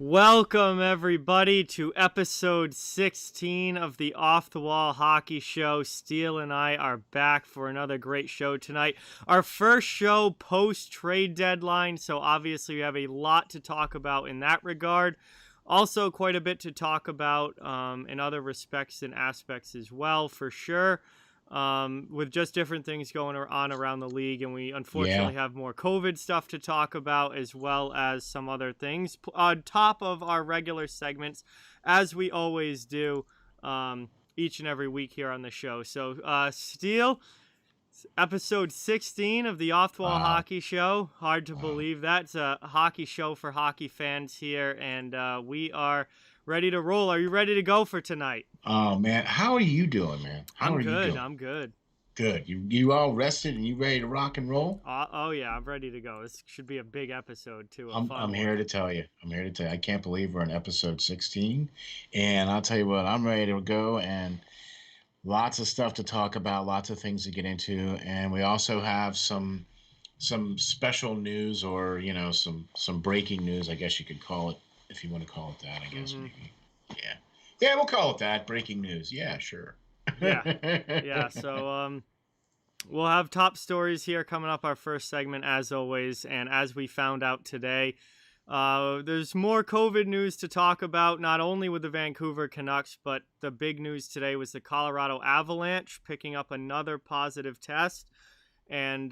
Welcome, everybody, to episode 16 of the Off the Wall Hockey Show. Steele and I are back for another great show tonight. Our first show post-trade deadline, so obviously we have a lot to talk about in that regard. Also, quite a bit to talk about in other respects and aspects as well, for sure. With just different things going on around the league, and we unfortunately have more COVID stuff to talk about, as well as some other things on top of our regular segments, as we always do each and every week here on the show. So, Steele, episode 16 of the Off the Wall Hockey Show. Hard to believe that's a hockey show for hockey fans here, and we are ready to roll. Are you ready to go for tonight? Oh, man. How are you doing, man? How are you doing? I'm good. Good. You all rested and you ready to rock and roll? Oh, yeah. I'm ready to go. This should be a big episode, too. I'm here to tell you. I can't believe we're in episode 16. And I'll tell you what, I'm ready to go. And lots of stuff to talk about, lots of things to get into. And we also have some special news, or, you know, some breaking news, I guess you could call it, if you want to call it that, I guess. Maybe. Yeah. Yeah, we'll call it that. Breaking news. Yeah, sure. Yeah. So we'll have top stories here coming up, our first segment, as always. And as we found out today, there's more COVID news to talk about, not only with the Vancouver Canucks, but the big news today was the Colorado Avalanche picking up another positive test. And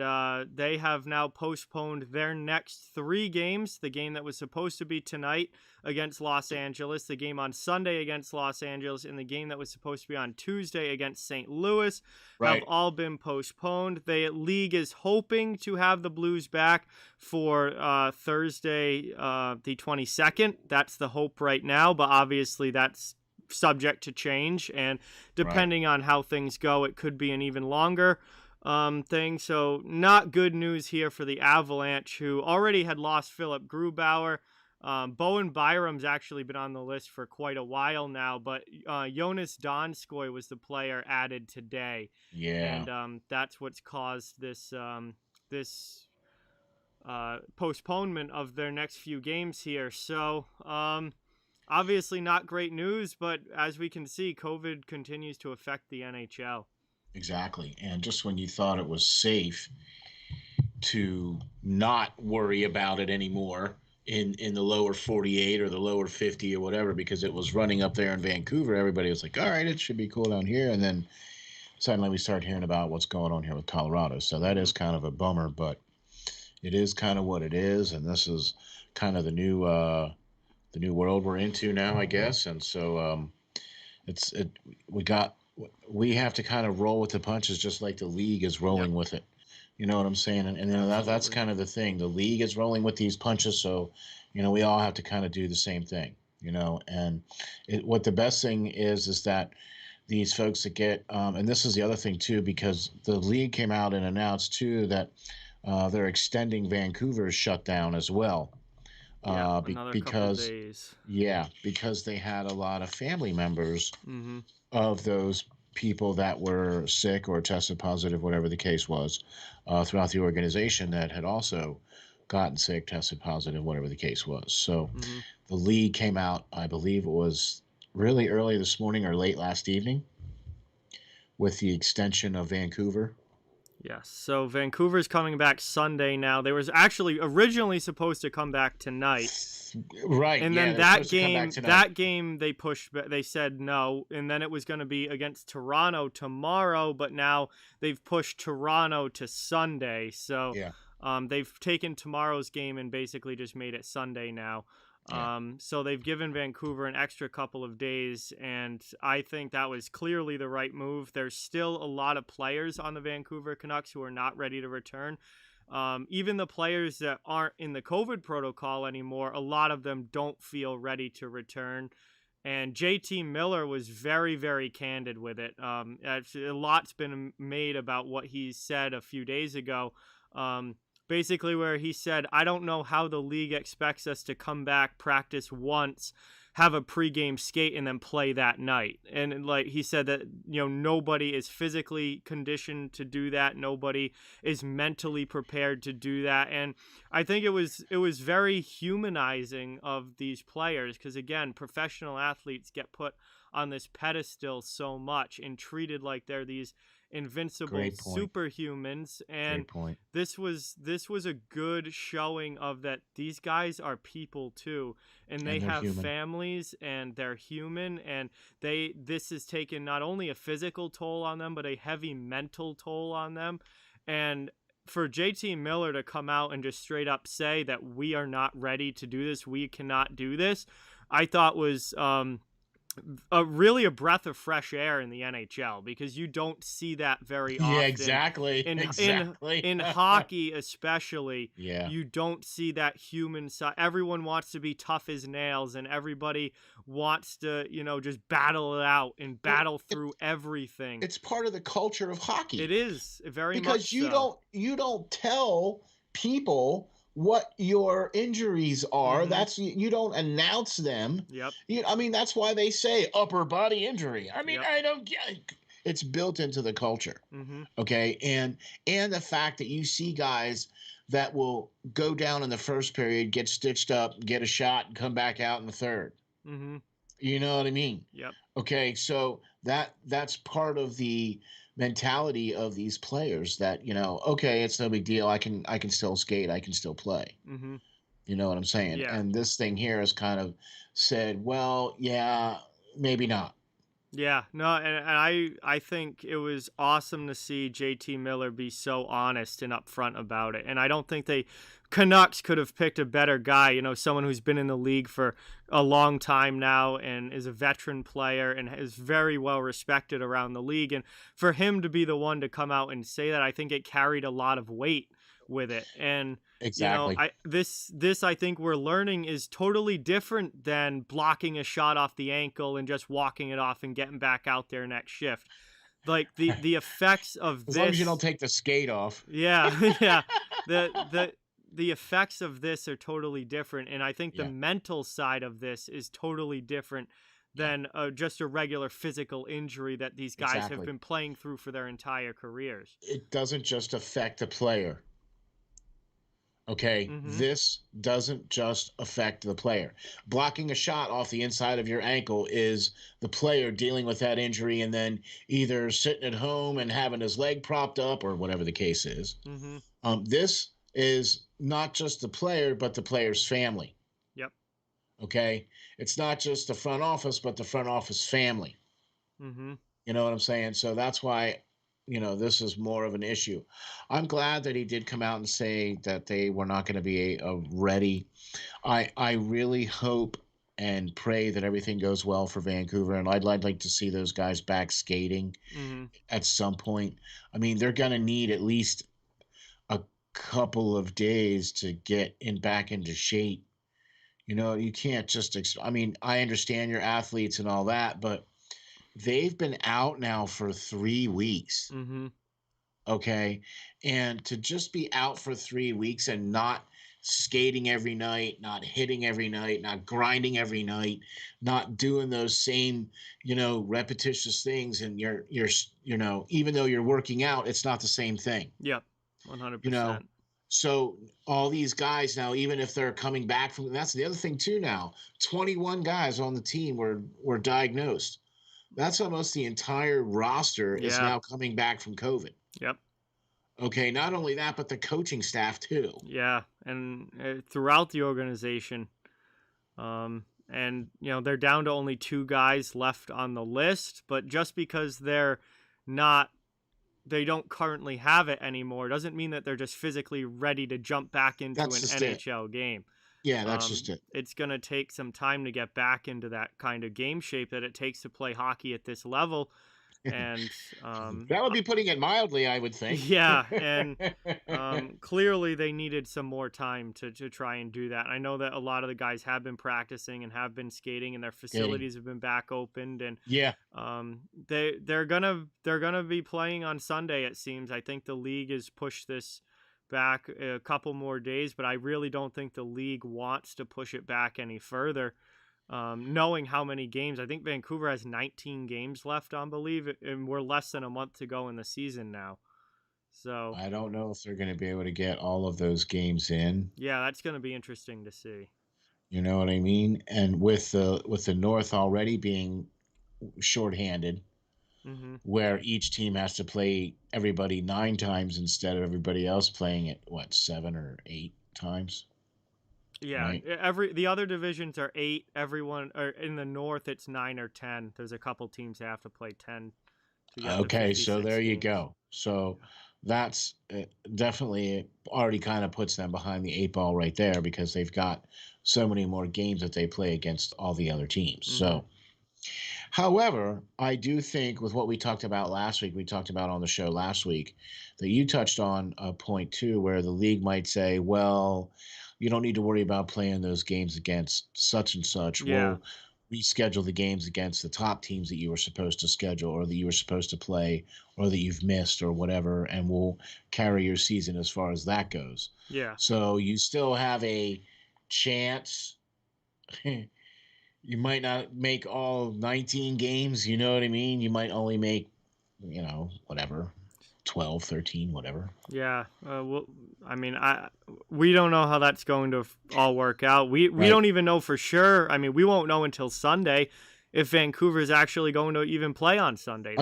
they have now postponed their next 3 games. The game that was supposed to be tonight against Los Angeles, the game on Sunday against Los Angeles, and the game that was supposed to be on Tuesday against St. Louis have all been postponed. The league is hoping to have the Blues back for Thursday, the 22nd. That's the hope right now, but obviously that's subject to change. And depending on how things go, it could be an even longer thing. So not good news here for the Avalanche, who already had lost Philip Grubauer. Bowen Byram's actually been on the list for quite a while now, but Jonas Donskoy was the player added today. Yeah. And that's what's caused this postponement of their next few games here. So obviously not great news, but as we can see, COVID continues to affect the NHL. Exactly. And just when you thought it was safe to not worry about it anymore in the lower 48 or the lower 50 or whatever, because it was running up there in Vancouver, everybody was like, all right, it should be cool down here. And then suddenly we start hearing about what's going on here with Colorado. So that is kind of a bummer, but it is kind of what it is. And this is kind of the new world we're into now, I guess. And so we have to kind of roll with the punches, just like the league is rolling with it. You know what I'm saying? And you know, that's kind of the thing. The league is rolling with these punches, so, you know, we all have to kind of do the same thing, you know. And what the best thing is that these folks that get and this is the other thing, too, because the league came out and announced, too, that they're extending Vancouver's shutdown as well. Because they had a lot of family members of those people that were sick or tested positive, whatever the case was, throughout the organization that had also gotten sick, tested positive, whatever the case was. So the league came out, I believe it was really early this morning or late last evening, with the extension of Vancouver. Yes, so Vancouver's coming back Sunday now. They was actually originally supposed to come back tonight. Right. And then that game they pushed, they said no, and then it was going to be against Toronto tomorrow, but now they've pushed Toronto to Sunday. So they've taken tomorrow's game and basically just made it Sunday now. So they've given Vancouver an extra couple of days, and I think that was clearly the right move. There's still a lot of players on the Vancouver Canucks who are not ready to return. Even the players that aren't in the COVID protocol anymore, a lot of them don't feel ready to return. And JT Miller was very, very candid with it. Actually, a lot's been made about what he said a few days ago. Basically where he said, I don't know how the league expects us to come back, practice once, have a pregame skate and then play that night. And like he said that, nobody is physically conditioned to do that. Nobody is mentally prepared to do that. And I think it was very humanizing of these players, because again, professional athletes get put on this pedestal so much and treated like they're these invincible superhumans. And this was a good showing of that these guys are people too, and they have human families, and they're human, and this has taken not only a physical toll on them but a heavy mental toll on them. And for JT Miller to come out and just straight up say that we are not ready to do this, we cannot do this, I thought was really a breath of fresh air in the NHL, because you don't see that very often. Yeah, exactly. In hockey especially, yeah, you don't see that human side. Everyone wants to be tough as nails, and everybody wants to, just battle it out and battle through everything. It's part of the culture of hockey. It is very because much so. you don't tell people what your injuries are. Mm-hmm. You don't announce them. Yep. That's why they say upper body injury. Yep. I don't get. It's built into the culture. Mm-hmm. Okay, and the fact that you see guys that will go down in the first period, get stitched up, get a shot, and come back out in the third. Mm-hmm. You know what I mean? Yep. Okay, so that's part of the mentality of these players, that okay, it's no big deal, I can still skate, I can still play. Mm-hmm. You know what I'm saying? Yeah. And this thing here has kind of said, well, yeah, maybe not. Yeah, no, and I think it was awesome to see JT Miller be so honest and upfront about it. And I don't think Canucks could have picked a better guy, someone who's been in the league for a long time now and is a veteran player and is very well respected around the league. And for him to be the one to come out and say that, I think it carried a lot of weight with it. And exactly, this I think we're learning is totally different than blocking a shot off the ankle and just walking it off and getting back out there next shift. Like the effects of as long as you don't take the skate off. Yeah, yeah. The effects of this are totally different, and I think the mental side of this is totally different than just a regular physical injury that these guys have been playing through for their entire careers. It doesn't just affect the player. Okay, Mm-hmm. This doesn't just affect the player. Blocking a shot off the inside of your ankle is the player dealing with that injury and then either sitting at home and having his leg propped up or whatever the case is. Mm-hmm. This is not just the player, but the player's family. Yep. Okay, it's not just the front office, but the front office family. Mm-hmm. You know what I'm saying? So that's why this is more of an issue. I'm glad that he did come out and say that they were not going to be ready. I really hope and pray that everything goes well for Vancouver, and I'd like to see those guys back skating at some point. They're going to need at least a couple of days to get back into shape. You can't just I understand your athletes and all that, but they've been out now for 3 weeks. Mm-hmm. Okay. And to just be out for 3 weeks and not skating every night, not hitting every night, not grinding every night, not doing those same, repetitious things. And you're, even though you're working out, it's not the same thing. Yep. 100%. So all these guys now, even if they're coming back from, that's the other thing too now, 21 guys on the team were diagnosed. That's almost the entire roster is now coming back from COVID. Yep. Okay, not only that, but the coaching staff too. Yeah, and throughout the organization. And, they're down to only 2 guys left on the list, but just because they don't currently have it anymore doesn't mean that they're just physically ready to jump back into an NHL game. Yeah, that's just it. It's going to take some time to get back into that kind of game shape that it takes to play hockey at this level. And that would be putting it mildly, I would think. Yeah, and clearly they needed some more time to try and do that. I know that a lot of the guys have been practicing and have been skating, and their facilities have been back opened. And they're gonna be playing on Sunday. It seems. I think the league has pushed this back a couple more days, but I really don't think the league wants to push it back any further. knowing how many games. I think Vancouver has 19 games left, I believe, and we're less than a month to go in the season now. So I don't know if they're going to be able to get all of those games in. yeah, that's going to be interesting to see. You know what I mean? And with the North already being shorthanded, Mm-hmm. where each team has to play everybody 9 times instead of everybody else playing it 7 or 8 times. Yeah, right? The other divisions are 8. Everyone, or in the North, it's 9 or 10. There's a couple teams that have to play 10 to get Okay, so there you games. go. So that's definitely already kind of puts them behind the 8 ball right there, because they've got so many more games that they play against all the other teams. Mm-hmm. So, however, I do think with what we talked about last week, we talked about on the show last week, that you touched on a point too, where the league might say, well, you don't need to worry about playing those games against such and such. Yeah. We'll reschedule the games against the top teams that you were supposed to schedule, or that you were supposed to play, or that you've missed, or whatever, and we'll carry your season as far as that goes. Yeah. So you still have a chance. You might not make all 19 games, you know what I mean? You might only make, whatever, 12, 13, whatever. Yeah. We don't know how that's going to all work out. We Right. don't even know for sure. I mean, we won't know until Sunday if Vancouver is actually going to even play on Sunday.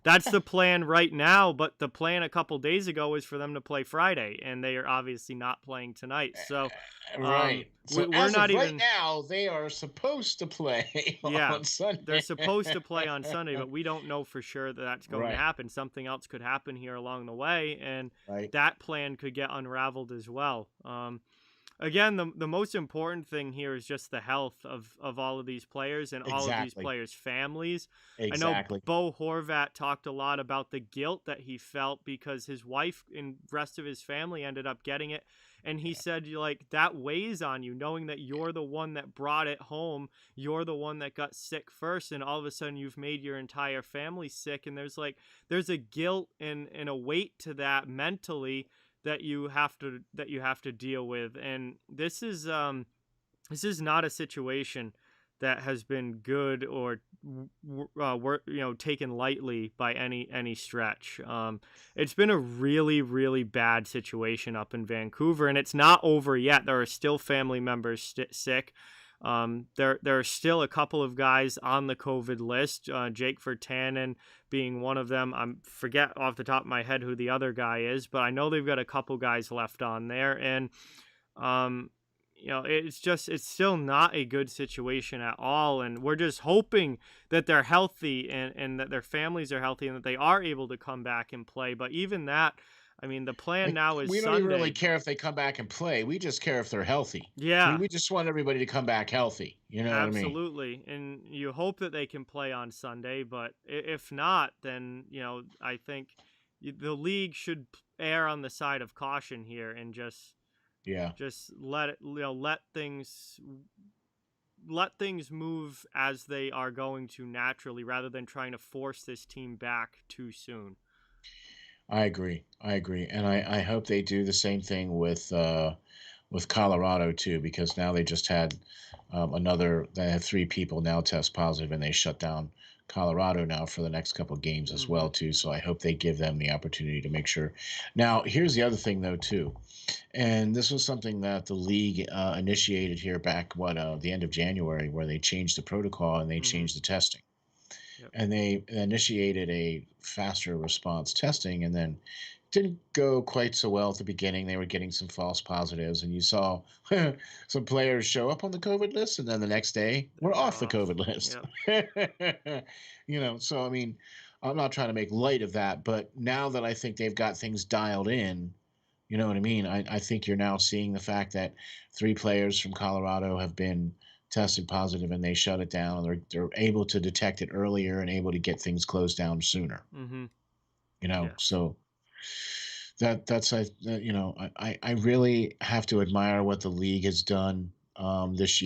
That's the plan right now, but the plan a couple days ago was for them to play Friday, and they are obviously not playing tonight. So, right. So we're not even right now. They are supposed to play on Sunday. They're supposed to play on Sunday, but we don't know for sure that that's going Right. to happen. Something else could happen here along the way, and Right. that plan could get unraveled as well. Again, the most important thing here is just the health of all of these players and all of these players' families. Exactly. I know Bo Horvat talked a lot about the guilt that he felt because his wife and rest of his family ended up getting it. And he said, like, that weighs on you, knowing that you're the one that brought it home. You're the one that got sick first, and all of a sudden you've made your entire family sick. And there's a guilt and a weight to that mentally that you have to deal with. And this is not a situation that has been good or taken lightly by any stretch. It's been a really, really bad situation up in Vancouver, and it's not over yet. There are still family members sick. There are still a couple of guys on the COVID list, Jake Virtanen being one of them. I forget off the top of my head who the other guy is, but I know they've got a couple guys left on there. And, it's still not a good situation at all. And we're just hoping that they're healthy and that their families are healthy and that they are able to come back and play. But even that, I mean, the plan now is we don't Sunday. even really care if they come back and play. We just care if they're healthy. Yeah. We just want everybody to come back healthy. You know what I mean? Absolutely. And you hope that they can play on Sunday, but if not, then, I think the league should err on the side of caution here and just let things move as they are going to naturally, rather than trying to force this team back too soon. I agree, and I hope they do the same thing with Colorado too, because now they just had they had 3 people now test positive, and they shut down Colorado now for the next couple of games as well too. So I hope they give them the opportunity to make sure. Now, here's the other thing though too, and this was something that the league initiated here back the end of January, where they changed the protocol and they changed the testing. Yep. And they initiated a faster response testing, and then didn't go quite so well at the beginning. They were getting some false positives, and you saw some players show up on the COVID list, and then the next day we're off the COVID list. Yep. So I mean, I'm not trying to make light of that, but now that I think they've got things dialed in, you know what I mean? I think you're now seeing the fact that 3 players from Colorado have been tested positive, and they shut it down. They're able to detect it earlier and able to get things closed down sooner. Mm-hmm. So that's I really have to admire what the league has done this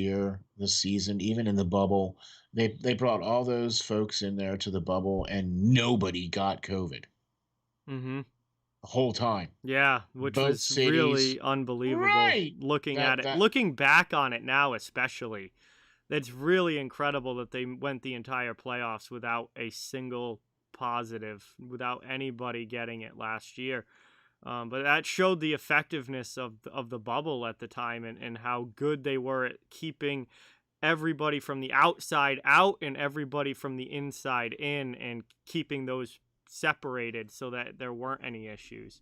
season, even in the bubble. They brought all those folks in there to the bubble, and nobody got COVID. Mm-hmm. The whole time. Yeah, which Both was cities, really unbelievable. right. Looking back on it now, especially, that's really incredible that they went the entire playoffs without a single positive, without anybody getting it last year. But that showed the effectiveness of the bubble at the time, and how good they were at keeping everybody from the outside out and everybody from the inside in, and keeping those separated so that there weren't any issues.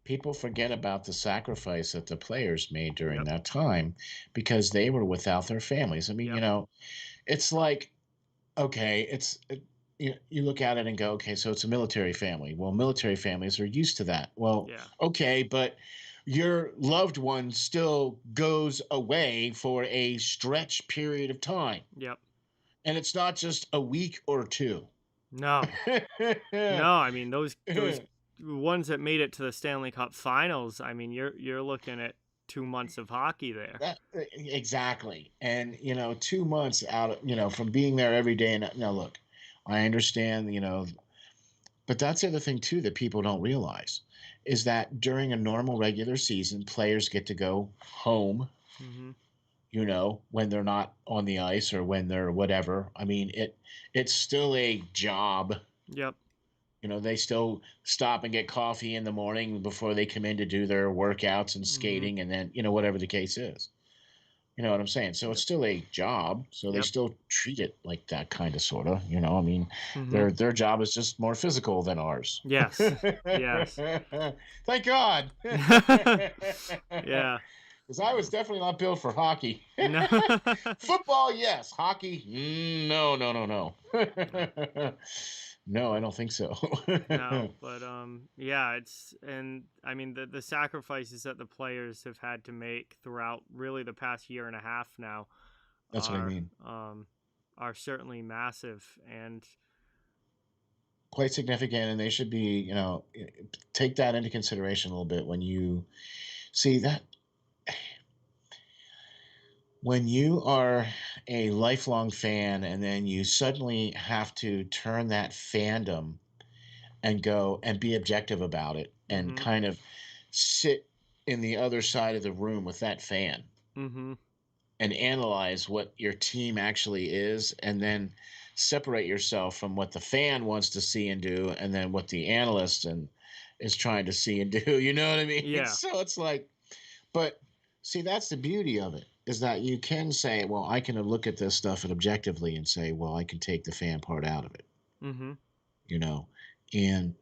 People forget about the sacrifice that the players made during Yep. that time because they were without their families. I mean, Yep. it's like, okay, you look at it and go, okay, so it's a military family. Well, military families are used to that. Well, Yeah. okay, but your loved one still goes away for a stretch period of time. Yep. And it's not just a week or two. No. No, I mean those ones that made it to the Stanley Cup Finals. I mean, you're looking at 2 months of hockey there. Exactly. And 2 months out of, from being there every day. And now look, I understand, but that's the other thing too that people don't realize is that during a normal regular season, players get to go home, Mm-hmm. when they're not on the ice or when they're whatever. I mean, it's still a job. Yep. They still stop and get coffee in the morning before they come in to do their workouts and skating, and then, whatever the case is. You know what I'm saying? So it's still a job. So they still treat it like that kind of sort of, I mean, their job is just more physical than ours. Yes. Yes. Thank God. Yeah. Because I was definitely not built for hockey. No. Football, yes. Hockey, no. No, I don't think so. No, but yeah, I mean the sacrifices that the players have had to make throughout really the past year and a half now. That's what I mean. Are certainly massive and quite significant, and they should be, take that into consideration a little bit when you see that. When you are a lifelong fan and then you suddenly have to turn that fandom and go and be objective about it and kind of sit in the other side of the room with that fan and analyze what your team actually is, and then separate yourself from what the fan wants to see and do, and then what the analyst is trying to see and do. You know what I mean? Yeah. So it's like, but see, that's the beauty of it, is that you can say, well, I can look at this stuff and objectively and say, well, I can take the fan part out of it. And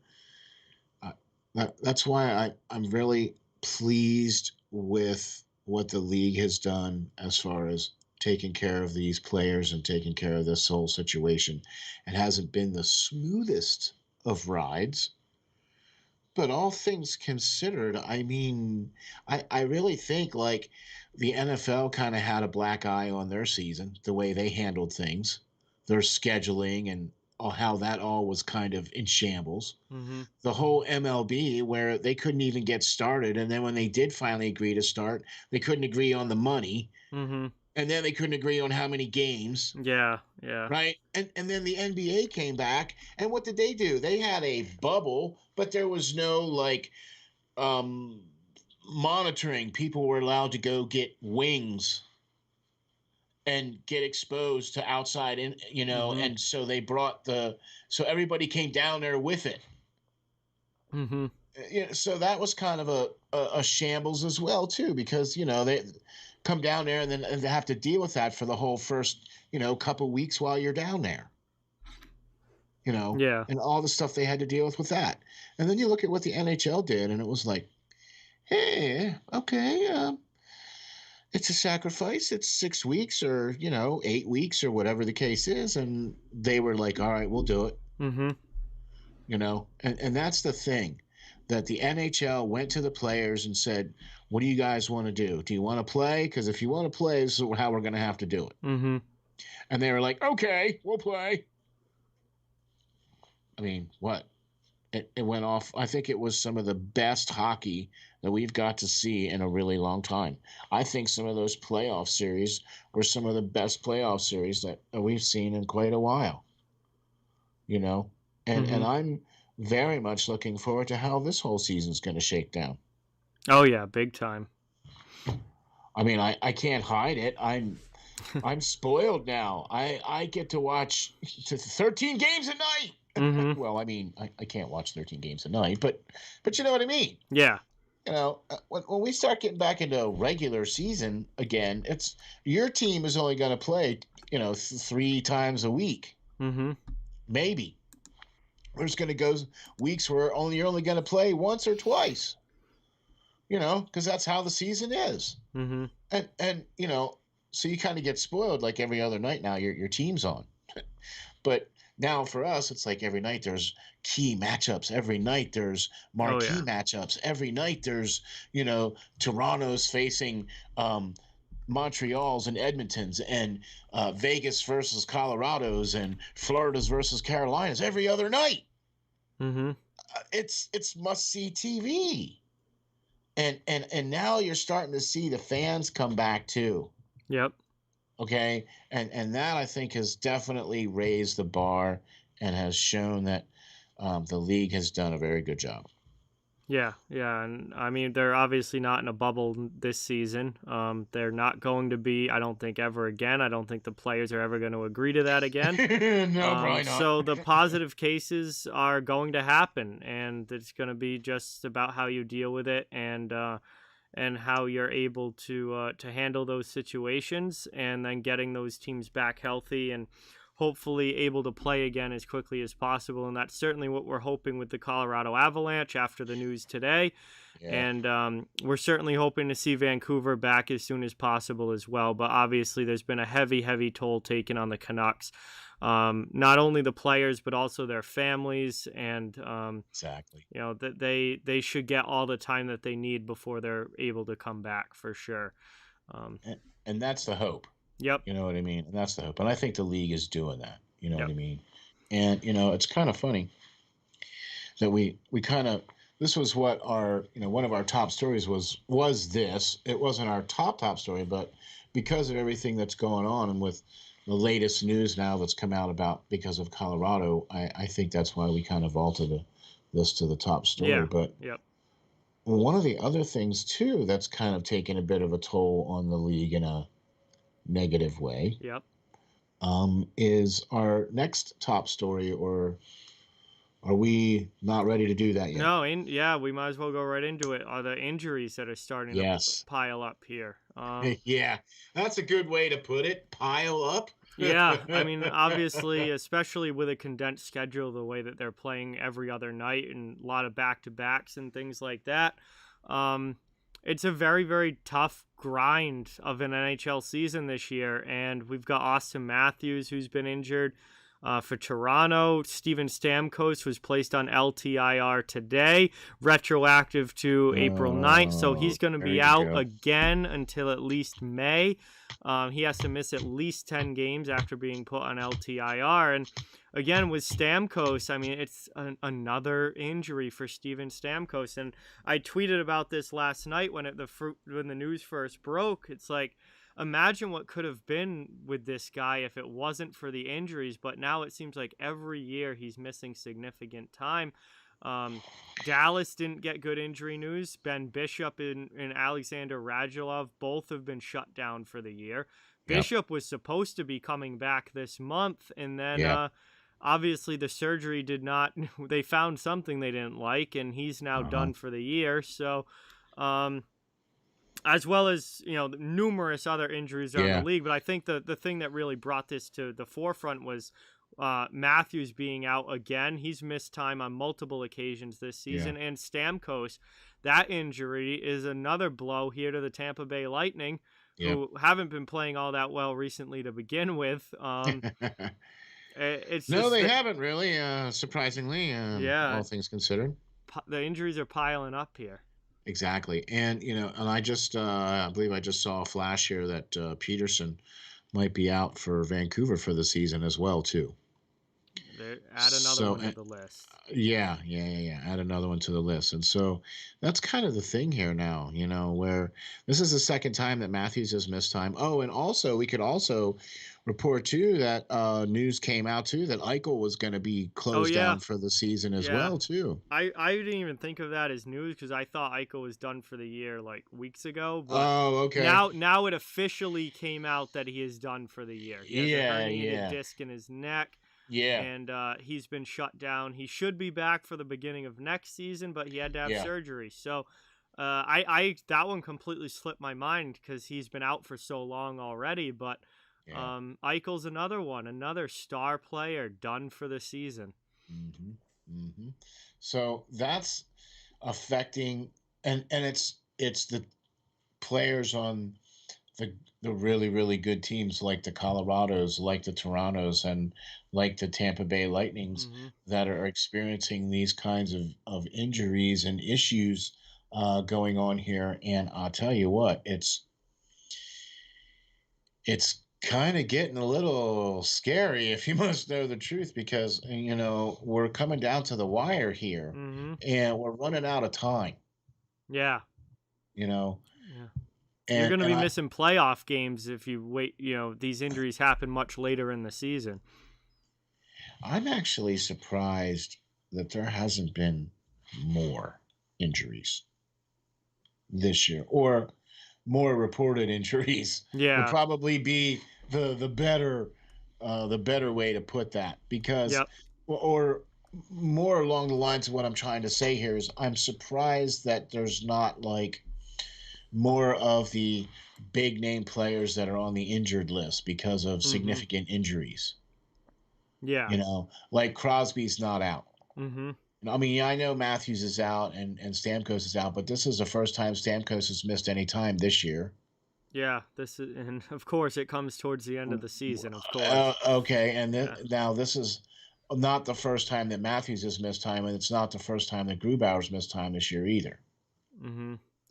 that's why I'm really pleased with what the league has done as far as taking care of these players and taking care of this whole situation. It hasn't been the smoothest of rides, but all things considered, I mean, I really think like the NFL kind of had a black eye on their season, the way they handled things, their scheduling, and how that all was kind of in shambles. The whole MLB, where they couldn't even get started, and then when they did finally agree to start, they couldn't agree on the money, and then they couldn't agree on how many games. Yeah. Right? And then the NBA came back, and what did they do? They had a bubble, but there was no like monitoring. People were allowed to go get wings and get exposed to outside and so they brought so everybody came down there with it. So that was kind of a shambles as well too, because they come down there and then they have to deal with that for the whole first couple weeks while you're down there, and all the stuff they had to deal with that. And then you look at what the NHL did, and it was like, hey, okay, it's a sacrifice. It's 6 weeks or 8 weeks or whatever the case is, and they were like, all right, we'll do it. And that's the thing, that the NHL went to the players and said, what do you guys want to do? Do you want to play? Because if you want to play, this is how we're going to have to do it. And they were like, okay, we'll play. I mean, what? It went off. I think it was some of the best hockey that we've got to see in a really long time. I think some of those playoff series were some of the best playoff series that we've seen in quite a while. And I'm very much looking forward to how this whole season's going to shake down. Oh yeah, big time. I mean, I can't hide it. I'm spoiled now. I get to watch 13 games a night. Mm-hmm. Well, I mean, I can't watch 13 games a night, but you know what I mean. Yeah. You know, when we start getting back into regular season again, it's your team is only going to play, 3 times a week, Mm-hmm. maybe. There's going to go weeks where you're only going to play once or twice, because that's how the season is. Mm-hmm. And so you kind of get spoiled like every other night now. Your team's on, but now for us, it's like every night there's key matchups. Every night there's marquee matchups. Every night there's Toronto's facing Montreal's and Edmonton's, and Vegas versus Colorado's, and Florida's versus Carolinas every other night. Mm-hmm. It's must-see TV. And now you're starting to see the fans come back too. Yep. Okay. And that, I think, has definitely raised the bar and has shown that the league has done a very good job. Yeah, and I mean, they're obviously not in a bubble this season. They're not going to be, I don't think, ever again. I don't think the players are ever going to agree to that again. No, probably not. So the positive cases are going to happen, and it's going to be just about how you deal with it and how you're able to handle those situations, and then getting those teams back healthy and hopefully able to play again as quickly as possible. And that's certainly what we're hoping with the Colorado Avalanche after the news today. Yeah. And we're certainly hoping to see Vancouver back as soon as possible as well. But obviously there's been a heavy toll taken on the Canucks. Not only the players, but also their families. And, exactly. That they should get all the time that they need before they're able to come back for sure. And that's the hope. Yep. You know what I mean? And that's the hope. And I think the league is doing that. You know what I mean? And, it's kind of funny that we kind of, this was what our, one of our top stories was this. It wasn't our top story, but because of everything that's going on and with the latest news now that's come out about because of Colorado, I think that's why we kind of vaulted this to the top story. Yeah. But one of the other things, too, that's kind of taken a bit of a toll on the league in a negative way, is our next top story, or are we not ready to do that yet? No, we might as well go right into it. Are the injuries that are starting to pile up here? Yeah, that's a good way to put it. Pile up. Yeah, I mean, obviously, especially with a condensed schedule, the way that they're playing every other night and a lot of back-to-backs and things like that. It's a very, very tough grind of an NHL season this year, and we've got Austin Matthews, who's been injured for Toronto. Steven Stamkos was placed on LTIR today, retroactive to April 9th, so he's going to be out again until at least May. He has to miss at least 10 games after being put on LTIR, and again, with Stamkos, I mean, it's another injury for Steven Stamkos. And I tweeted about this last night when the news first broke. It's like, imagine what could have been with this guy if it wasn't for the injuries. But now it seems like every year he's missing significant time. Dallas didn't get good injury news. Ben Bishop and Alexander Radulov both have been shut down for the year. Bishop was supposed to be coming back this month, and then obviously the surgery did not, they found something they didn't like, and he's now done for the year. So, as well as, numerous other injuries around the league. But I think the thing that really brought this to the forefront was Matthews being out again. He's missed time on multiple occasions this season. And Stamkos, that injury is another blow here to the Tampa Bay Lightning, who haven't been playing all that well recently to begin with. They haven't really, surprisingly, all things considered. The injuries are piling up here. Exactly. And, and I just, I believe I just saw a flash here that Peterson might be out for Vancouver for the season as well, too. Add another one to the list. Yeah. Add another one to the list. And so that's kind of the thing here now, where this is the second time that Matthews has missed time. Oh, and also we could also report too that news came out too that Eichel was going to be closed down for the season as well too. I didn't even think of that as news because I thought Eichel was done for the year like weeks ago. But okay. Now it officially came out that he is done for the year. He has a herniated disc in his neck. Yeah. And he's been shut down. He should be back for the beginning of next season, but he had to have surgery. So I that one completely slipped my mind because he's been out for so long already. But Eichel's another star player done for the season. So that's affecting, and it's the players on the really, really good teams like the Colorados, like the Torontos, and like the Tampa Bay Lightnings that are experiencing these kinds of injuries and issues going on here. And I'll tell you what, it's kind of getting a little scary, if you must know the truth, because, we're coming down to the wire here and we're running out of time. Yeah. And you're going to be missing playoff games if you wait. These injuries happen much later in the season. I'm actually surprised that there hasn't been more injuries this year, or more reported injuries. Yeah, would probably be the better way to put that, because or more along the lines of what I'm trying to say here is I'm surprised that there's not like more of the big name players that are on the injured list because of significant injuries. Yeah. Like Crosby's not out. I mean, I know Matthews is out and Stamkos is out, but this is the first time Stamkos has missed any time this year. Yeah, and of course it comes towards the end of the season, of course. Okay, and now this is not the first time that Matthews has missed time, and it's not the first time that Grubauer's missed time this year either.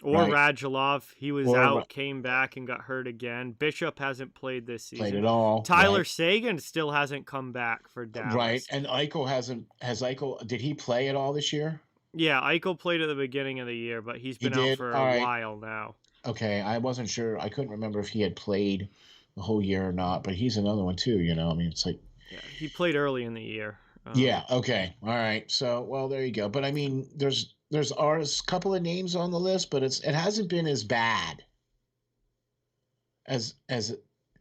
Or Radulov, he was out, came back, and got hurt again. Bishop hasn't played this season. Played at all. Tyler Seguin still hasn't come back for Dallas. Right, and Eichel did he play at all this year? Yeah, Eichel played at the beginning of the year, but he's been out for a while now. Okay, I wasn't sure. I couldn't remember if he had played the whole year or not, but he's another one too, I mean, it's like... Yeah, he played early in the year. Okay, all right. So, well, there you go. But I mean, there's a couple of names on the list, but it hasn't been as bad as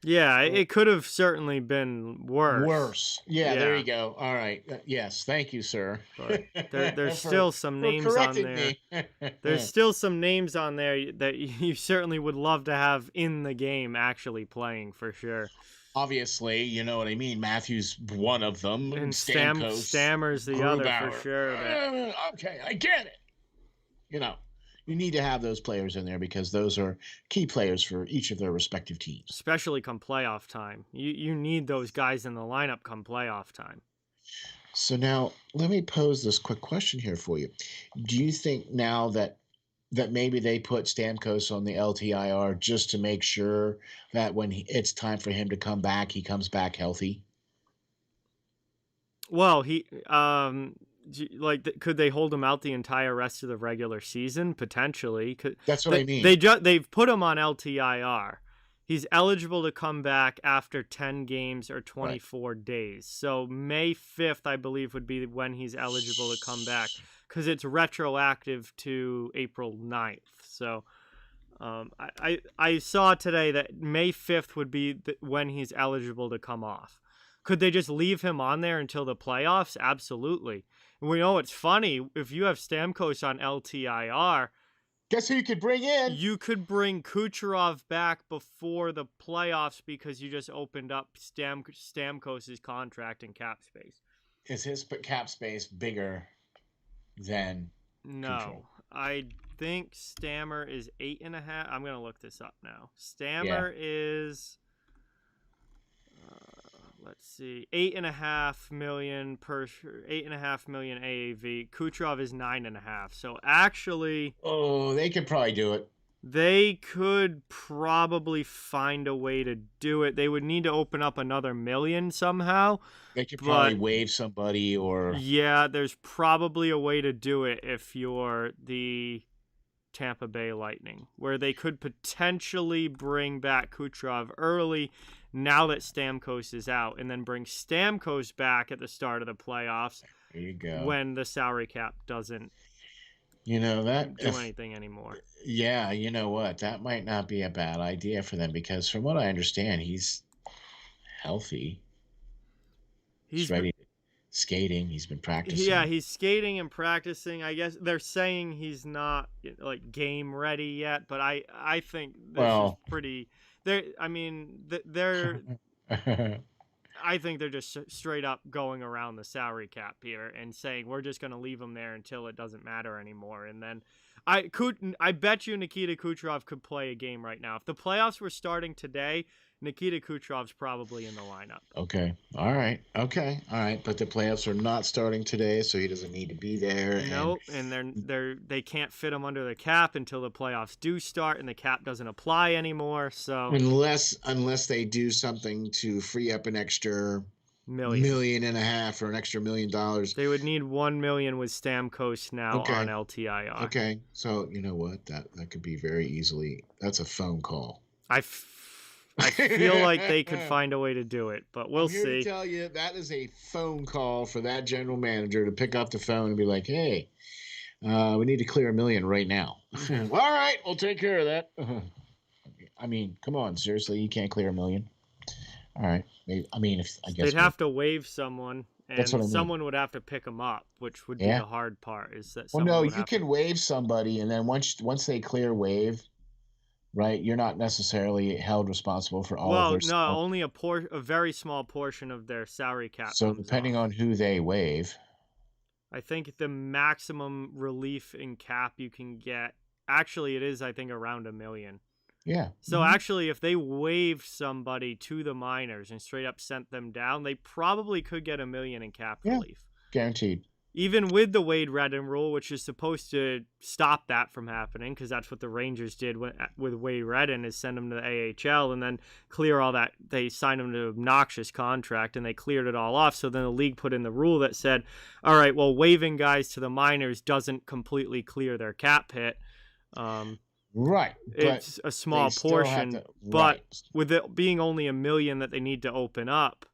it could have certainly been worse. Yeah, there you go. All right. Yes, thank you, sir. But there's still some names on there. There's still some names on there that you certainly would love to have in the game actually playing for sure. Obviously, you know what I mean. Matthews, one of them, and Stamkos, Stammer's the other for sure. Okay, I get it. You need to have those players in there because those are key players for each of their respective teams. Especially come playoff time. You need those guys in the lineup come playoff time. So now let me pose this quick question here for you. Do you think now that maybe they put Stamkos on the LTIR just to make sure that when it's time for him to come back, he comes back healthy? Well, could they hold him out the entire rest of the regular season? Potentially. That's what I mean. They've put him on LTIR. He's eligible to come back after 10 games or 24 days. So May 5th, I believe, would be when he's eligible to come back because it's retroactive to April 9th. So I saw today that May 5th would be when he's eligible to come off. Could they just leave him on there until the playoffs? Absolutely. And we know it's funny. If you have Stamkos on LTIR, guess who you could bring in? You could bring Kucherov back before the playoffs because you just opened up Stamkos' contract and cap space. Is his cap space bigger than No. Kucherov? I think Stammer is 8.5. I'm going to look this up now. Stammer is... let's see, 8.5 million AAV. Kucherov is 9.5. So actually, they could probably do it. They could probably find a way to do it. They would need to open up another $1 million somehow. They could probably waive somebody or... Yeah, there's probably a way to do it if you're the Tampa Bay Lightning, where they could potentially bring back Kucherov early now that Stamkos is out, and then bring Stamkos back at the start of the playoffs. There you go. When the salary cap doesn't do anything anymore. Yeah, you know what? That might not be a bad idea for them because from what I understand, he's healthy. He's ready to skating. He's been practicing. Yeah, he's skating and practicing. I guess they're saying he's not like game ready yet, but I think this is pretty. They're I think they're just straight up going around the salary cap here and saying we're just going to leave him there until it doesn't matter anymore. And then I bet you Nikita Kucherov could play a game right now. If the playoffs were starting today, Nikita Kucherov's probably in the lineup. Okay. All right. But the playoffs are not starting today, so he doesn't need to be there. Nope. And they can't fit him under the cap until the playoffs do start, and the cap doesn't apply anymore. So unless they do something to free up an extra million and a half or an extra $1 million, they would need $1 million with Stamkos now on LTIR. Okay. So you know what? That could be very easily. That's a phone call. I feel like they could find a way to do it, but we'll see. I'm here to tell you that is a phone call for that general manager to pick up the phone and be like, "Hey, we need to clear $1 million right now." All right, we'll take care of that. I mean, come on, seriously, you can't clear $1 million. All right, maybe. I mean, I guess they'd have to waive someone, and someone would have to pick them up, which would be the hard part. Is that? Well, no, you can waive somebody, and then once they clear waive. Right, you're not necessarily held responsible for all of their stuff. Well, no, only a very small portion of their salary cap. So depending on who they waive, I think the maximum relief in cap you can get, actually, it is I think around $1 million. Yeah. So actually, if they waived somebody to the minors and straight up sent them down, they probably could get $1 million in cap relief. Guaranteed. Even with the Wade Redden rule, which is supposed to stop that from happening, because that's what the Rangers did with Wade Redden, is send him to the AHL and then clear all that. They signed him to an obnoxious contract, and they cleared it all off. So then the league put in the rule that said, all right, well, waiving guys to the minors doesn't completely clear their cap hit. Right. It's a small portion, but with it being only $1 million that they need to open up,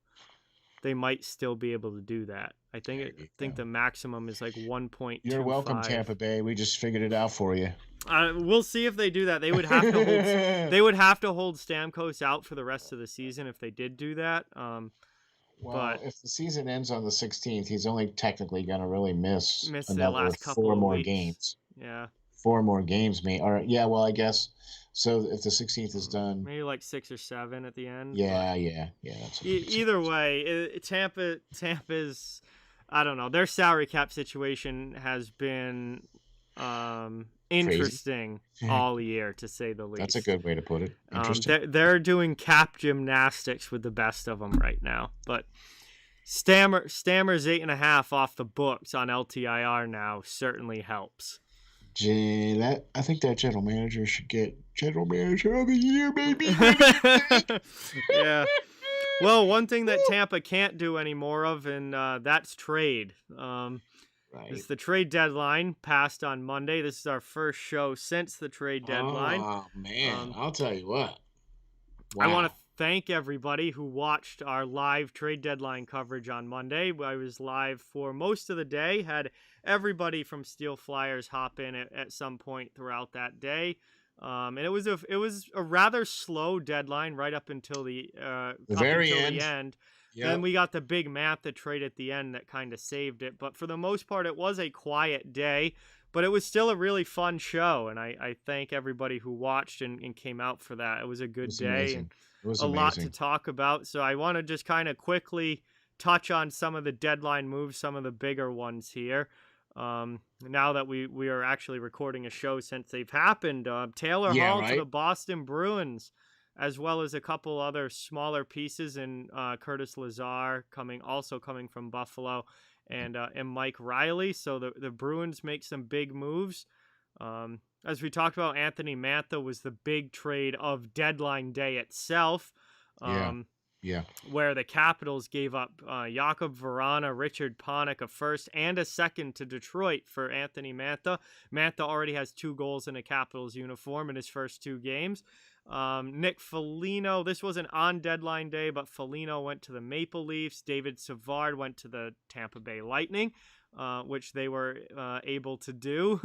they might still be able to do that. I think the maximum is like 1.25. You're welcome, Tampa Bay. We just figured it out for you. We'll see if they do that. They would have to hold. They would have to hold Stamkos out for the rest of the season if they did do that. But if the season ends on the 16th, he's only technically going to really miss the last couple 4 of more weeks. games. Yeah. 4 more games, maybe. Or well, I guess. So if the 16th is done, maybe like 6 or 7 at the end. Yeah. That's either way, Tampa's. I don't know. Their salary cap situation has been interesting all year, to say the least. That's a good way to put it. Interesting. They're doing cap gymnastics with the best of them right now. But Stammer's 8.5 off the books on LTIR now certainly helps. Jaillet, I think that general manager should get general manager of the year, baby. Yeah. Well, one thing that Tampa can't do any more of, and that's trade. It's the trade deadline passed on Monday. This is our first show since the trade deadline. Oh, man. I'll tell you what. Wow. I want to thank everybody who watched our live trade deadline coverage on Monday. I was live for most of the day, had everybody from Steel Flyers hop in at some point throughout that day. And it was a rather slow deadline right up until the very end. Yep. Then we got the big Mantha trade at the end that kind of saved it. But for the most part, it was a quiet day. But it was still a really fun show, and I thank everybody who watched and came out for that. It was a good day and a lot to talk about. So I want to just kind of quickly touch on some of the deadline moves, some of the bigger ones here. Now that we are actually recording a show since they've happened, Taylor Hall to the Boston Bruins, as well as a couple other smaller pieces in Curtis Lazar coming from Buffalo, and Mike Riley. So the Bruins make some big moves. As we talked about, Anthony Mantha was the big trade of deadline day itself. Yeah. Where the Capitals gave up Jakub Vrana, Richard Panik, a first and a second to Detroit for Anthony Mantha. Mantha already has 2 goals in a Capitals uniform in his first 2 games. Nick Felino, this wasn't on deadline day, but Felino went to the Maple Leafs. David Savard went to the Tampa Bay Lightning, which they were able to do,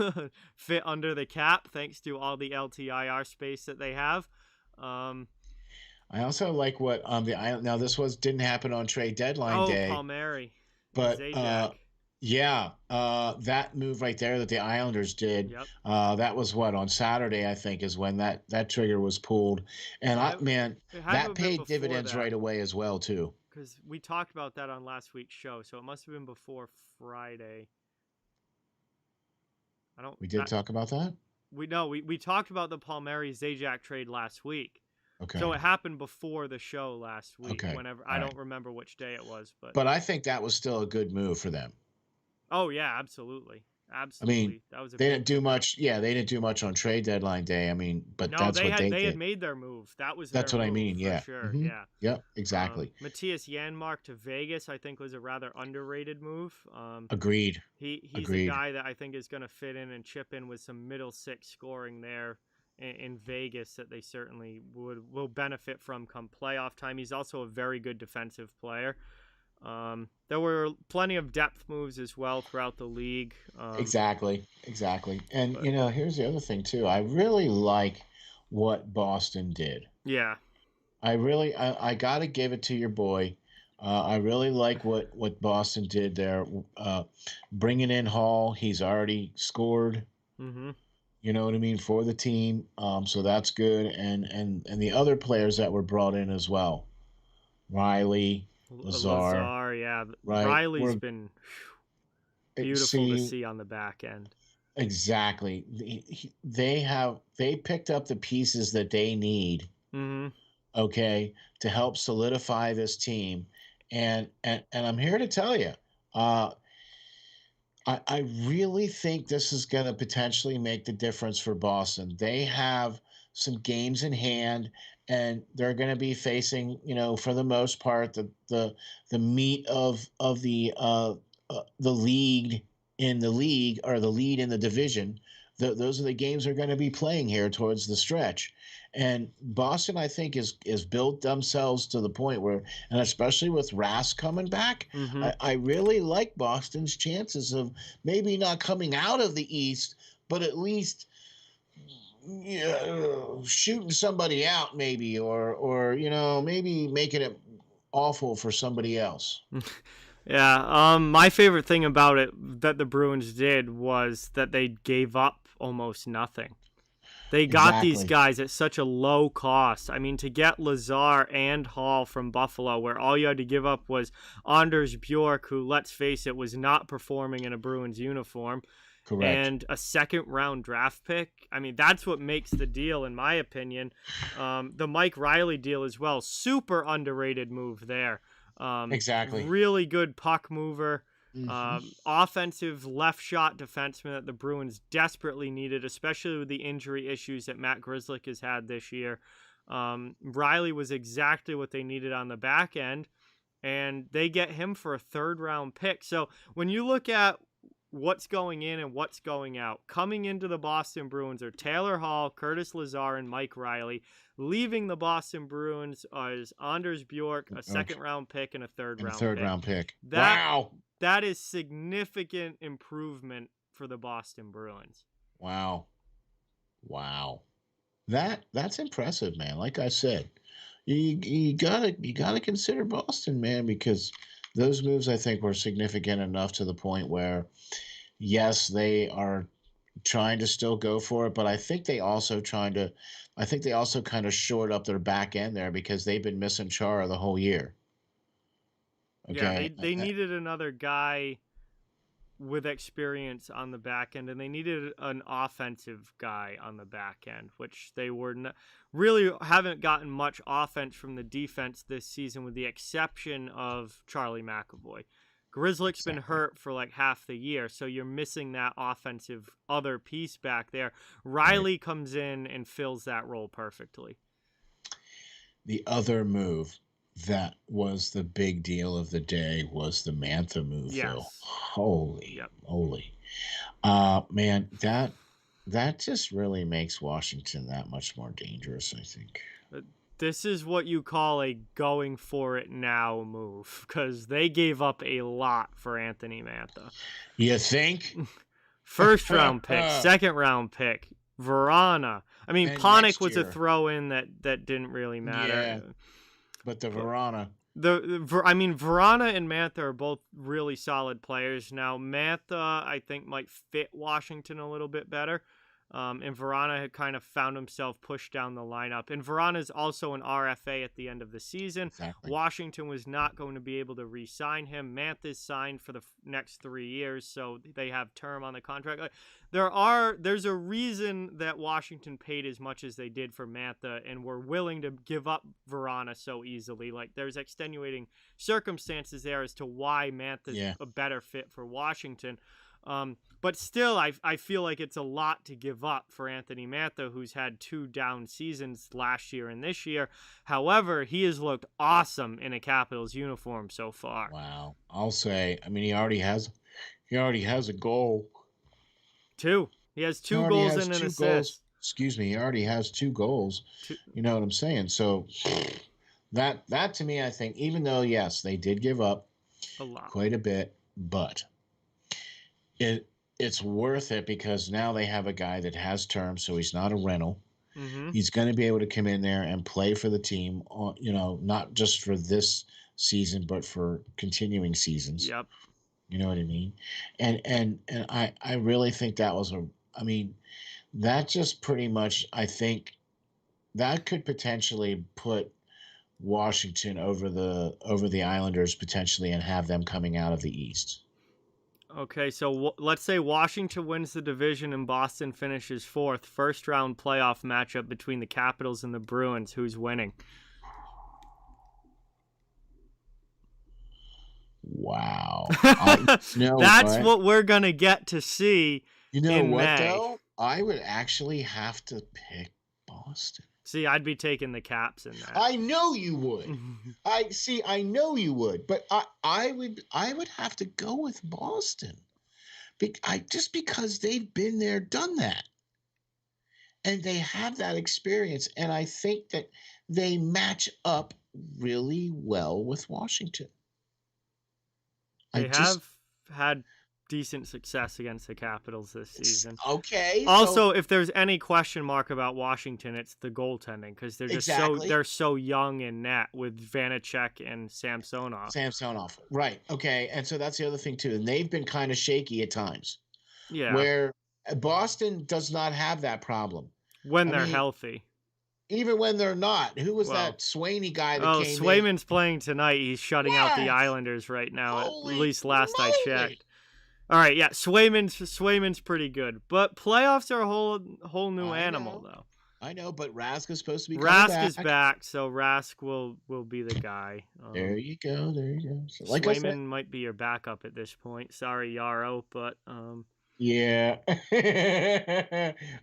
fit under the cap thanks to all the LTIR space that they have. I also like what the island. Now this didn't happen on trade deadline day. Palmieri, but Zajac. that move right there that the Islanders did. Yep. That was on Saturday, I think, is when that trigger was pulled, and that paid dividends right away as well too. Because we talked about that on last week's show, so it must have been before Friday. We did talk about that. We talked about the Palmieri Zajac trade last week. Okay. So it happened before the show last week. Okay. I don't remember which day it was, but I think that was still a good move for them. Oh yeah, absolutely. I mean, that was they didn't do much. Yeah, they didn't do much on trade deadline day. I mean, but no, that's what they did. They had made their move. That's what I mean. Yeah, for sure. Mm-hmm. Yeah. Yep. Exactly. Matthias Janmark to Vegas, I think, was a rather underrated move. Agreed. He's a guy that I think is going to fit in and chip in with some middle six scoring there in Vegas that they certainly will benefit from come playoff time. He's also a very good defensive player. There were plenty of depth moves as well throughout the league. Exactly. And, here's the other thing, too. I really like what Boston did. Yeah. I got to give it to your boy. I really like what Boston did there. Bringing in Hall, he's already scored. Mm-hmm. You know what I mean, for the team. So that's good. And the other players that were brought in as well. Riley, Lazar, yeah. Right. Riley's been beautiful to see on the back end. Exactly. They picked up the pieces that they need. Mm-hmm. Okay, to help solidify this team, and I'm here to tell you, I really think this is going to potentially make the difference for Boston. They have some games in hand, and they're going to be facing, for the most part, the meat of the league in the league, or the lead in the division. Those are the games they're going to be playing here towards the stretch. And Boston, I think, is built themselves to the point where, and especially with Rask coming back, mm-hmm. I really like Boston's chances of maybe not coming out of the East, but at least shooting somebody out, maybe, or maybe making it awful for somebody else. Yeah, my favorite thing about it that the Bruins did was that they gave up almost nothing. They got these guys at such a low cost. I mean, to get Lazar and Hall from Buffalo, where all you had to give up was Anders Bjork, who, let's face it, was not performing in a Bruins uniform. Correct. And a second-round draft pick. I mean, that's what makes the deal, in my opinion. The Mike Riley deal as well. Super underrated move there. Exactly. Really good puck mover. Mm-hmm. Offensive left shot defenseman that the Bruins desperately needed, especially with the injury issues that Matt Grzelcyk has had this year. Riley was exactly what they needed on the back end, and they get him for a third-round pick. So when you look at what's going in and what's going out, coming into the Boston Bruins are Taylor Hall, Curtis Lazar, and Mike Riley. Leaving the Boston Bruins is Anders Bjork, a second-round pick, and a third-round pick. Wow. That is significant improvement for the Boston Bruins. Wow. That's impressive, man. Like I said, you gotta consider Boston, man, because those moves, I think, were significant enough to the point where, yes, they are trying to still go for it, but I think they also kind of shored up their back end there because they've been missing Chara the whole year. Okay. Yeah, they needed another guy with experience on the back end, and they needed an offensive guy on the back end, which they really haven't gotten much offense from the defense this season, with the exception of Charlie McAvoy. Grzelcyk's been hurt for like half the year, so you're missing that offensive other piece back there. Riley comes in and fills that role perfectly. The other move that was the big deal of the day was the Mantha move, Phil. Holy moly. Man, that just really makes Washington that much more dangerous, I think. This is what you call a going for it now move, because they gave up a lot for Anthony Mantha. You think? First round pick, second round pick, Vrana. I mean, Panik was a throw in that didn't really matter. Yeah, but the Vrana. Vrana and Mantha are both really solid players. Now, Mantha, I think, might fit Washington a little bit better. And Vrana had kind of found himself pushed down the lineup. And Vrana is also an RFA at the end of the season. Exactly. Washington was not going to be able to re-sign him. Mantha is signed for the next 3 years, so they have term on the contract. There's a reason that Washington paid as much as they did for Mantha and were willing to give up Vrana so easily. Like, there's extenuating circumstances there as to why Mantha's a better fit for Washington. But still, I feel like it's a lot to give up for Anthony Mantha, who's had 2 down seasons last year and this year. However, he has looked awesome in a Capitals uniform so far. Wow. I'll say, I mean, he already has a goal. 2. He has 2 goals and an assist. Excuse me. He already has 2 goals. You know what I'm saying? So that to me, I think, even though, yes, they did give up a lot, quite a bit, but it's worth it because now they have a guy that has terms, so he's not a rental. Mm-hmm. He's going to be able to come in there and play for the team, not just for this season, but for continuing seasons. Yep. You know what I mean? And I really think that was that just pretty much, I think that could potentially put Washington over the Islanders potentially and have them coming out of the East. Okay, so let's say Washington wins the division and Boston finishes 4th. First round playoff matchup between the Capitals and the Bruins. Who's winning? Wow. That's what we're going to get to see in May. Though? I would actually have to pick Boston. See, I'd be taking the Caps in that. I know you would. I know you would, but I would have to go with Boston. Just because they've been there, done that. And they have that experience, and I think that they match up really well with Washington. They have had decent success against the Capitals this season. Okay. Also, if there's any question mark about Washington, it's the goaltending, because they're just they're so young in net with Vanacek and Samsonov. Right. Okay. And so that's the other thing too. And they've been kind of shaky at times. Yeah. Where Boston does not have that problem when they're healthy. Even when they're not. Who was that Sweeney guy that came in? Swayman's playing tonight. He's shutting out the Islanders right now, at least last I checked. All right, yeah, Swayman's pretty good, but playoffs are a whole new animal, though. I know, but Rask is supposed to be coming back. Rask is back, so Rask will be the guy. There you go. So, like Swayman might be your backup at this point. Sorry, Yarrow, but yeah,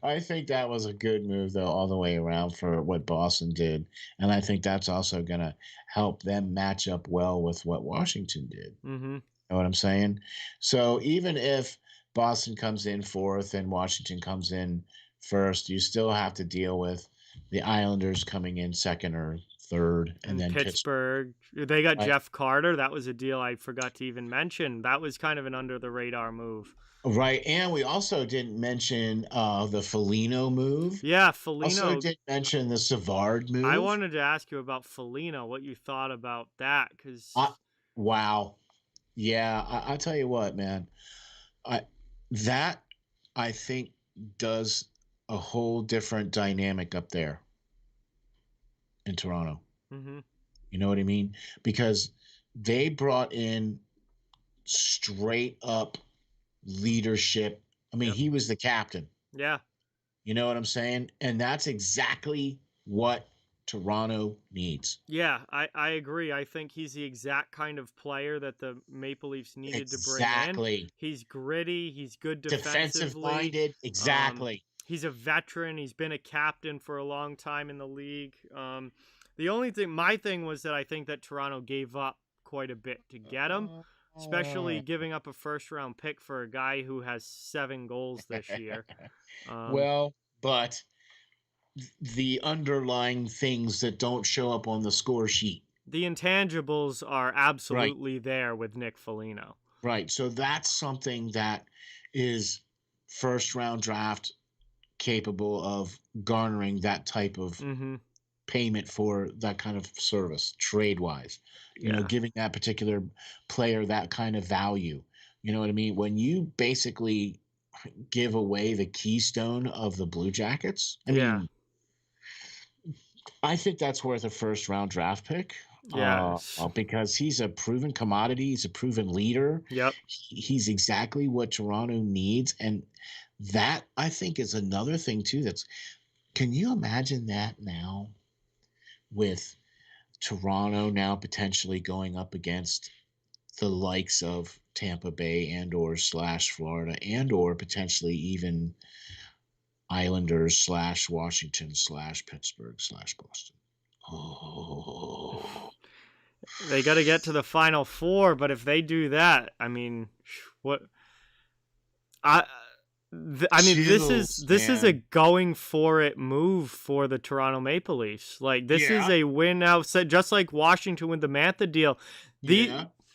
I think that was a good move though, all the way around for what Boston did, and I think that's also going to help them match up well with what Washington did. Mm-hmm. Know what I'm saying? So even if Boston comes in 4th and Washington comes in 1st, you still have to deal with the Islanders coming in 2nd or 3rd, and then Pittsburgh. They got Jeff Carter. That was a deal I forgot to even mention. That was kind of an under the radar move. Right, and we also didn't mention the Felino move. Yeah, Felino. Also didn't mention the Savard move. I wanted to ask you about Felino, what you thought about that, because wow. Yeah, I'll tell you what, man. I think does a whole different dynamic up there in Toronto. Mm-hmm. You know what I mean? Because they brought in straight up leadership. I mean, he was the captain. Yeah. You know what I'm saying? And that's exactly what Toronto needs. Yeah, I agree. I think he's the exact kind of player that the Maple Leafs needed to bring in. Exactly. He's gritty. He's good defensively. Defensive-minded. Exactly. He's a veteran. He's been a captain for a long time in the league. The only thing, my thing was that I think that Toronto gave up quite a bit to get him, especially giving up a first-round pick for a guy who has 7 goals this year. Well, but the underlying things that don't show up on the score sheet. The intangibles are absolutely there with Nick Felino. Right. So that's something that is first-round draft capable of garnering that type of payment for that kind of service, trade-wise. You know, giving that particular player that kind of value. You know what I mean? When you basically give away the keystone of the Blue Jackets, I mean, I think that's worth a first-round draft pick. Because he's a proven commodity. He's a proven leader. Yep. He's exactly what Toronto needs. And that, I think, is another thing, too. Can you imagine that now with Toronto now potentially going up against the likes of Tampa Bay and or / Florida and or potentially even Islanders / Washington / Pittsburgh / Boston? Oh. They got to get to the Final Four, but if they do that, I mean, what? I mean, this is a going for it move for the Toronto Maple Leafs. Like, this is a win now, just like Washington with the Mantha deal.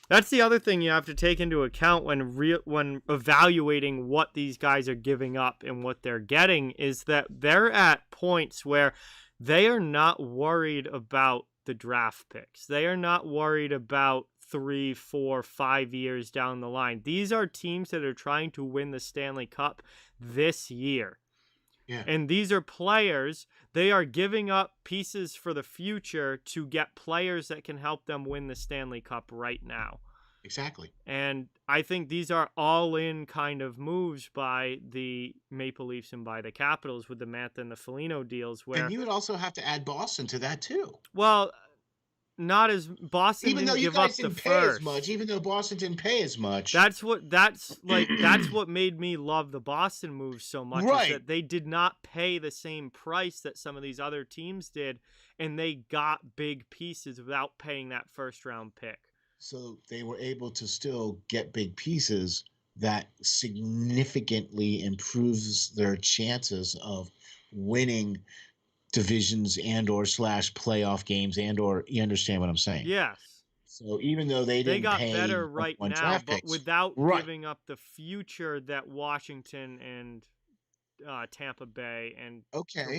That's the other thing you have to take into account when evaluating what these guys are giving up and what they're getting, is that they're at points where they are not worried about the draft picks. They are not worried about 3, 4, 5 years down the line. These are teams that are trying to win the Stanley Cup this year. Yeah. And these are players, they are giving up pieces for the future to get players that can help them win the Stanley Cup right now. Exactly. And I think these are all-in kind of moves by the Maple Leafs and by the Capitals with the Mantha and the Felino deals. And you would also have to add Boston to that too. Well, not as Boston even didn't though you give guys up didn't the pay first. as much, even though Boston didn't pay as much. That's what made me love the Boston moves so much. Right. Is that they did not pay the same price that some of these other teams did, and they got big pieces without paying that first-round pick. So they were able to still get big pieces that significantly improves their chances of winning divisions and or / playoff games and or, you understand what I'm saying? Yes. So even though they didn't got pay better right now, but without giving up the future that Washington and Tampa Bay and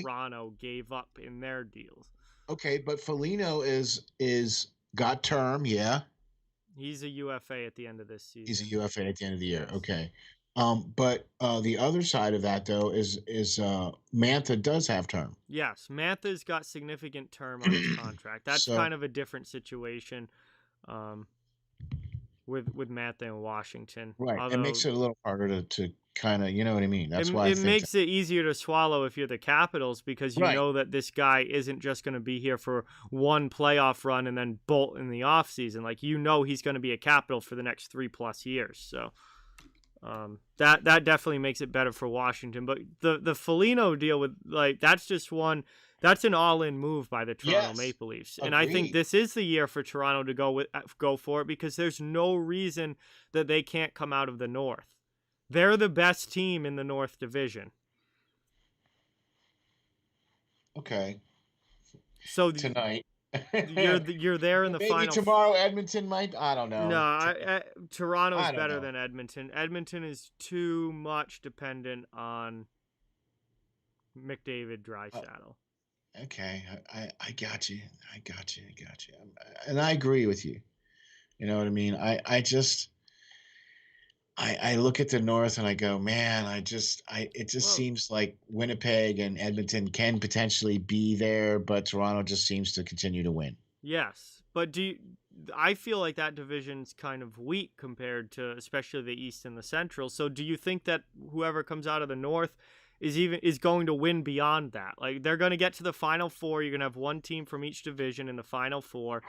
Toronto gave up in their deals. Okay, but Felino is got term, yeah. He's a UFA at the end of this season. He's a UFA at the end of the year. Okay. But the other side of that, though, is Mantha does have term. Yes, Mantha's got significant term on his contract. That's kind of a different situation with Mantha in Washington. Right. Although, it makes it a little harder to kind of, you know what I mean? That's why it makes it easier to swallow if you're the Capitals, because you know that this guy isn't just going to be here for one playoff run and then bolt in the offseason. Like, you know, he's going to be a Capital for the next 3+ years. So that definitely makes it better for Washington. But the Felino deal with, like, that's an all-in move by the Toronto Maple Leafs. And I think this is the year for Toronto to go for it, because there's no reason that they can't come out of the North. They're the best team in the North Division. Okay. So tonight, you're there in the maybe final. Tomorrow, Edmonton might. I don't know. No, Toronto's better than Edmonton. Edmonton is too much dependent on McDavid, Draisaitl. Okay, I got you. And I agree with you. You know what I mean? I look at the North and I go, man, it just seems like Winnipeg and Edmonton can potentially be there, but Toronto just seems to continue to win. Yes, but I feel like that division's kind of weak compared to especially the East and the Central. So do you think that whoever comes out of the North is going to win beyond that. Like, they're going to get to the Final Four. You're going to have one team from each division in the Final Four.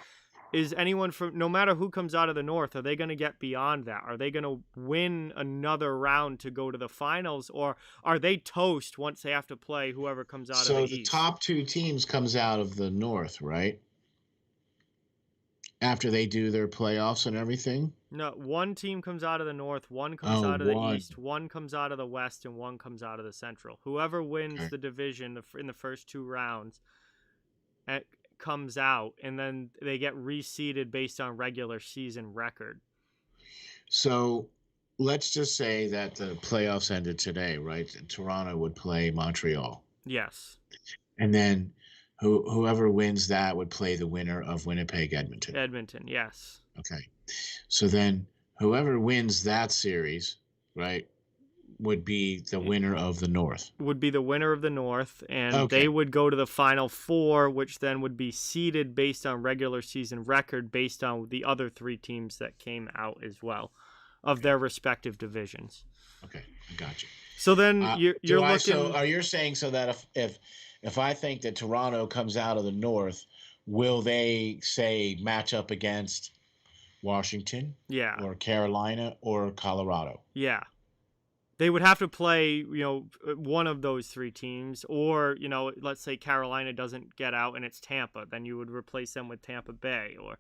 Is anyone from, no matter who comes out of the North, are they going to get beyond that? Are they going to win another round to go to the finals, or are they toast once they have to play whoever comes out of the East? So the top two teams comes out of the North, right? After they do their playoffs and everything? No, one team comes out of the North, one comes out of the East, one comes out of the West, and one comes out of the Central. Whoever wins the division in the first two rounds comes out, and then they get reseeded based on regular season record. So let's just say that the playoffs ended today, right? Toronto would play Montreal. Yes. And then whoever wins that would play the winner of Winnipeg, Edmonton. Edmonton, yes. Okay. So then whoever wins that series, right, would be the winner of the North. Would be the winner of the North, and they would go to the Final Four, which then would be seeded based on regular season record, based on the other three teams that came out as well of their respective divisions. Okay, I got you. So then you're looking. So are you saying so that if I think that Toronto comes out of the North, will they say match up against Washington? Yeah. Or Carolina or Colorado? Yeah. They would have to play, one of those three teams, or, let's say Carolina doesn't get out and it's Tampa, then you would replace them with Tampa Bay, or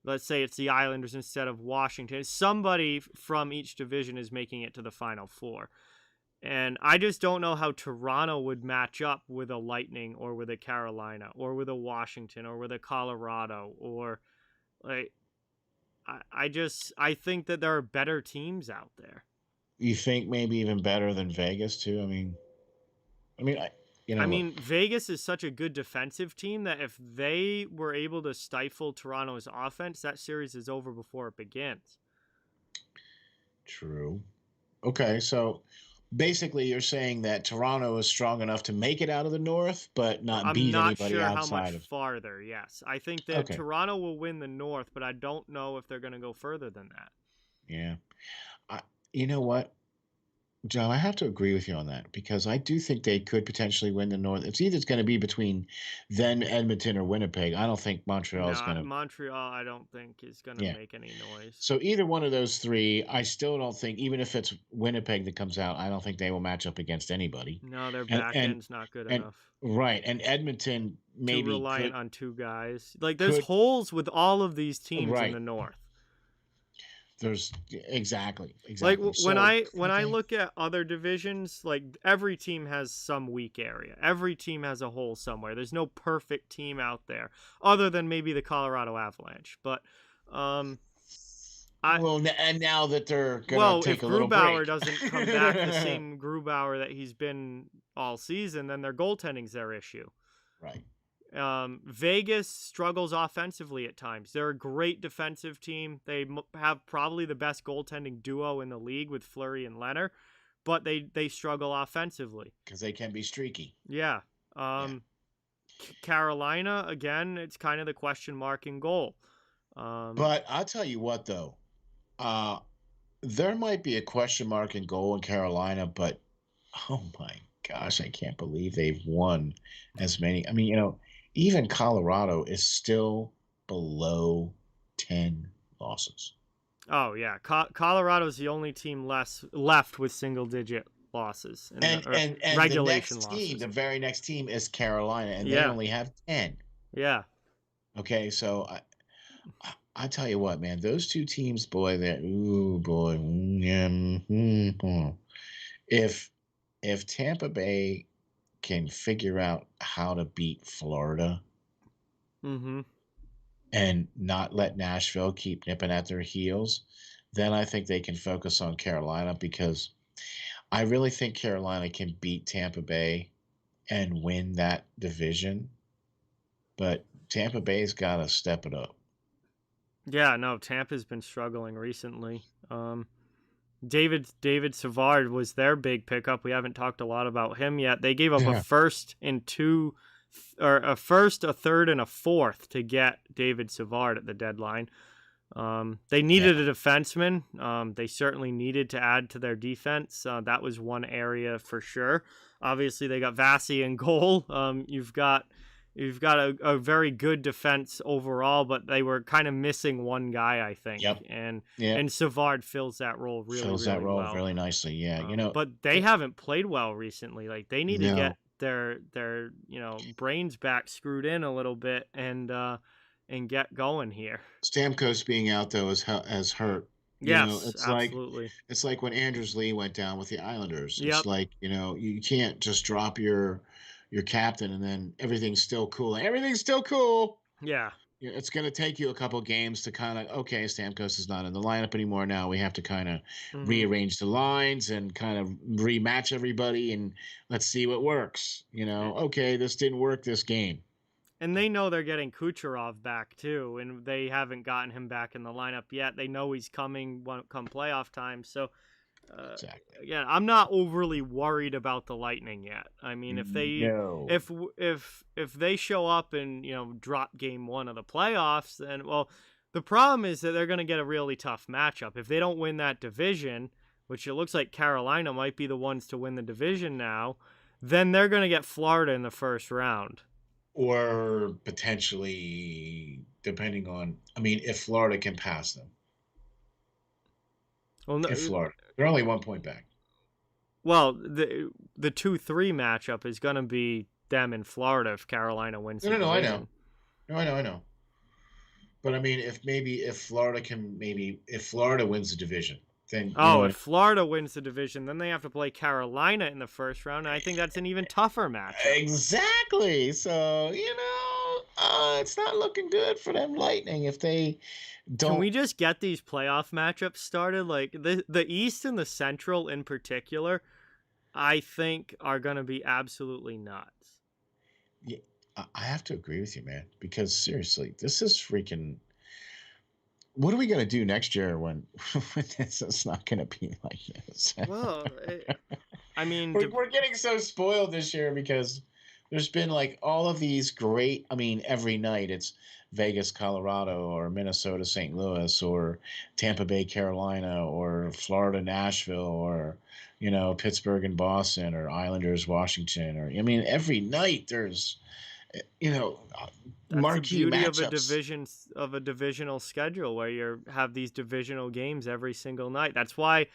let's say it's the Islanders instead of Washington. Somebody from each division is making it to the Final Four. And I just don't know how Toronto would match up with a Lightning or with a Carolina or with a Washington or with a Colorado, or like, I think that there are better teams out there. You think maybe even better than Vegas too? I mean, Vegas is such a good defensive team that if they were able to stifle Toronto's offense, that series is over before it begins. True. Okay, so basically you're saying that Toronto is strong enough to make it out of the North, but not beat anybody outside. I'm not sure how much farther, yes. I think that Toronto will win the North, but I don't know if they're going to go further than that. Yeah. You know what, John, I have to agree with you on that, because I do think they could potentially win the North. It's either going to be between then Edmonton or Winnipeg. I don't think Montreal is going to. Montreal, I don't think is going to make any noise. So either one of those three, I still don't think, even if it's Winnipeg that comes out, I don't think they will match up against anybody. No, their back end's not good enough. Right, and Edmonton maybe too reliant on two guys. Like, there's holes with all of these teams in the North. There's exactly. Like when I look at other divisions, like every team has some weak area. Every team has a hole somewhere. There's no perfect team out there, other than maybe the Colorado Avalanche. But and now that they're gonna take a little break. Well, if Grubauer doesn't come back the same Grubauer that he's been all season, then their goaltending's their issue. Right. Vegas struggles offensively at times. They're a great defensive team. They have probably the best goaltending duo in the league with Fleury and Leonard, but they struggle offensively because they can be streaky. Yeah. Carolina, again, it's kind of the question mark in goal. But I'll tell you what, though, there might be a question mark in goal in Carolina, but oh my gosh, I can't believe they've won as many. I mean, even Colorado is still below 10 losses. Oh, yeah. Colorado's the only team left with single-digit losses. And regulation the very next team is Carolina, and they only have 10. Yeah. Okay, so I tell you what, man, those two teams, boy, if Tampa Bay can figure out how to beat Florida and not let Nashville keep nipping at their heels, then I think they can focus on Carolina, because I really think Carolina can beat Tampa Bay and win that division. But Tampa Bay's got to step it up. Yeah, no, Tampa's been struggling recently. David Savard was their big pickup. We haven't talked a lot about him yet. They gave up a first and a third, and a fourth to get David Savard at the deadline. They needed a defenseman. They certainly needed to add to their defense. That was one area for sure. Obviously, they got Vasi in goal. You've got a very good defense overall, but they were kind of missing one guy, I think. Yep. And Savard fills that role really well. Really nicely. Yeah, but they haven't played well recently. Like they need to get their brains back screwed in a little bit and get going here. Stamkos being out though has hurt. Yes, absolutely. It's like when Anders Lee went down with the Islanders. It's like, you can't just drop your captain and then everything's still cool. Everything's still cool. Yeah. It's going to take you a couple games to kind of, okay, Stamkos is not in the lineup anymore. Now we have to kind of rearrange the lines and kind of rematch everybody and let's see what works. Okay, this didn't work this game. And they know they're getting Kucherov back too, and they haven't gotten him back in the lineup yet. They know he's coming come playoff time. So, again, I'm not overly worried about the Lightning yet. I mean, if they show up and drop game one of the playoffs, then the problem is that they're going to get a really tough matchup if they don't win that division, which it looks like Carolina might be the ones to win the division now. Then they're going to get Florida in the first round. Or potentially, depending on, if Florida can pass them. Well, no, if Florida, they're only 1 point back. Well, the 2-3 matchup is going to be them in Florida if Carolina wins. I know. But if Florida wins the division, then if Florida wins the division, then they have to play Carolina in the first round, and I think that's an even tougher match. Exactly. So it's not looking good for them Lightning if they don't. Can we just get these playoff matchups started? Like the East and the Central in particular, I think are going to be absolutely nuts. Yeah, I have to agree with you, man. Because seriously, this is freaking. What are we going to do next year when this is not going to be like this? Well, we're getting so spoiled this year because there's been like all of these great, every night it's Vegas, Colorado, or Minnesota, St. Louis, or Tampa Bay, Carolina, or Florida, Nashville, or, Pittsburgh and Boston, or Islanders, Washington, or, every night there's, that's the beauty matchups. of a divisional schedule where you have these divisional games every single night. That's why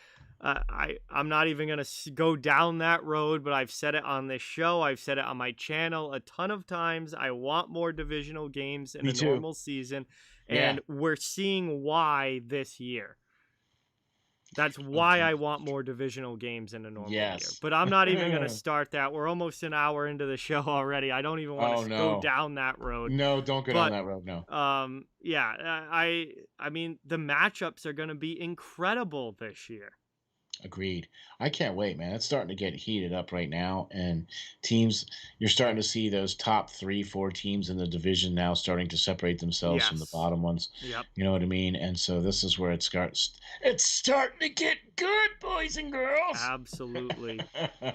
I'm not even going to go down that road, but I've said it on this show. I've said it on my channel a ton of times. I want more divisional games in a normal season, and we're seeing why this year. That's why I want more divisional games in a normal year. But I'm not even going to start that. We're almost an hour into the show already. I don't even want to go down that road. No, don't go down that road, no. The matchups are going to be incredible this year. Agreed. I can't wait, man. It's starting to get heated up right now, and teams, you're starting to see those top 3-4 teams in the division now starting to separate themselves from the bottom ones. Yep. You know what I mean? And so this is where it starts. It's starting to get good, boys and girls. Absolutely.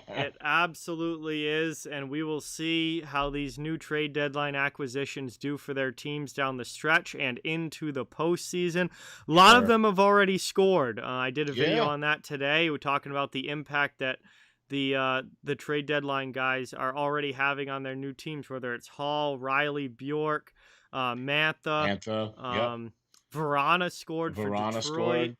It absolutely is, and we will see how these new trade deadline acquisitions do for their teams down the stretch and into the postseason. A lot of them have already scored. I did a video on that today. We're talking about the impact that the trade deadline guys are already having on their new teams, whether it's Hall, Riley, Bjork, Mantha. Verana scored for Detroit.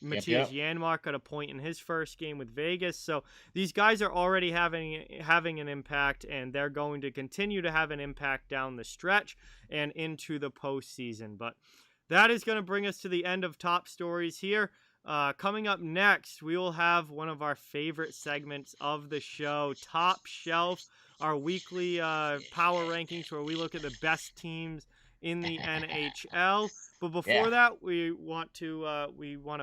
Matthias Janmark got a point in his first game with Vegas. So these guys are already having an impact, and they're going to continue to have an impact down the stretch and into the postseason. But that is going to bring us to the end of Top Stories here. Coming up next, we will have one of our favorite segments of the show, Top Shelf, our weekly power rankings where we look at the best teams in the NHL. But before that, we want to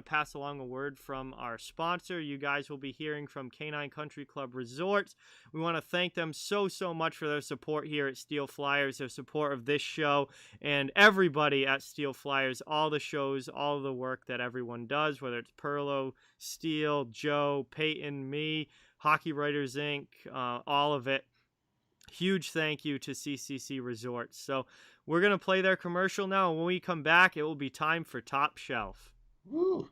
pass along a word from our sponsor. You guys will be hearing from Canine Country Club Resorts. We want to thank them so much for their support here at Steel Flyers, their support of this show, and everybody at Steel Flyers, all the shows, all the work that everyone does, whether it's Perlo, Steel, Joe, Peyton, me, Hockey Writers Inc., all of it. Huge thank you to CCC Resorts. So we're going to play their commercial now. And when we come back, it will be time for Top Shelf. Woo.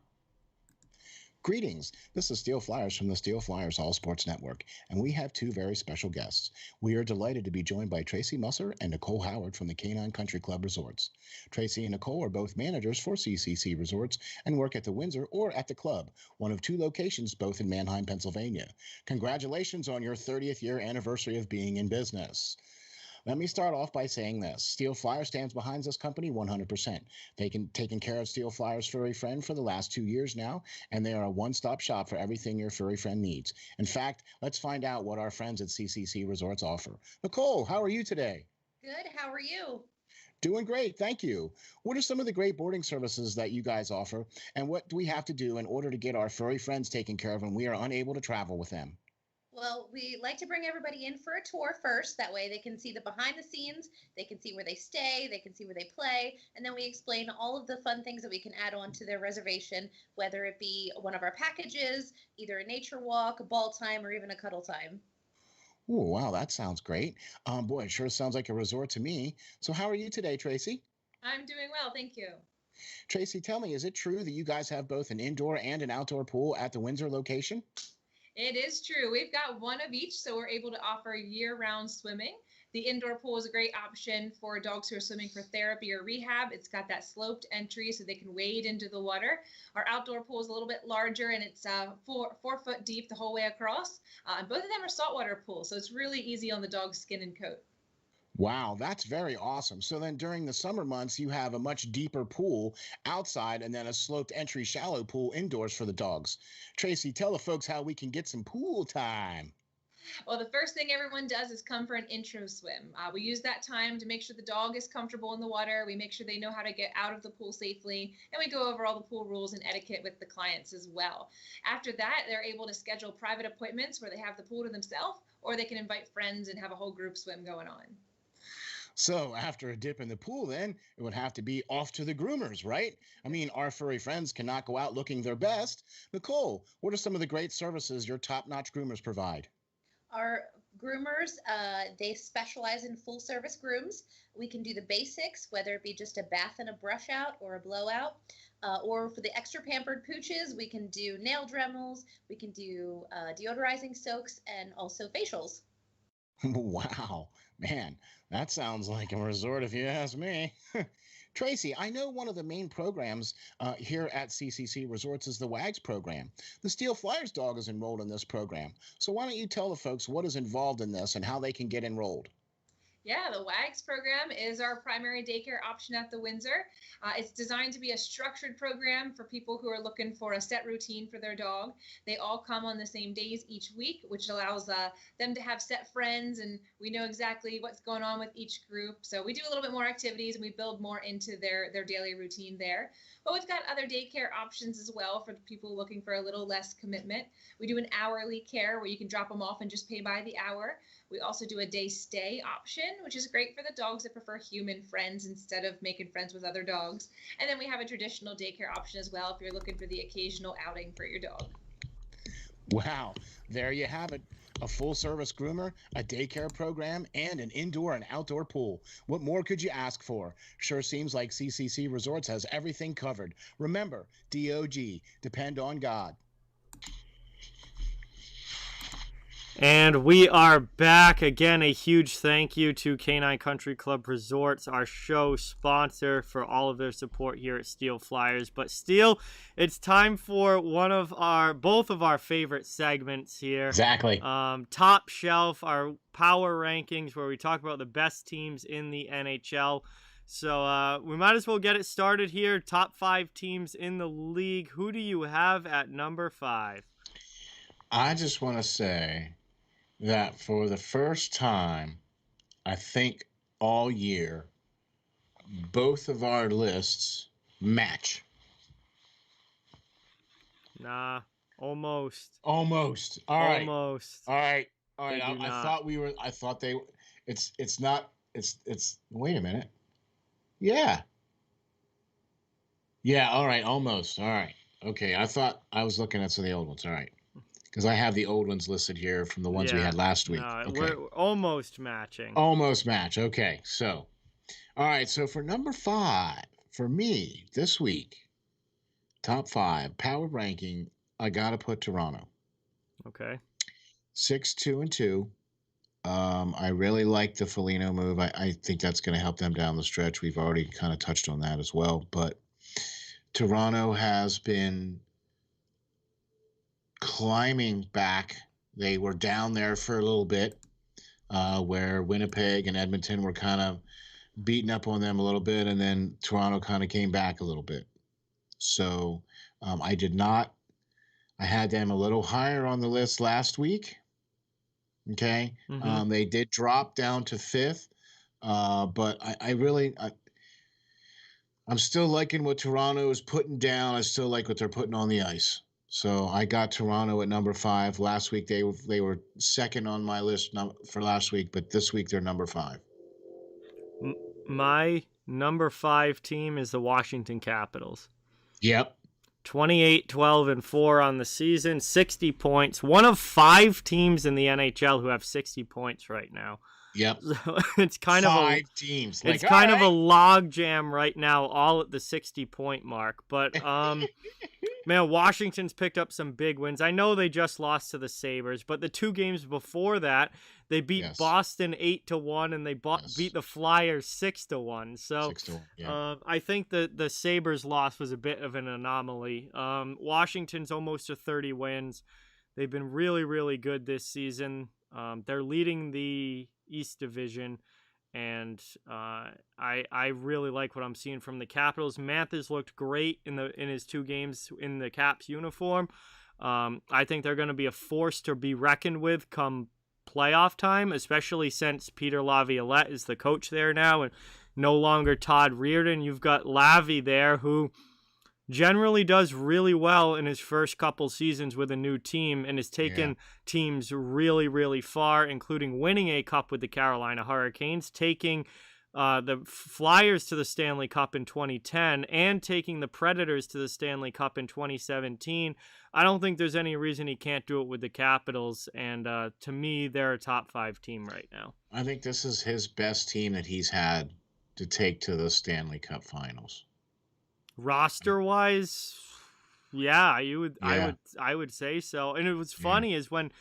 Greetings. This is Steel Flyers from the Steel Flyers All Sports Network, and we have two very special guests. We are delighted to be joined by Tracy Musser and Nicole Howard from the Canine Country Club Resorts. Tracy and Nicole are both managers for CCC Resorts and work at the Windsor or at the club, one of two locations both in Manheim, Pennsylvania. Congratulations on your 30th year anniversary of being in business. Let me start off by saying this. Steel Flyer stands behind this company 100%. Taking care of Steel Flyer's furry friend for the last 2 years now, and they are a one-stop shop for everything your furry friend needs. In fact, let's find out what our friends at CCC Resorts offer. Nicole, how are you today? Good. How are you? Doing great, thank you. What are some of the great boarding services that you guys offer, and what do we have to do in order to get our furry friends taken care of when we are unable to travel with them? Well, we like to bring everybody in for a tour first. That way they can see the behind the scenes, they can see where they stay, they can see where they play, and then we explain all of the fun things that we can add on to their reservation, whether it be one of our packages, either a nature walk, a ball time, or even a cuddle time. Oh, wow, that sounds great. Boy, it sure sounds like a resort to me. So how are you today, Tracy? I'm doing well, thank you. Tracy, tell me, is it true that you guys have both an indoor and an outdoor pool at the Windsor location? It is true. We've got one of each, so we're able to offer year-round swimming. The indoor pool is a great option for dogs who are swimming for therapy or rehab. It's got that sloped entry so they can wade into the water. Our outdoor pool is a little bit larger, and it's 4 foot deep the whole way across. And both of them are saltwater pools, so it's really easy on the dog's skin and coat. Wow, that's very awesome. So then during the summer months, you have a much deeper pool outside and then a sloped entry shallow pool indoors for the dogs. Tracy, tell the folks how we can get some pool time. Well, the first thing everyone does is come for an intro swim. We use that time to make sure the dog is comfortable in the water. We make sure they know how to get out of the pool safely, and we go over all the pool rules and etiquette with the clients as well. After that, they're able to schedule private appointments where they have the pool to themselves, or they can invite friends and have a whole group swim going on. So after a dip in the pool, then it would have to be off to the groomers, right? I mean, our furry friends cannot go out looking their best. Nicole, what are some of the great services your top-notch groomers provide? Our groomers, they specialize in full service grooms. We can do the basics, whether it be just a bath and a brush out or a blowout. Or for the extra pampered pooches, we can do nail dremels, we can do deodorizing soaks, and also facials. Wow, man, that sounds like a resort if you ask me. Tracy, I know one of the main programs here at CCC Resorts is the WAGS program. The Steel Flyers dog is enrolled in this program. So why don't you tell the folks what is involved in this and how they can get enrolled? Yeah, the WAGS program is our primary daycare option at the Windsor. It's designed to be a structured program for people who are looking for a set routine for their dog. They all come on the same days each week, which allows them to have set friends, and we know exactly what's going on with each group. So we do a little bit more activities, and we build more into their daily routine there. But we've got other daycare options as well for people looking for a little less commitment. We do an hourly care where you can drop them off and just pay by the hour. We also do a day stay option, which is great for the dogs that prefer human friends instead of making friends with other dogs. And then we have a traditional daycare option as well if you're looking for the occasional outing for your dog. Wow, there you have it. A full-service groomer, a daycare program, and an indoor and outdoor pool. What more could you ask for? Sure seems like CCC Resorts has everything covered. Remember, DOG, depend on God. And we are back again. A huge thank you to Canine Country Club Resorts, our show sponsor, for all of their support here at Steel Flyers. But Steel, it's time for both of our favorite segments here. Exactly. Top Shelf, our power rankings, where we talk about the best teams in the NHL. So we might as well get it started here. Top 5 teams in the league. Who do you have at number 5? I just want to say that for the first time, I think all year, both of our lists match. Nah, almost. Almost. All right. Almost. All right. They do I not. thought we were. I thought they. It's not. It's. Wait a minute. Yeah. Yeah. All right. Almost. All right. Okay. I thought I was looking at some of the old ones. All right. Because I have the old ones listed here from the ones we had last week. No, Okay. we're almost matching. Almost match. Okay. So, all right. So for number 5, for me this week, top 5 power ranking, I got to put Toronto. Okay. 6-2-2. I really like the Felino move. I think that's going to help them down the stretch. We've already kind of touched on that as well. But Toronto has been climbing back. They were down there for a little bit, where Winnipeg and Edmonton were kind of beating up on them a little bit, and then Toronto kind of came back a little bit. So I had them a little higher on the list last week. Okay. Mm-hmm. They did drop down to 5th, but I'm still liking what Toronto is putting down. I still like what they're putting on the ice. So I got Toronto at number 5. Last week they were second on my list for last week, but this week they're number 5. My number 5 team is the Washington Capitals. Yep. 28-12-4 on the season, 60 points. One of 5 teams in the NHL who have 60 points right now. Yep. So it's kind 5 teams. It's kind of a log jam right now, all at the 60-point mark. But man, Washington's picked up some big wins. I know they just lost to the Sabres, but the 2 games before that, they beat Boston 8-1, and they beat the Flyers 6-1. So 6-1, yeah. I think the Sabres loss was a bit of an anomaly. Washington's almost to 30 wins. They've been really, really good this season. They're leading the East Division, and I really like what I'm seeing from the Capitals. Mathis looked great in his 2 games in the Caps uniform. I think they're going to be a force to be reckoned with come playoff time, especially since Peter Laviolette is the coach there now and no longer Todd Reardon. You've got Lavi there, who generally does really well in his first couple seasons with a new team and has taken teams really, really far, including winning a cup with the Carolina Hurricanes, taking the Flyers to the Stanley Cup in 2010, and taking the Predators to the Stanley Cup in 2017. I don't think there's any reason he can't do it with the Capitals, and to me, they're a top 5 team right now. I think this is his best team that he's had to take to the Stanley Cup Finals. Roster-wise, yeah, I would say so. And it was funny is when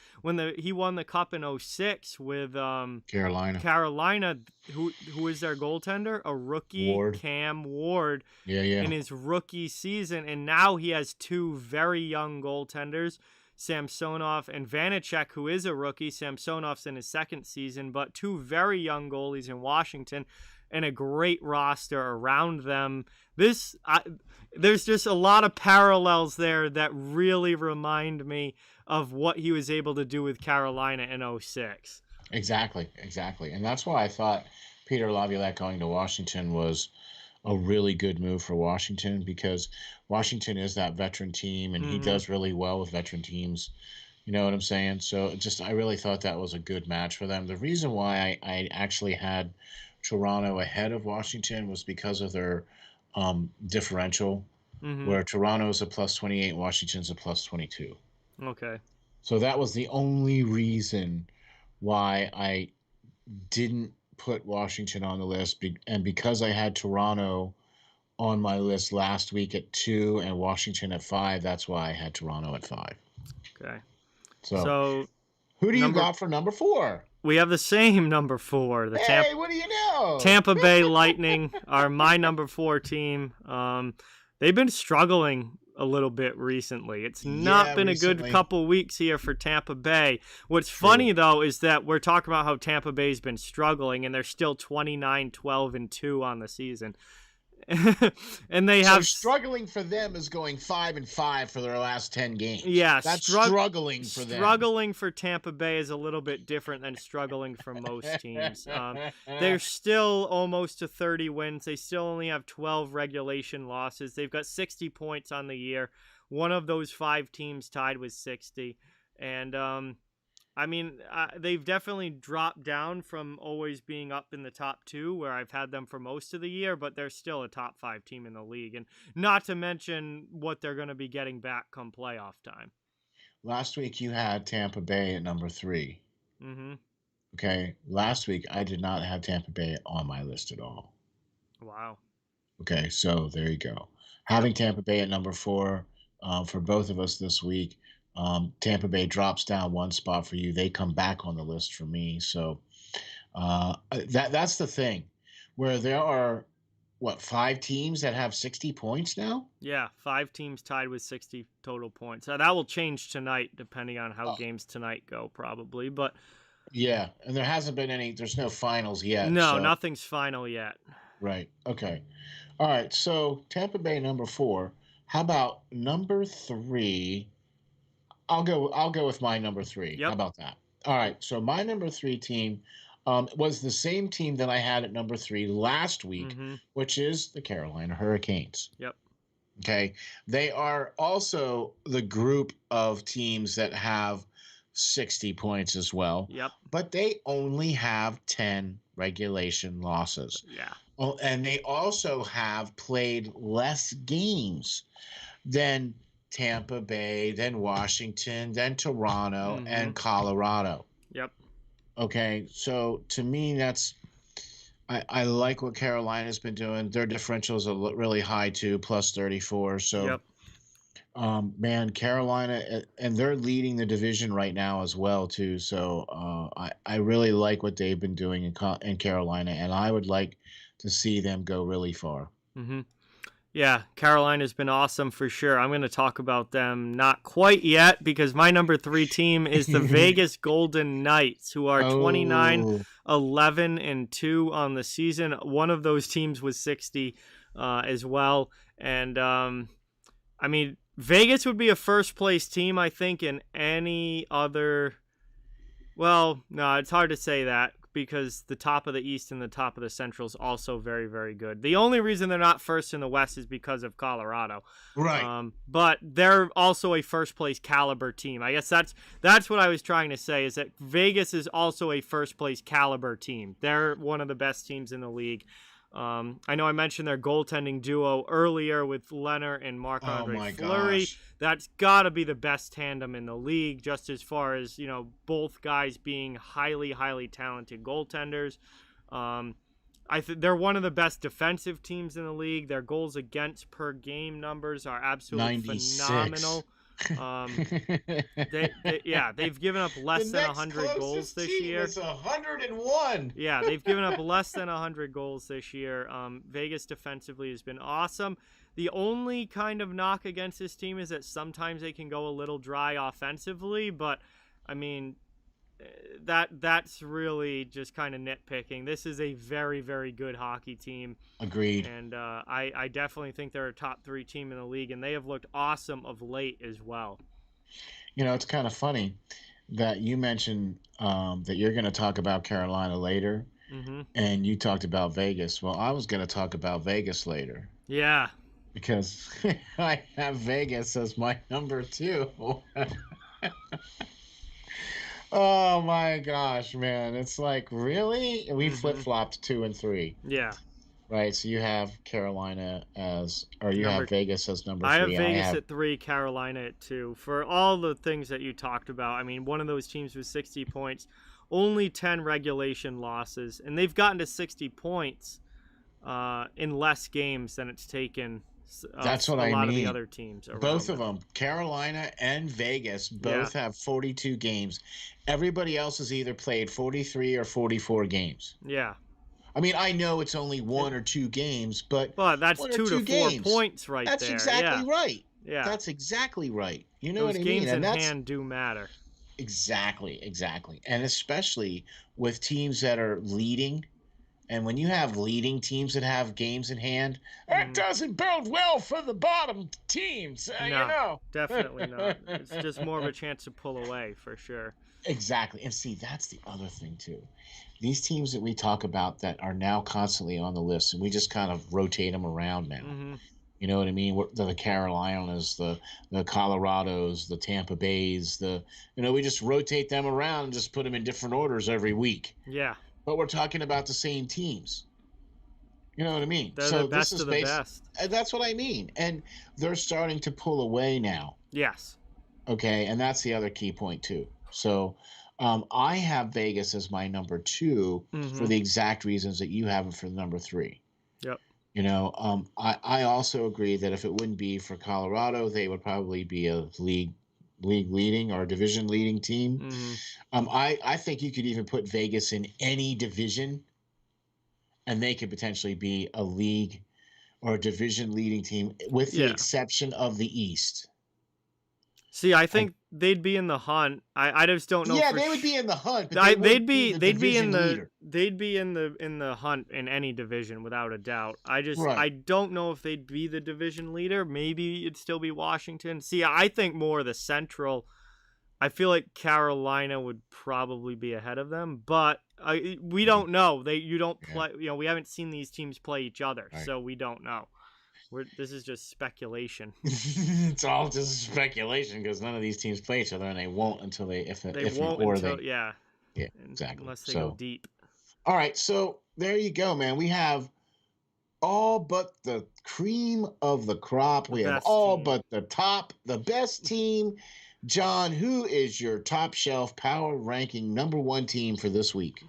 he won the cup in 2006 with Carolina, who is their goaltender? A rookie, Cam Ward, in his rookie season, and now he has 2 very young goaltenders, Samsonov and Vanacek, who is a rookie. Samsonov's in his 2nd season, but 2 very young goalies in Washington, and a great roster around them. There's just a lot of parallels there that really remind me of what he was able to do with Carolina in 2006. Exactly. And that's why I thought Peter Laviolette going to Washington was a really good move for Washington, because Washington is that veteran team, and he does really well with veteran teams. You know what I'm saying? So I really thought that was a good match for them. The reason why I actually had Toronto ahead of Washington was because of their differential, where Toronto's a +28, Washington's a +22. Okay. So that was the only reason why I didn't put Washington on the list, and because I had Toronto on my list last week at 2 and Washington at 5, that's why I had Toronto at 5. Okay. So who do you got for number 4? We have the same number 4. What do you know? Tampa Bay Lightning are my number 4 team. They've been struggling a little bit recently. It's not been a good couple weeks here for Tampa Bay. What's funny, though, is that we're talking about how Tampa Bay's been struggling, and they're still 29-12-2 on the season. And they have struggling for them is going 5-5 for their last 10 games. Yeah, that's struggling for them. Struggling for Tampa Bay is a little bit different than struggling for most teams. They're still almost to 30 wins. They still only have 12 regulation losses. They've got 60 points on the year. One of those 5 teams tied with 60, and they've definitely dropped down from always being up in the top 2, where I've had them for most of the year, but they're still a top 5 team in the league. And not to mention what they're going to be getting back come playoff time. last week you had Tampa Bay at number 3. Mm-hmm. Okay. Last week I did not have Tampa Bay on my list at all. Wow. Okay, so there you go. Having Tampa Bay at number 4 for both of us this week. Tampa Bay drops down one spot for you. They come back on the list for me. So that's the thing, where there are 5 teams that have 60 points now? Yeah, 5 teams tied with 60 total points. That will change tonight, depending on how games tonight go, probably. But yeah, and there hasn't been any. There's no finals yet. No, so. nothing's final yet. Right. Okay. All right. So Tampa Bay number 4. How about number 3? I'll go with my number 3. Yep. How about that? All right. So my number 3 team was the same team that I had at number 3 last week, which is the Carolina Hurricanes. Yep. Okay. They are also the group of teams that have 60 points as well. Yep. But they only have 10 regulation losses. Yeah. Oh, and they also have played less games than Tampa Bay, than Washington, than Toronto, and Colorado. Yep. Okay, so to me, I like what Carolina's been doing. Their differentials are really high too, plus 34. So, yep. Man, Carolina, and they're leading the division right now as well too. So I really like what they've been doing in Carolina, and I would like to see them go really far. Mm-hmm. Yeah, Carolina's been awesome for sure. I'm going to talk about them not quite yet because my number 3 team is the Vegas Golden Knights, who are 29-11-2 on the season. One of those teams was 60 as well. And, I mean, Vegas would be a first-place team, I think, in any other... Well, no, it's hard to say that because the top of the East and the top of the Central is also very, very good. The only reason they're not first in the West is because of Colorado. Right. But they're also a first-place caliber team. I guess that's what I was trying to say, is that Vegas is also a first-place caliber team. They're one of the best teams in the league. I know I mentioned their goaltending duo earlier with Leonard and Marc-Andre Fleury. Gosh. That's got to be the best tandem in the league, just as far as, both guys being highly, highly talented goaltenders. They're one of the best defensive teams in the league. Their goals against per game numbers are absolutely 96. Phenomenal. They've given up less than 100 goals this year. It's 101. Yeah, they've given up less than 100 goals this year. Vegas defensively has been awesome. The only kind of knock against this team is that sometimes they can go a little dry offensively, but I mean, that's really just kind of nitpicking. This is a very, very good hockey team. Agreed. And I definitely think they're a top 3 team in the league, and they have looked awesome of late as well. It's kind of funny that you mentioned that you're going to talk about Carolina later, and you talked about Vegas. Well, I was going to talk about Vegas later. Yeah. Because I have Vegas as my number 2. Oh my gosh, man. It's like, really? We flip-flopped 2 and 3. Yeah. Right, so you have Carolina have Vegas as number 3. I have Vegas at 3, Carolina at 2. For all the things that you talked about, I mean, one of those teams was 60 points, only 10 regulation losses, and they've gotten to 60 points in less games than it's taken That's what a lot of the mean. other teams. Both of them, Carolina and Vegas, both have 42 games. Everybody else has either played 43 or 44 games. Yeah. I mean, I know it's only 1 or 2 games, but that's 2 to 4 games. points right That's there. That's exactly right. Yeah. That's exactly right. You know Those what I mean? Those games in hand do matter. Exactly. And especially with teams that are leading. And when you have leading teams that have games in hand, that doesn't bode well for the bottom teams. No, definitely not. It's just more of a chance to pull away, for sure. Exactly. And see, that's the other thing, too. These teams that we talk about that are now constantly on the list, and we just kind of rotate them around now. You know what I mean? The Carolinas, the Colorados, the Tampa Bays, we just rotate them around and just put them in different orders every week. Yeah. But we're talking about the same teams. You know what I mean? They're the best of the best. And that's what I mean. And they're starting to pull away now. Yes. Okay, and that's the other key point too. So I have Vegas as my number 2 for the exact reasons that you have it for the number 3. Yep. I also agree that if it wouldn't be for Colorado, they would probably be a league leading or division leading team. I think you could even put Vegas in any division, and they could potentially be a league or a division leading team, with the exception of the East. See, I think they'd be in the hunt. I just don't know. Yeah, they would be in the hunt. But they'd be in the hunt in any division without a doubt. I Right. don't know if they'd be the division leader. Maybe it'd still be Washington. See, I think more the Central. I feel like Carolina would probably be ahead of them, but we don't know. You don't play. We haven't seen these teams play each other, so we don't know. This is just speculation. It's all just speculation because none of these teams play each other, and they won't until yeah, exactly. Unless they go deep. All right, so there you go, man. We have all but the cream of the crop. We have all but the best team. John, who is your top shelf power ranking number 1 team for this week?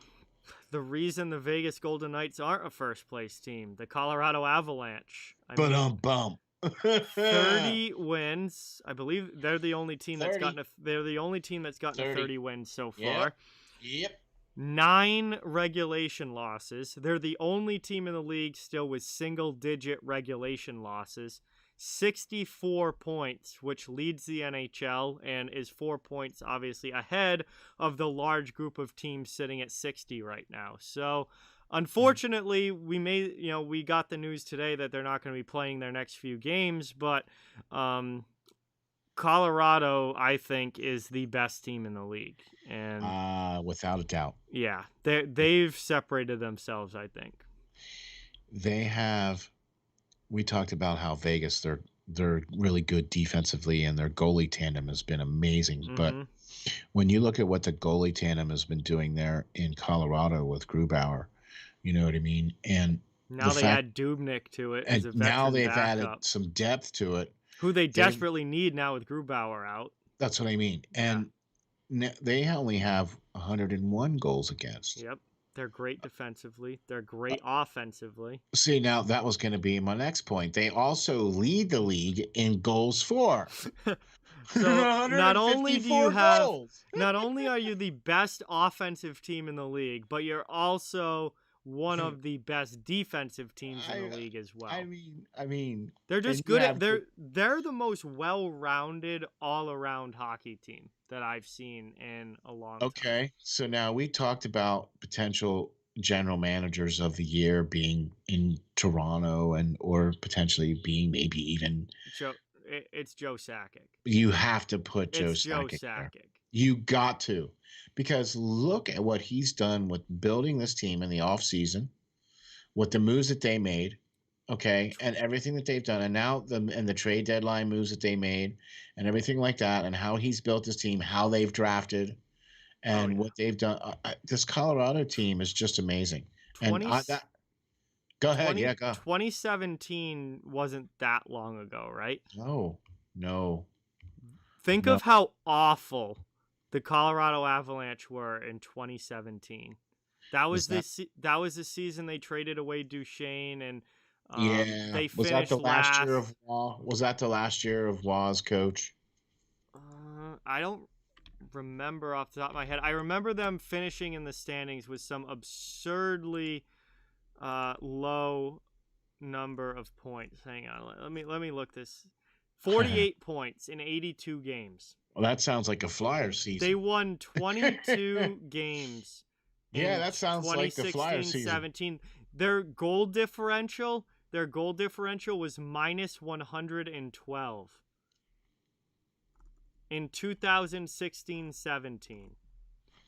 The reason the Vegas Golden Knights aren't a first place team, the Colorado Avalanche. 30 wins. I believe they're the only team that's gotten 30 wins so far. Yep. 9 regulation losses. They're the only team in the league still with single-digit regulation losses. 64 points, which leads the NHL and is 4 points obviously ahead of the large group of teams sitting at 60 right now. So unfortunately, we got the news today that they're not going to be playing their next few games, but Colorado, I think, is the best team in the league, and without a doubt. Yeah, they've separated themselves, I think. They have. We talked about how Vegas, they're really good defensively, and their goalie tandem has been amazing. But when you look at what the goalie tandem has been doing there in Colorado with Grubauer, you know what I mean? And now they add Dubnyk to it. And now they've added some depth to it. Who they desperately need now with Grubauer out. That's what I mean. And they only have 101 goals against. Yep. They're great defensively. They're great offensively. See, now that was going to be my next point. They also lead the league in goals for. So not only are you the best offensive team in the league, but you're also one of the best defensive teams in the league as well. I mean, they're just good they're the most well-rounded all-around hockey team that I've seen in a long time. Okay, so now we talked about potential general managers of the year being in Toronto or potentially being maybe even it's Joe Sakic. You have to put Joe Sakic there. You got to. Because look at what he's done with building this team in the offseason, with the moves that they made, okay, and everything that they've done, and now the trade deadline moves that they made, and everything like that, and how he's built this team, how they've drafted, and what they've done. This Colorado team is just amazing. Go ahead, go. 2017 wasn't that long ago, right? No. Think of how awful the Colorado Avalanche were in 2017. That was the season they traded away Duchesne, and they finished was that the last last. year of Waugh? Was that the last year of Waugh's coach? I don't remember off the top of my head. I remember them finishing in the standings with some absurdly low number of points. Hang on, let me look this. 48 points in 82 games. Well, that sounds like a Flyers season. They won 22 games. Yeah, that sounds like the Flyers season. 17. Their goal differential was minus 112 in 2016-17.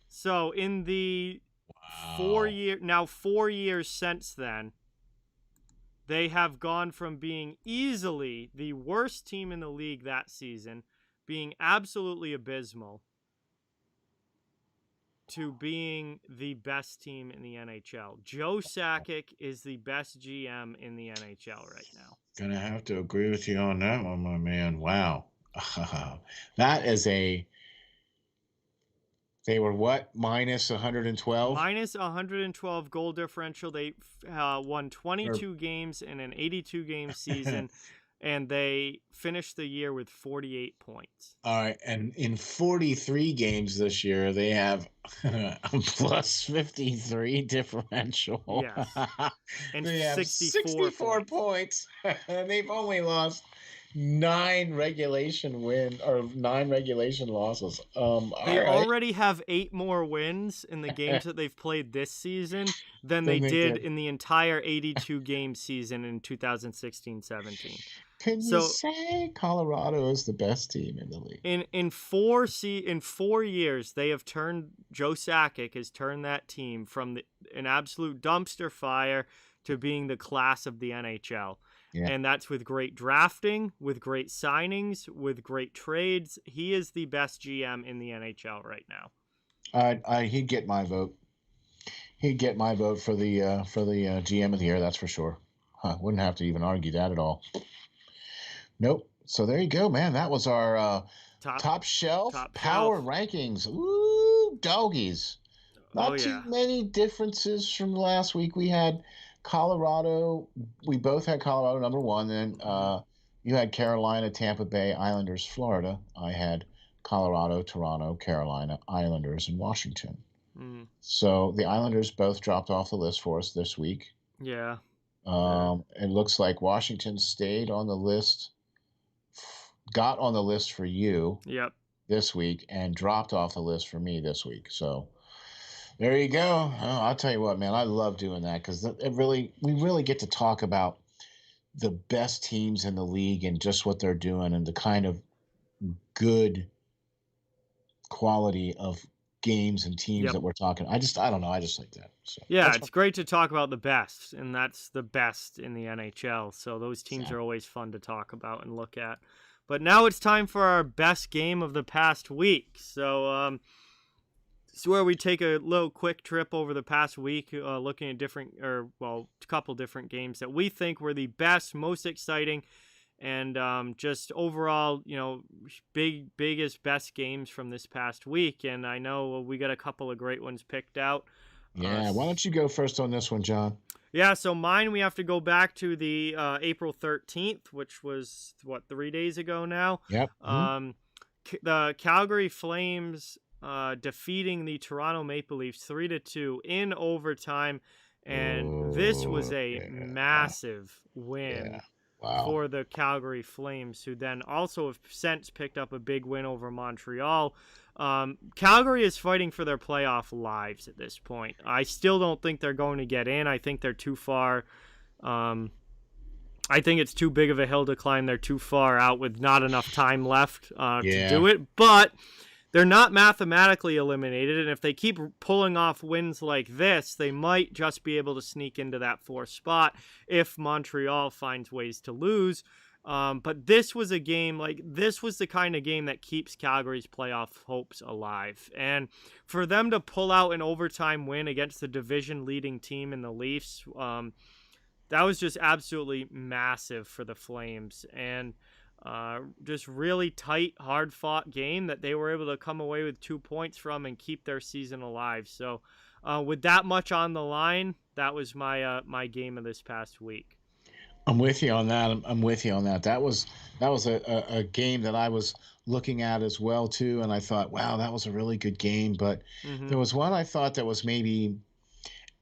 So in the 4 years since then, they have gone from being easily the worst team in the league that season, being absolutely abysmal, to being the best team in the NHL. Joe Sakic is the best GM in the NHL right now. Gonna have to agree with you on that one, my man. Wow. That is they were what? Minus 112? Minus 112 goal differential. They won 22 games in an 82-game season, and they finished the year with 48 points. All right, and in 43 games this year, they have a plus 53 differential. Yes. And they have 64 points. And they've only lost 9 regulation losses. They already have 8 more wins in the games that they've played this season than they did in the entire 82-game season in 2016-17. Can you say Colorado is the best team in the league? In 4 years, they have turned Joe Sakic has turned that team from an absolute dumpster fire to being the class of the NHL. Yeah. And that's with great drafting, with great signings, with great trades. He is the best GM in the NHL right now. He'd get my vote. He'd get my vote for the GM of the year. That's for sure. Wouldn't have to even argue that at all. Nope. So there you go, man. That was our top shelf power rankings. Ooh, doggies. Not too many differences from last week. We had Colorado. We both had Colorado number 1. Then you had Carolina, Tampa Bay, Islanders, Florida. I had Colorado, Toronto, Carolina, Islanders, and Washington. So the Islanders both dropped off the list for us this week. Yeah. It looks like Washington stayed on the list, got on the list for you this week, and dropped off the list for me this week. So there you go. Oh, I'll tell you what, man, I love doing that because we really get to talk about the best teams in the league and just what they're doing and the kind of good quality of games and teams that we're talking. I don't know. I just like that. So yeah, it's great to talk about the best, and that's the best in the NHL. So those teams are always fun to talk about and look at. But now it's time for our best game of the past week. So it's where we take a little quick trip over the past week, looking at a couple different games that we think were the best, most exciting, and just overall, biggest, best games from this past week. And I know we got a couple of great ones picked out. Yeah, why don't you go first on this one, John? Yeah, so mine, we have to go back to the April 13th, which was, 3 days ago now? Yep. The Calgary Flames defeating the Toronto Maple Leafs 3-2 in overtime, and this was a massive win for the Calgary Flames, who then also have since picked up a big win over Montreal. Calgary is fighting for their playoff lives at this point. I still don't think they're going to get in. I think they're too far. I think it's too big of a hill to climb. They're too far out with not enough time left to do it. But they're not mathematically eliminated, and if they keep pulling off wins like this, they might just be able to sneak into that 4th spot if Montreal finds ways to lose. But this was a game, this was the kind of game that keeps Calgary's playoff hopes alive. And for them to pull out an overtime win against the division-leading team in the Leafs, that was just absolutely massive for the Flames. And just really tight, hard-fought game that they were able to come away with 2 points from and keep their season alive. So with that much on the line, that was my game of this past week. I'm with you on that. That was a game that I was looking at as well too, and I thought, wow, that was a really good game. But there was one I thought that was maybe,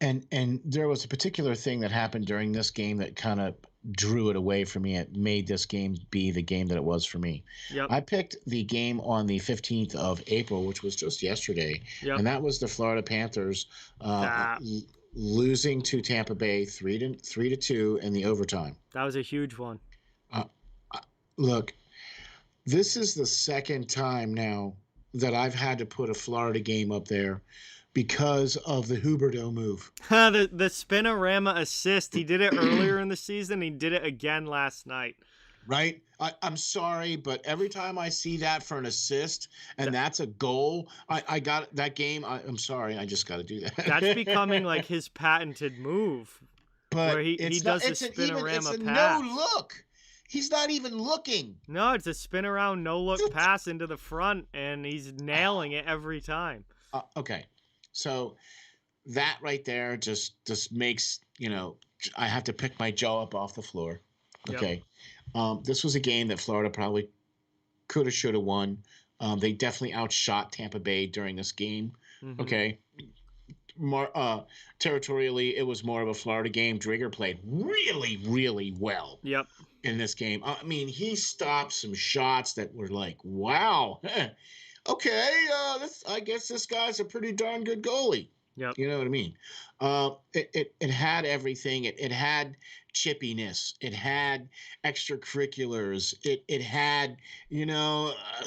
and there was a particular thing that happened during this game that kind of drew it away from me. It made this game be the game that it was for me. Yep. I picked the game on the 15th of April, which was just yesterday, and that was the Florida Panthers losing to Tampa Bay 3-2 in the overtime. That was a huge one. Look, this is the second time now that I've had to put a Florida game up there because of the Huberdeau move. the spinorama assist. He did it earlier in the season. He did it again last night. Right? I'm sorry, but every time I see that for an assist and that's a goal, I got that game. I'm sorry. I just got to do that. That's becoming like his patented move. But where he does the spinorama pass. No look. He's not even looking. No, it's a spin around, no look pass into the front, and he's nailing it every time. Okay, so that right there just makes, I have to pick my jaw up off the floor. Okay, this was a game that Florida probably could have, should have won. They definitely outshot Tampa Bay during this game. Mm-hmm. Okay. More territorially, it was more of a Florida game. Drigger played really, really well. Yep. In this game. I mean, he stopped some shots that were like, wow. Okay, I guess this guy's a pretty darn good goalie. Yep. You know what I mean? It had everything. It had chippiness. It had extracurriculars. It had,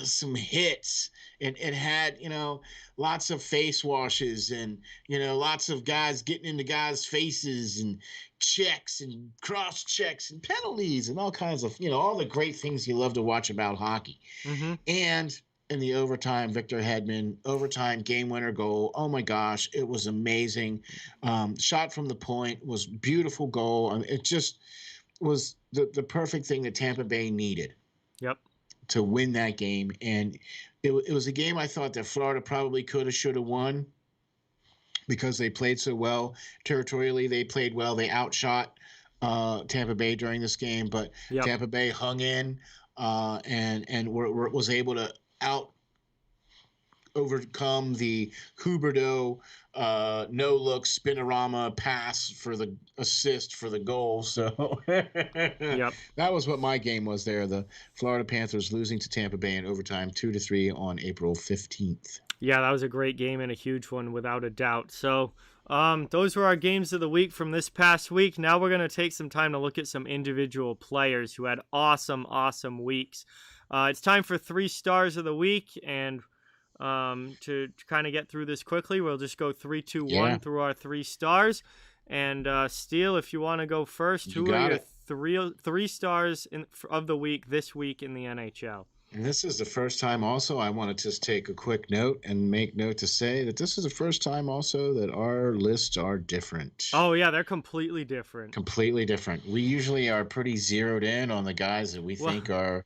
some hits. It had, lots of face washes and, lots of guys getting into guys' faces and checks and cross checks and penalties and all kinds of, all the great things you love to watch about hockey. Mm-hmm. And in the overtime, Victor Hedman, overtime game winner goal. Oh my gosh, it was amazing. Shot from the point was beautiful goal. It just was the perfect thing that Tampa Bay needed. Yep. To win that game. And it was a game I thought that Florida probably could have, should have won because they played so well. Territorially, they played well. They outshot Tampa Bay during this game, but Tampa Bay hung in and was able to overcome the Huberdeau no-look spinorama pass for the assist for the goal. So that was what my game was there. The Florida Panthers losing to Tampa Bay in overtime 2-3 on April 15th. Yeah, that was a great game and a huge one without a doubt. So those were our games of the week from this past week. Now we're going to take some time to look at some individual players who had awesome weeks. It's time for 3 stars of the week, and to kind of get through this quickly, we'll just go 3, 2, 1 through our 3 stars. And Steele, if you want to go first, who are your 3 stars of the week this week in the NHL? And this is the first time also I want to just take a quick note and make note to say that this is the first time also that our lists are different. Oh, yeah, they're completely different. Completely different. We usually are pretty zeroed in on the guys that we think are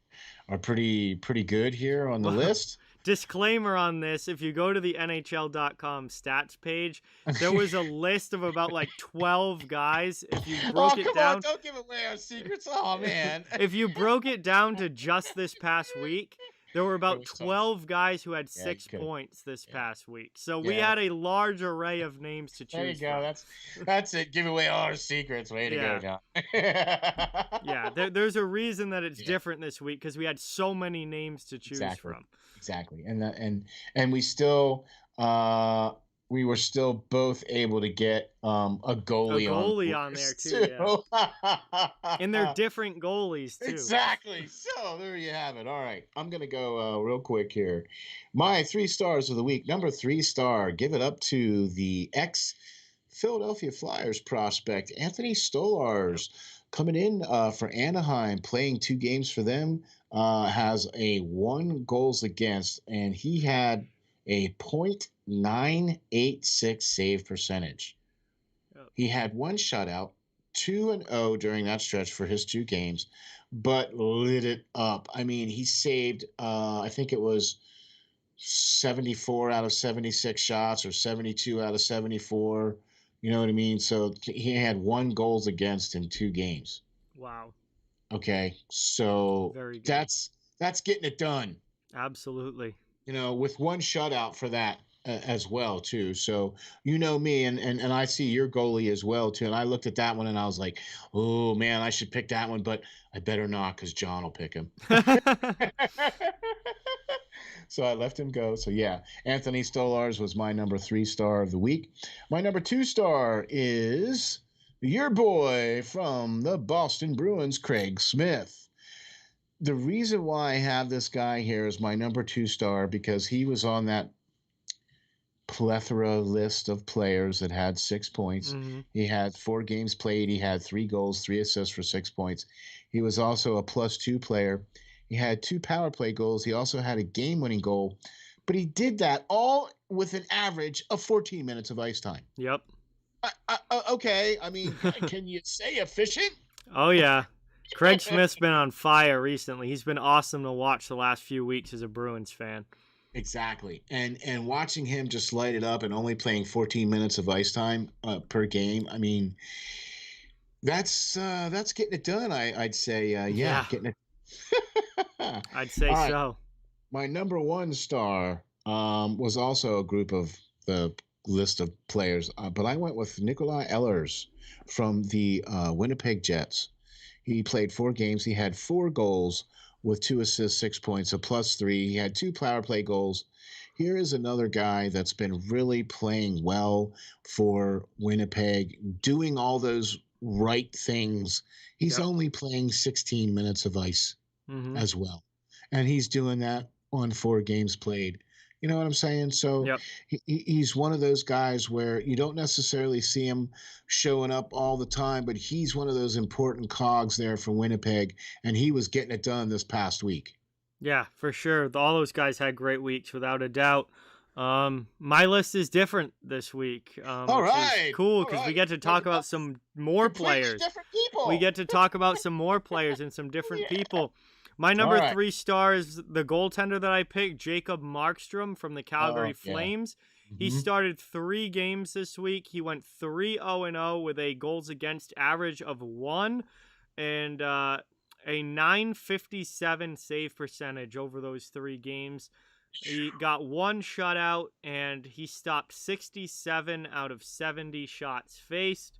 pretty good here on the list. Disclaimer on this, if you go to the NHL.com stats page, there was a list of about 12 guys. If you broke it down, don't give away our secrets. Oh, man. If you broke it down to just this past week, there were about 12 guys who had 6 points this past week. So we had a large array of names to choose from. There you go. That's it. Give away all our secrets. Way to go, John. Yeah, there's a reason that it's different this week because we had so many names to choose from. Exactly. And we still we were still both able to get a goalie on there too. Yeah. And they're different goalies too. Exactly. So there you have it. All right. I'm gonna go real quick here. My 3 stars of the week. Number 3 star. Give it up to the ex-Philadelphia Flyers prospect Anthony Stollars. Coming in for Anaheim, playing 2 games for them, has a 1 goals against, and he had a .986 save percentage. Oh. He had 1 shutout, 2-0 during that stretch for his 2 games, but lit it up. I mean, he saved, I think it was 74 out of 76 shots or 72 out of 74. You know what I mean? So he had 1 goals against in 2 games. Wow. Okay. So that's getting it done. Absolutely. With 1 shutout for that as well, too. So, me, and I see your goalie as well, too. And I looked at that one and I was like, oh, man, I should pick that one, but I better not because John will pick him. So I left him go. So, yeah, Anthony Stollars was my number 3 star of the week. My number 2 star is your boy from the Boston Bruins, Craig Smith. The reason why I have this guy here as my number 2 star because he was on that plethora list of players that had 6 points. Mm-hmm. He had 4 games played. He had 3 goals, 3 assists for 6 points. He was also a +2 player. He had 2 power play goals. He also had a game-winning goal. But he did that all with an average of 14 minutes of ice time. Yep. Okay. I mean, can you say efficient? Oh, yeah. Craig Smith's been on fire recently. He's been awesome to watch the last few weeks as a Bruins fan. Exactly. And watching him just light it up and only playing 14 minutes of ice time per game. I mean, that's getting it done. I'd say, Yeah. getting it. I'd say All right. so. My number one star was also a group of the list of players, but I went with Nikolai Ellers from the Winnipeg Jets. He played 4 games. He had 4 goals with 2 assists, 6 points, a +3. He had 2 power play goals. Here is another guy that's been really playing well for Winnipeg, doing all those right things. He's only playing 16 minutes of ice as well. And he's doing that on 4 games played. You know what I'm saying? So he's one of those guys where you don't necessarily see him showing up all the time, but he's one of those important cogs there for Winnipeg, and he was getting it done this past week. Yeah, for sure. All those guys had great weeks, without a doubt. My list is different this week. All right. Cool, because we get to talk about some more players. Different people. We get to talk about some more players and some different people. My number 3 star is the goaltender that I picked, Jacob Markstrom from the Calgary Flames. He started 3 games this week. He went 3-0-0 with a goals against average of 1 and a .957 save percentage over those 3 games. He got 1 shutout, and he stopped 67 out of 70 shots faced.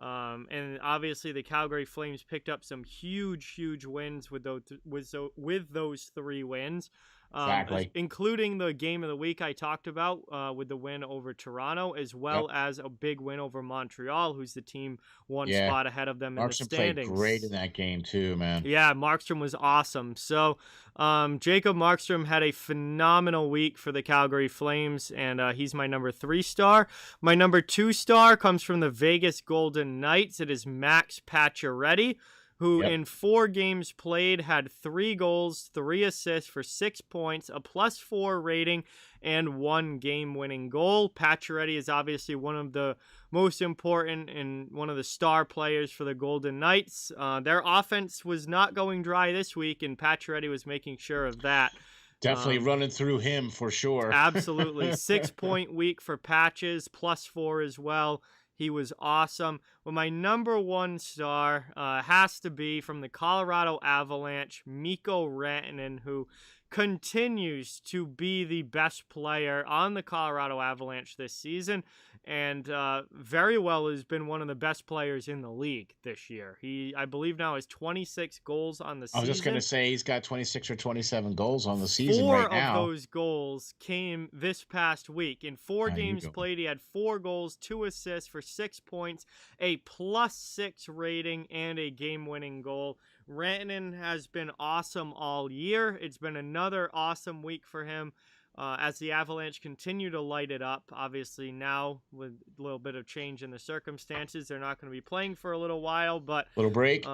And obviously the Calgary Flames picked up some huge wins with those 3 wins. Exactly. Including the game of the week I talked about with the win over Toronto, as well as a big win over Montreal, who's the team one spot ahead of them in the standings. Markstrom played great in that game too, man. Yeah, Markstrom was awesome. So Jacob Markstrom had a phenomenal week for the Calgary Flames, and he's my number 3 star. My number 2 star comes from the Vegas Golden Knights. It is Max Pacioretty, who in 4 games played had 3 goals, 3 assists for 6 points, a +4 rating, and 1 game-winning goal. Pacioretty is obviously one of the most important and one of the star players for the Golden Knights. Their offense was not going dry this week, and Pacioretty was making sure of that. Definitely running through him for sure. Absolutely. 6-point week for Patches, +4 as well. He was awesome. Well, my number 1 star has to be from the Colorado Avalanche, Mikko Rantanen, who continues to be the best player on the Colorado Avalanche this season, and very well has been one of the best players in the league this year. He, I believe now, has 26 goals on the season. I was just going to say he's got 26 or 27 goals on the season right now. 4 of those goals came this past week. In 4 games played, he had 4 goals, 2 assists for 6 points, a +6 rating, and a game-winning goal. Rantanen has been awesome all year. It's been another awesome week for him as the Avalanche continue to light it up. Obviously now with a little bit of change in the circumstances, they're not going to be playing for a little while, but little break.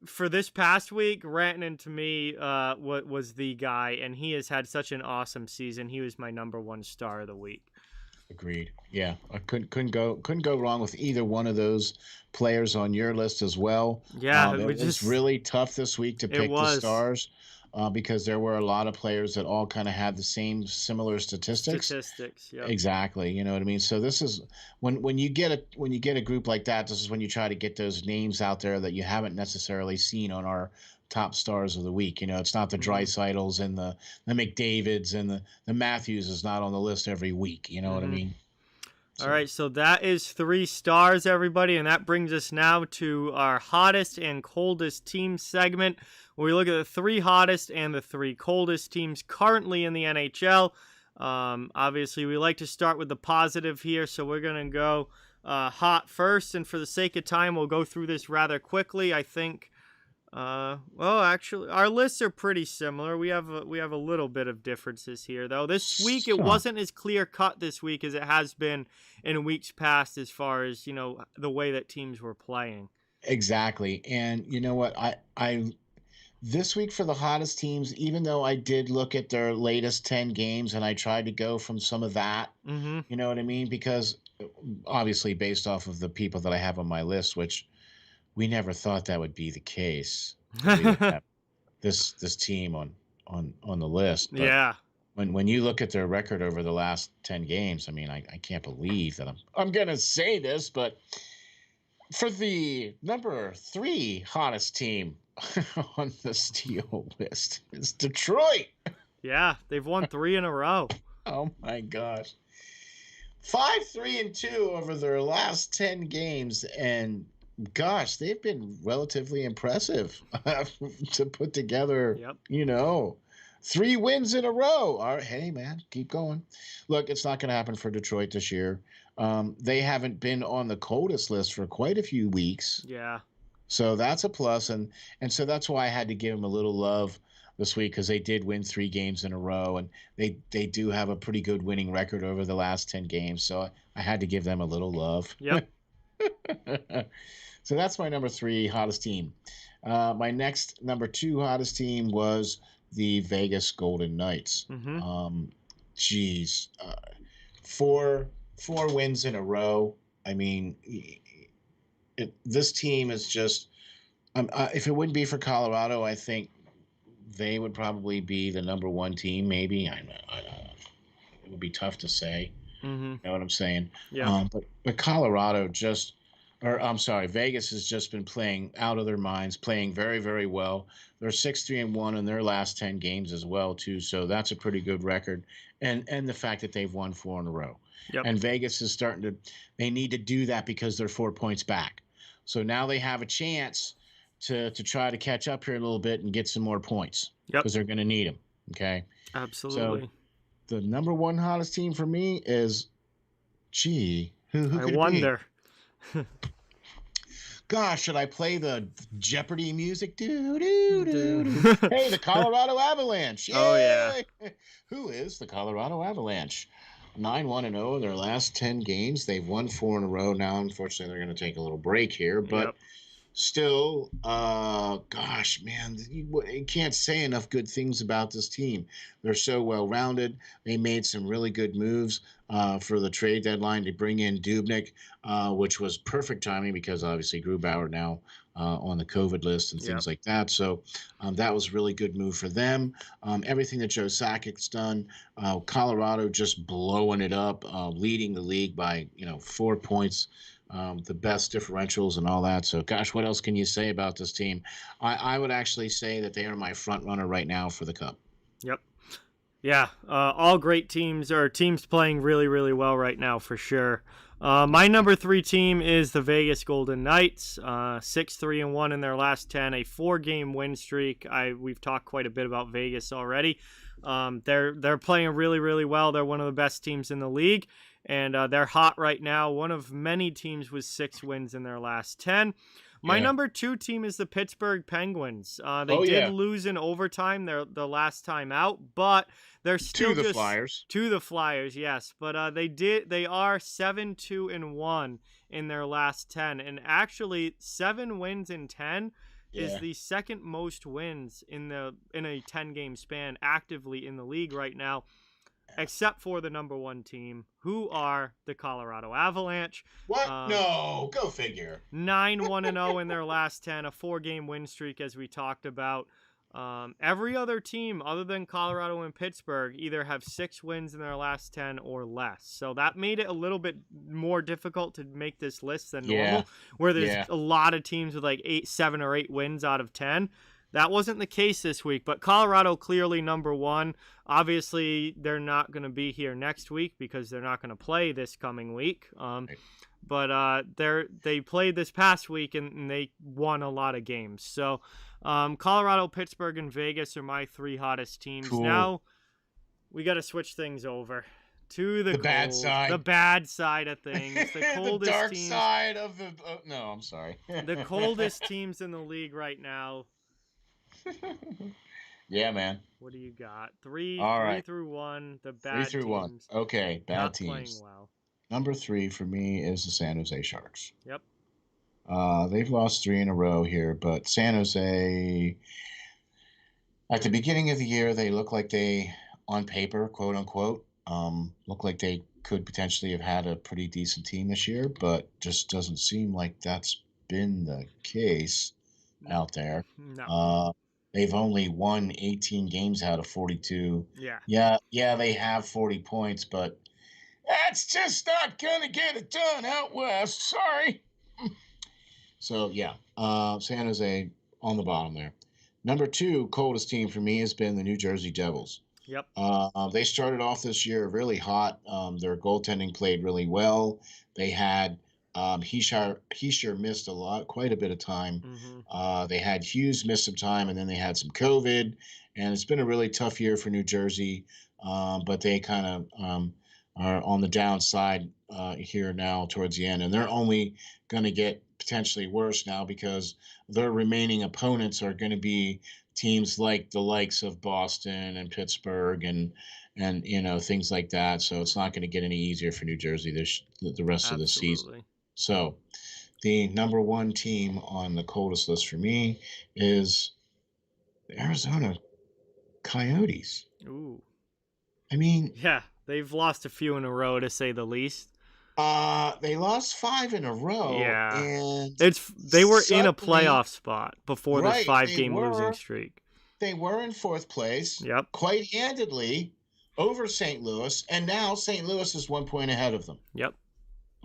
For this past week, Rantanen to me was the guy, and he has had such an awesome season. He was my number 1 star of the week. Agreed. Yeah, I couldn't go wrong with either one of those players on your list as well. Yeah, it was really tough this week to pick the stars because there were a lot of players that all kind of had the same similar statistics. Yeah. Exactly. You know what I mean? So this is when you get a group like that, this is when you try to get those names out there that you haven't necessarily seen on our top stars of the week. You know, it's not the Dreisaitl's and the McDavids and the Matthews is not on the list every week. You know what I mean? All right, so that is 3 stars, everybody, and that brings us now to our hottest and coldest team segment, where we look at the 3 hottest and the 3 coldest teams currently in the NHL. Obviously, we like to start with the positive here, so we're going to go hot first, and for the sake of time, we'll go through this rather quickly. I think well, actually, our lists are pretty similar. We have a little bit of differences here, though. This week, it wasn't as clear-cut this week as it has been in weeks past as far as, you know, the way that teams were playing. Exactly. And you know what? I this week for the hottest teams, even though I did look at their latest 10 games and I tried to go from some of that, you know what I mean? Because obviously based off of the people that I have on my list, which we never thought that would be the case. This team on the list. But Yeah. When you look at their record over the last 10 games, I mean, I can't believe that I'm going to say this, but for the number 3 hottest team on the Steel list is Detroit. Yeah, they've won 3 in a row. Oh my gosh. 5-3-2 over their last 10 games, and gosh, they've been relatively impressive to put together, 3 wins in a row. All right, hey, man, keep going. Look, it's not going to happen for Detroit this year. They haven't been on the coldest list for quite a few weeks. Yeah. So that's a plus, and so that's why I had to give them a little love this week, because they did win 3 games in a row, and they do have a pretty good winning record over the last 10 games. So I had to give them a little love. Yep. So that's my number 3 hottest team. My next number 2 hottest team was the Vegas Golden Knights. Mm-hmm. 4 wins in a row. I mean, this team is just. If it wouldn't be for Colorado, I think they would probably be the number 1 team. Maybe I it would be tough to say. Mm-hmm. You know what I'm saying? Yeah. But Colorado Vegas has just been playing out of their minds, playing very, very well. They're 6-3-1 in their last 10 games as well, too. So that's a pretty good record. And the fact that they've won 4 in a row. Yep. And Vegas is they need to do that because they're 4 points back. So now they have a chance to try to catch up here a little bit and get some more points. Yep. Because they're going to need them. Okay. Absolutely. So the number 1 hottest team for me is, who could I it wonder. be? Gosh, should I play the Jeopardy music? Do, do, do, do. Hey, the Colorado Avalanche. Yay! Oh, yeah. Who is the Colorado Avalanche? 9-1-0 in their last 10 games. They've won 4 in a row. Now, unfortunately, they're going to take a little break here. But still, gosh, man, you can't say enough good things about this team. They're so well-rounded. They made some really good moves for the trade deadline to bring in Dubnyk, which was perfect timing because obviously Grubauer now on the COVID list and things like that. So that was a really good move for them. Everything that Joe Sakic's done, Colorado just blowing it up, leading the league by 4 points. The best differentials and all that. So, gosh, what else can you say about this team? I would actually say that they are my front runner right now for the Cup. Yep. Yeah, all great teams, or teams playing really, really well right now for sure. My number 3 team is the Vegas Golden Knights, 6-3-1 in their last 10, a 4-game win streak. We've talked quite a bit about Vegas already. They're playing really, really well. They're one of the best teams in the league. And they're hot right now. One of many teams with 6 wins in their last 10. My number 2 team is the Pittsburgh Penguins. They did lose in overtime the last time out, but they're still to the Flyers. To the Flyers, yes. But they are 7-2-1 in their last 10, and actually 7 wins in 10 is the second most wins in a 10-game span actively in the league right now. Except for the number 1 team, who are the Colorado Avalanche. What? No, go figure. 9-1-0 in their last 10, a 4-game win streak, as we talked about. Every other team other than Colorado and Pittsburgh either have 6 wins in their last 10 or less. So that made it a little bit more difficult to make this list than normal, where there's a lot of teams with like 7 or 8 wins out of 10. That wasn't the case this week, but Colorado clearly number 1. Obviously, they're not going to be here next week because they're not going to play this coming week. But they played this past week and they won a lot of games. So Colorado, Pittsburgh, and Vegas are my 3 hottest teams. Cool. Now we got to switch things over to the bad side. The bad side of things. The coldest the dark teams, side of the. No, I'm sorry. The coldest teams in the league right now. Yeah, man. What do you got? 3 through 1. The bad 3 through 1. teams. Okay, bad not teams. Playing well. Number 3 for me is the San Jose Sharks. Yep. They've lost 3 in a row here, but San Jose, at the beginning of the year, they look like they, on paper, quote unquote, look like they could potentially have had a pretty decent team this year, but just doesn't seem like that's been the case out there. No. They've only won 18 games out of 42. Yeah. Yeah, they have 40 points, but that's just not going to get it done out west. Sorry. So, yeah, San Jose on the bottom there. Number 2, coldest team for me has been the New Jersey Devils. Yep. They started off this year really hot. Their goaltending played really well. They had Heischer missed quite a bit of time. Mm-hmm. They had Hughes miss some time, and then they had some COVID. And it's been a really tough year for New Jersey, but they kind of are on the downside here now towards the end. And they're only going to get potentially worse now because their remaining opponents are going to be teams like the likes of Boston and Pittsburgh and things like that. So it's not going to get any easier for New Jersey the rest of the season. So the number 1 team on the coldest list for me is the Arizona Coyotes. Ooh. I mean, yeah, they've lost a few in a row, to say the least. They lost 5 in a row. Yeah, and they were in a playoff spot before this 5-game losing streak. They were in 4th place. Yep. Quite handedly over St. Louis, and now St. Louis is 1 point ahead of them. Yep.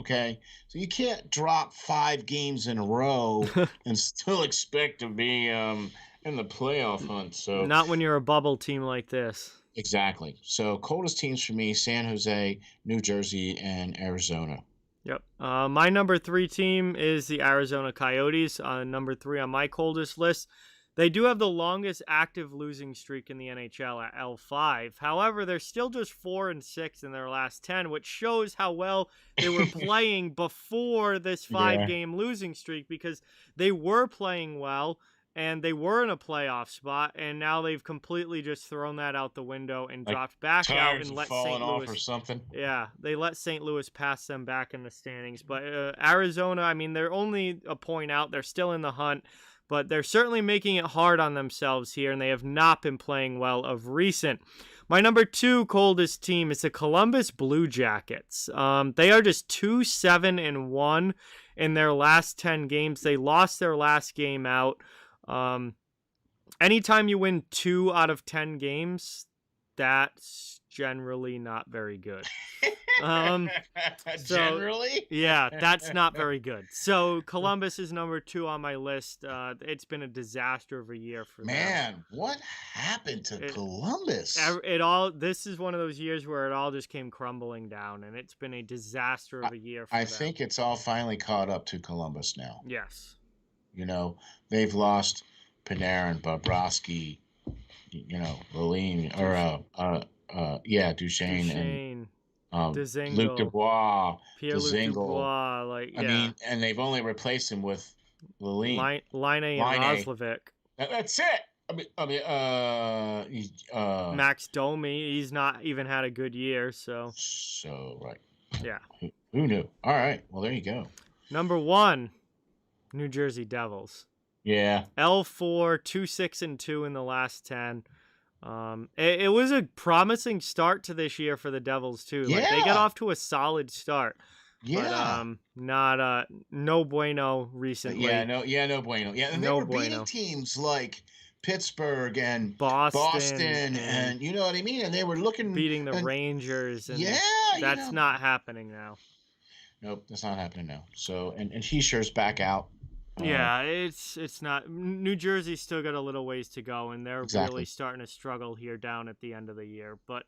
Okay, so you can't drop 5 games in a row and still expect to be in the playoff hunt. So not when you're a bubble team like this. Exactly. So coldest teams for me: San Jose, New Jersey, and Arizona. Yep. My number 3 team is the Arizona Coyotes. Number 3 on my coldest list. They do have the longest active losing streak in the NHL at L5. However, they're still just 4-6 in their last 10, which shows how well they were playing before this 5-game losing streak, because they were playing well and they were in a playoff spot, and now they've completely just thrown that out the window and dropped back out and let St. Louis or something. Yeah, they let St. Louis pass them back in the standings. But Arizona, I mean, they're only a point out. They're still in the hunt. But they're certainly making it hard on themselves here, and they have not been playing well of recent. My number 2 coldest team is the Columbus Blue Jackets. They are just 2-7-1 in their last 10 games. They lost their last game out. Anytime you win 2 out of 10 games, that's generally not very good. Generally? Yeah, that's not very good. So Columbus is number 2 on my list. It's been a disaster of a year for them. Man, what happened to Columbus? This is one of those years where it all just came crumbling down, and it's been a disaster of a year for them. I think it's all finally caught up to Columbus now. Yes. They've lost Panarin, Bobrovsky, Laline, Duchesne. And Dzingel, Luc Dubois, Pierre-Luc Dubois, I mean, and they've only replaced him with Laline, Line and Roslovic. That's it. Max Domi, he's not even had a good year, so. Right. Yeah. Who knew? All right. Well, there you go. Number 1, New Jersey Devils. Yeah. L4, 2-6-2 in the last 10. It was a promising start to this year for the Devils too. Yeah. They got off to a solid start. Yeah. But not no bueno recently. No bueno. Yeah, and they were beating teams like Pittsburgh and Boston and you know what I mean? And they were beating the Rangers, and that's not happening now. Nope, that's not happening now. So and Heischer's back out. Yeah, it's not. New Jersey's still got a little ways to go, and they're really starting to struggle here down at the end of the year. But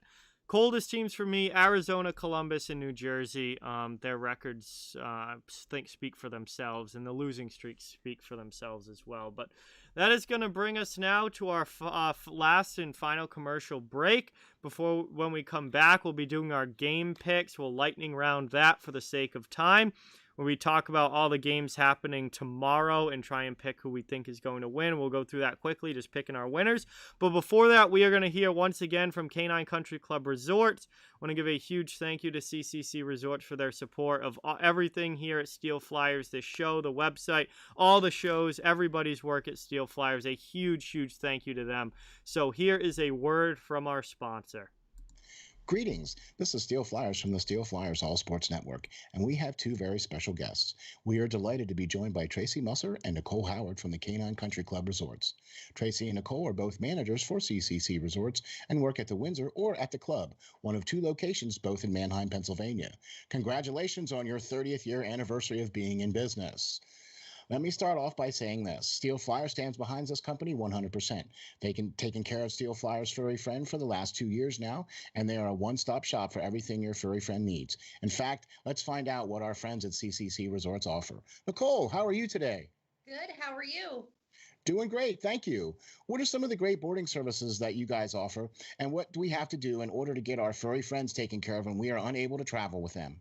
coldest teams for me: Arizona, Columbus, and New Jersey. Their records, speak for themselves, and the losing streaks speak for themselves as well. But that is going to bring us now to our last and final commercial break. When we come back, we'll be doing our game picks. We'll lightning round that for the sake of time, where we talk about all the games happening tomorrow and try and pick who we think is going to win. We'll go through that quickly, just picking our winners. But before that, we are going to hear once again from Canine Country Club Resorts. I want to give a huge thank you to CCC Resorts for their support of everything here at Steel Flyers, this show, the website, all the shows, everybody's work at Steel Flyers. A huge, huge thank you to them. So here is a word from our sponsor. Greetings. This is Steel Flyers from the Steel Flyers All Sports Network, and we have two very special guests. We are delighted to be joined by Tracy Musser and Nicole Howard from the Canine Country Club Resorts. Tracy and Nicole are both managers for CCC Resorts and work at the Windsor or at the club, one of two locations both in Manheim, Pennsylvania. Congratulations on your 30th year anniversary of being in business. Let me start off by saying this. Steel Flyer stands behind this company 100%. Taken care of Steel Flyer's furry friend for the last 2 years now, and they are a one-stop shop for everything your furry friend needs. In fact, let's find out what our friends at CCC Resorts offer. Nicole, how are you today? Good. How are you? Doing great, thank you. What are some of the great boarding services that you guys offer, and what do we have to do in order to get our furry friends taken care of when we are unable to travel with them?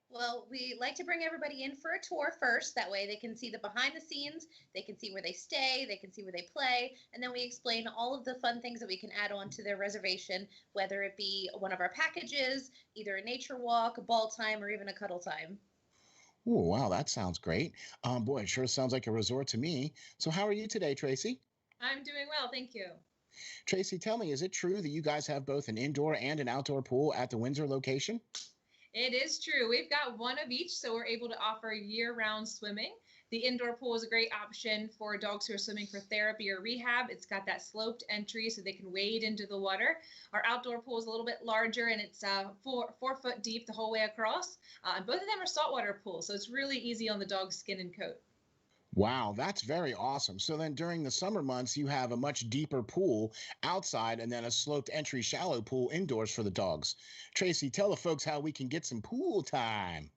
Well, we like to bring everybody in for a tour first. That way they can see the behind the scenes, they can see where they stay, they can see where they play, and then we explain all of the fun things that we can add on to their reservation, whether it be one of our packages, either a nature walk, a ball time, or even a cuddle time. Oh, wow, that sounds great. Boy, it sure sounds like a resort to me. So how are you today, Tracy? I'm doing well, thank you. Tracy, tell me, is it true that you guys have both an indoor and an outdoor pool at the Windsor location? It is true. We've got one of each, so we're able to offer year-round swimming. The indoor pool is a great option for dogs who are swimming for therapy or rehab. It's got that sloped entry so they can wade into the water. Our outdoor pool is a little bit larger, and it's 4 foot deep the whole way across. And both of them are saltwater pools, so it's really easy on the dog's skin and coat. Wow, that's very awesome. So then during the summer months, you have a much deeper pool outside and then a sloped entry shallow pool indoors for the dogs. Tracy, tell the folks how we can get some pool time.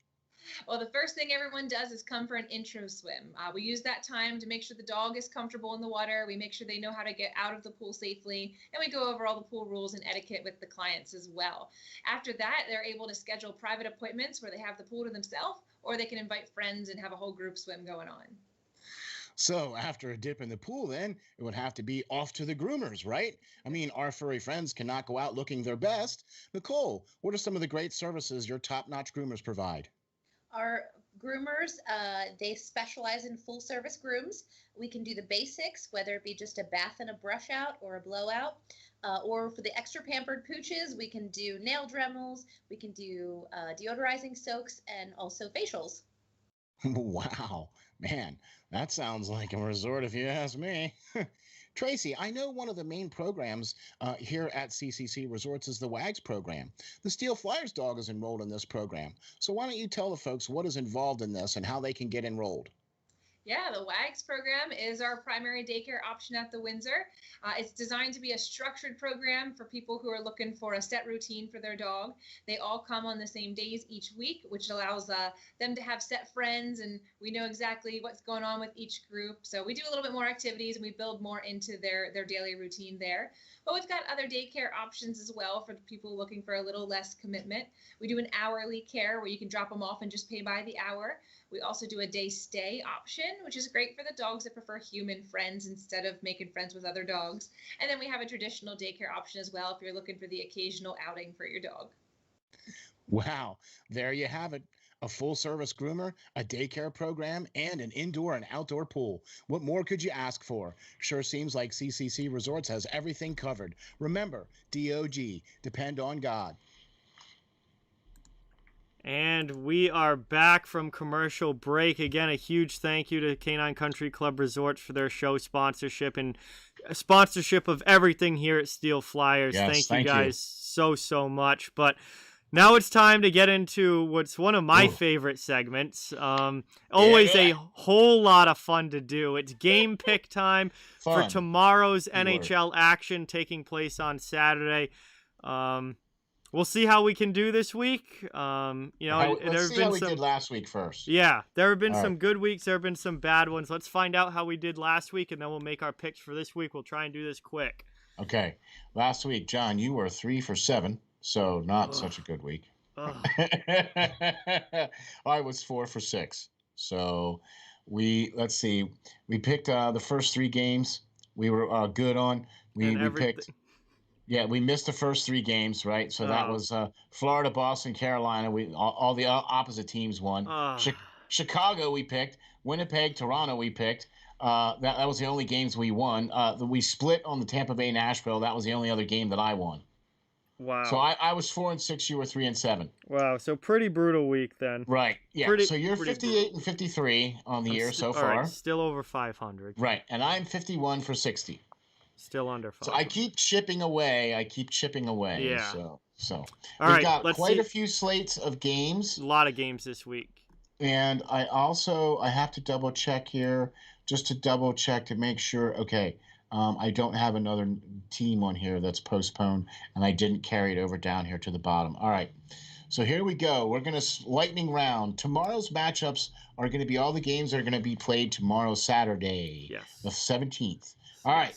Well, the first thing everyone does is come for an intro swim. We use that time to make sure the dog is comfortable in the water. We make sure they know how to get out of the pool safely, and we go over all the pool rules and etiquette with the clients as well. After that, they're able to schedule private appointments where they have the pool to themselves, or they can invite friends and have a whole group swim going on. So after a dip in the pool, then it would have to be off to the groomers, right? I mean, our furry friends cannot go out looking their best. Nicole, what are some of the great services your top-notch groomers provide? Our groomers, they specialize in full service grooms. We can do the basics, whether it be just a bath and a brush out or a blowout. Or for the extra pampered pooches, we can do nail dremels, we can do deodorizing soaks, and also facials. Wow, man, that sounds like a resort if you ask me. Tracy, I know one of the main programs here at CCC Resorts is the WAGS program. The Steel Flyers dog is enrolled in this program. So why don't you tell the folks what is involved in this and how they can get enrolled? Yeah, the WAGS program is our primary daycare option at the Windsor. It's designed to be a structured program for people who are looking for a set routine for their dog. They all come on the same days each week, which allows them to have set friends, and we know exactly what's going on with each group. So we do a little bit more activities, and we build more into their daily routine there. But we've got other daycare options as well for people looking for a little less commitment. We do an hourly care where you can drop them off and just pay by the hour. We also do a day stay option, which is great for the dogs that prefer human friends instead of making friends with other dogs. And then we have a traditional daycare option as well if you're looking for the occasional outing for your dog. Wow, there you have it. A full-service groomer, a daycare program, and an indoor and outdoor pool. What more could you ask for? Sure seems like CCC Resorts has everything covered. Remember, DOG, depend on God. And we are back from commercial break. Again, a huge thank you to Canine Country Club Resorts for their show sponsorship and sponsorship of everything here at Steel Flyers. Yes, thank you guys so much. But now it's time to get into what's one of my favorite segments. Always a whole lot of fun to do. It's game pick time for tomorrow's NHL action taking place on Saturday. We'll see how we can do this week. Let's see how we did last week first. Yeah, there have been some good weeks. There have been some bad ones. Let's find out how we did last week, and then we'll make our picks for this week. We'll try and do this quick. Okay. Last week, John, you were 3 for 7, so not such a good week. I was 4 for 6. So let's see. We picked the first 3 games. We were good on. We picked. Yeah, we missed the first 3 games, right? So that was Florida, Boston, Carolina. All the opposite teams won. Chicago we picked. Winnipeg, Toronto we picked. That was the only games we won. We split on the Tampa Bay Nashville. That was the only other game that I won. Wow. So I was 4-6. You were 3-7. Wow. So pretty brutal week then. Right. Yeah. Pretty- so you're pretty 58 and 53 on the year so all far. right, still over 500. Right. And I'm 51 for 60. Still under 500. So I keep chipping away. Yeah. So All we've right, got let's quite see. a few slates of games. A lot of games this week. And I have to double check here, just to double check to make sure. Okay, I don't have another team on here that's postponed, and I didn't carry it over down here to the bottom. All right, so here we go. We're going to lightning round. Tomorrow's matchups are going to be all the games that are going to be played tomorrow, Saturday, Yes. the 17th. All right,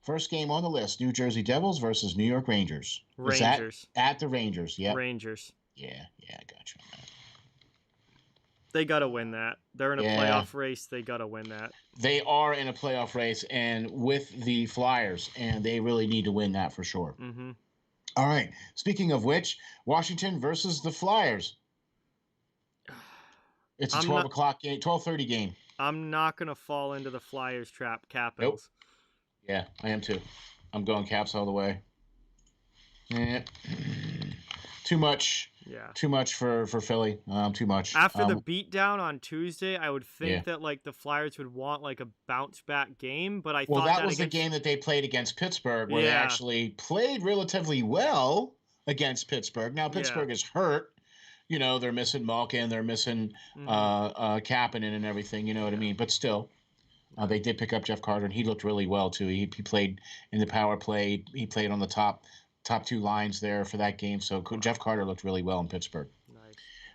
first game on the list, New Jersey Devils versus New York Rangers. Is that Rangers. at the Rangers, yep. Rangers. Yeah, I got you on that. They got to win that. They're in a Yeah. playoff race. They got to win that. They are in a playoff race and with the Flyers, and they really need to win that for sure. Mm-hmm. All right. Speaking of which, Washington versus the Flyers. It's a 12 o'clock game, 12:30 game. I'm not going to fall into the Flyers trap, Capitals. Yeah, I am too. I'm going Caps all the way. Yeah. Too much. Yeah. Too much for Philly. Too much. After the beatdown on Tuesday, I would think Yeah. that like the Flyers would want like a bounce back game, but I Well, thought that was against... the game that they played against Pittsburgh, where they Yeah. actually played relatively well against Pittsburgh. Now Pittsburgh is hurt. You know, they're missing Malkin, they're missing Kapanen and everything. You know what I mean? But still, they did pick up Jeff Carter, and he looked really well too. He played in the power play. He played on the top two lines there for that game. So Jeff Carter looked really well in Pittsburgh. Nice.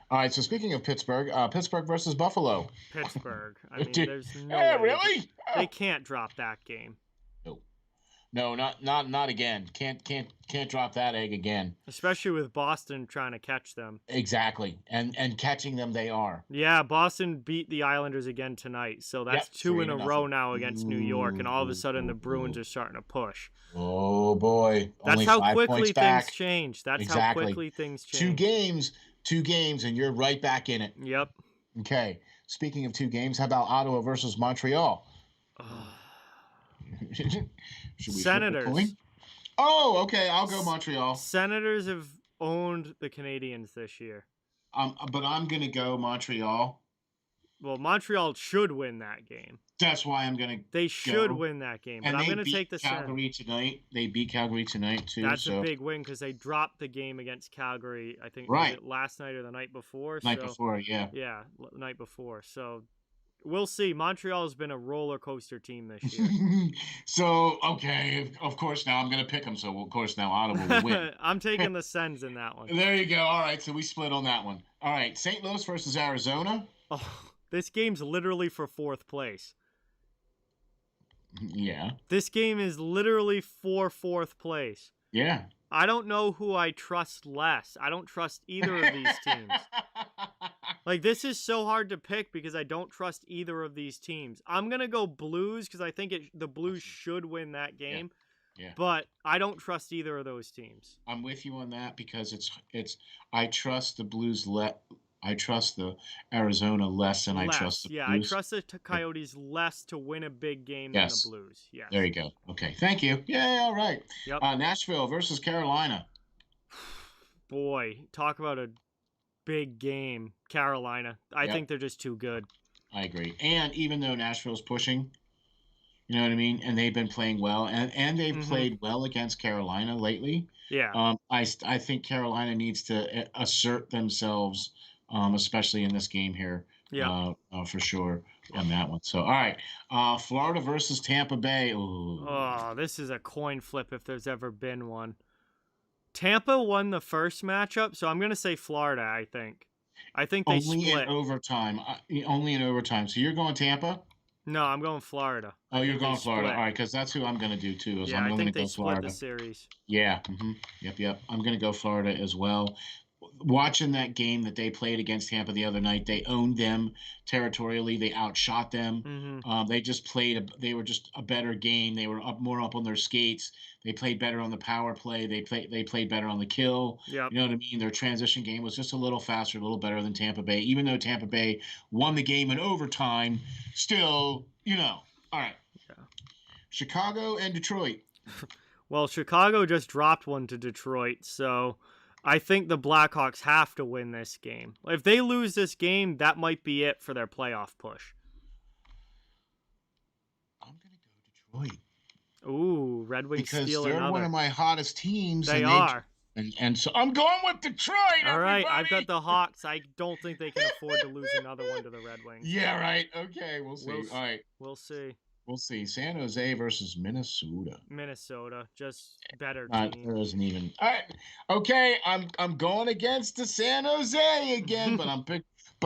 All right. So speaking of Pittsburgh, Pittsburgh versus Buffalo. Pittsburgh. I mean, Dude, there's no hey, way really? They can't drop that game. No, not again. Can't drop that egg again. Especially with Boston trying to catch them. Exactly. And catching them they are. Yeah, Boston beat the Islanders again tonight. So that's 2 in a 3-0. row now against New York, and all of a sudden the Bruins are starting to push. Oh boy. That's Only how 5 quickly points things back. change. That's Exactly. how quickly things change. Two games, and you're right back in it. Yep. Okay. Speaking of 2 games, how about Ottawa versus Montreal? Should we flip a Senators. coin? Oh, okay. I'll go Montreal. Senators have owned the Canadiens this year. But I'm gonna go Montreal. Well, Montreal should win that game. That's why I'm gonna. They should win that game, but And I'm they going to take the Calgary tonight. They beat Calgary tonight too. That's so. a big win because they dropped the game against Calgary. I think Right. was it last night or the night before. Night before, yeah. Yeah, night before. So we'll see. Montreal has been a roller coaster team this year. So okay, of course now I'm going to pick them. So of course now Ottawa will win. I'm taking the Sens in that one. There you go. All right, so we split on that one. All right, St. Louis versus Arizona. Oh, this game's literally for 4th place. Yeah. This game is literally for 4th place. Yeah. I don't know who I trust less. I don't trust either of these teams. Like, this is so hard to pick because I don't trust either of these teams. I'm going to go Blues because I think the Blues should win that game. Yeah. But I don't trust either of those teams. I'm with you on that because it's I trust the Blues I trust the Arizona less than I trust the Blues. I trust the Coyotes less to win a big game than the Blues. Yes. There you go. Okay, thank you. Yeah, all right. Yep. Nashville versus Carolina. Boy, talk about a big game. Carolina. I think they're just too good. I agree. And even though Nashville's pushing, you know what I mean? And they've been playing well. And they've played well against Carolina lately. Yeah. I think Carolina needs to assert themselves, especially in this game here. Yeah. For sure on that one. So, all right. Florida versus Tampa Bay. Ooh. Oh, this is a coin flip if there's ever been one. Tampa won the first matchup, so I'm going to say Florida, I think. I think they only split. In overtime. Only in overtime. So you're going Tampa? No, I'm going Florida. Oh, you're going Florida. Split. All right, because that's who I'm going to do too. Yeah, I'm I think they go split Florida. the series. Yeah. Yep. I'm going to go Florida as well. Watching that game that they played against Tampa the other night, they owned them territorially. They outshot them. They just played. They were just a better game. They were more up on their skates. They played better on the power play. They played better on the kill. Yep. You know what I mean? Their transition game was just a little faster, a little better than Tampa Bay. Even though Tampa Bay won the game in overtime, still, All right. Yeah. Chicago and Detroit. Well, Chicago just dropped one to Detroit, so I think the Blackhawks have to win this game. If they lose this game, that might be it for their playoff push. I'm going to go Detroit. Ooh, Red Wings because steal they're another. one of my hottest teams. They are. And so I'm going with Detroit. All right, everybody! I've got the Hawks. I don't think they can afford to lose another one to the Red Wings. Yeah, right. Okay, we'll see. All right. We'll see. We'll see. San Jose versus Minnesota. Minnesota, just better There team. isn't even. All right. Okay, I'm going against the San Jose again, but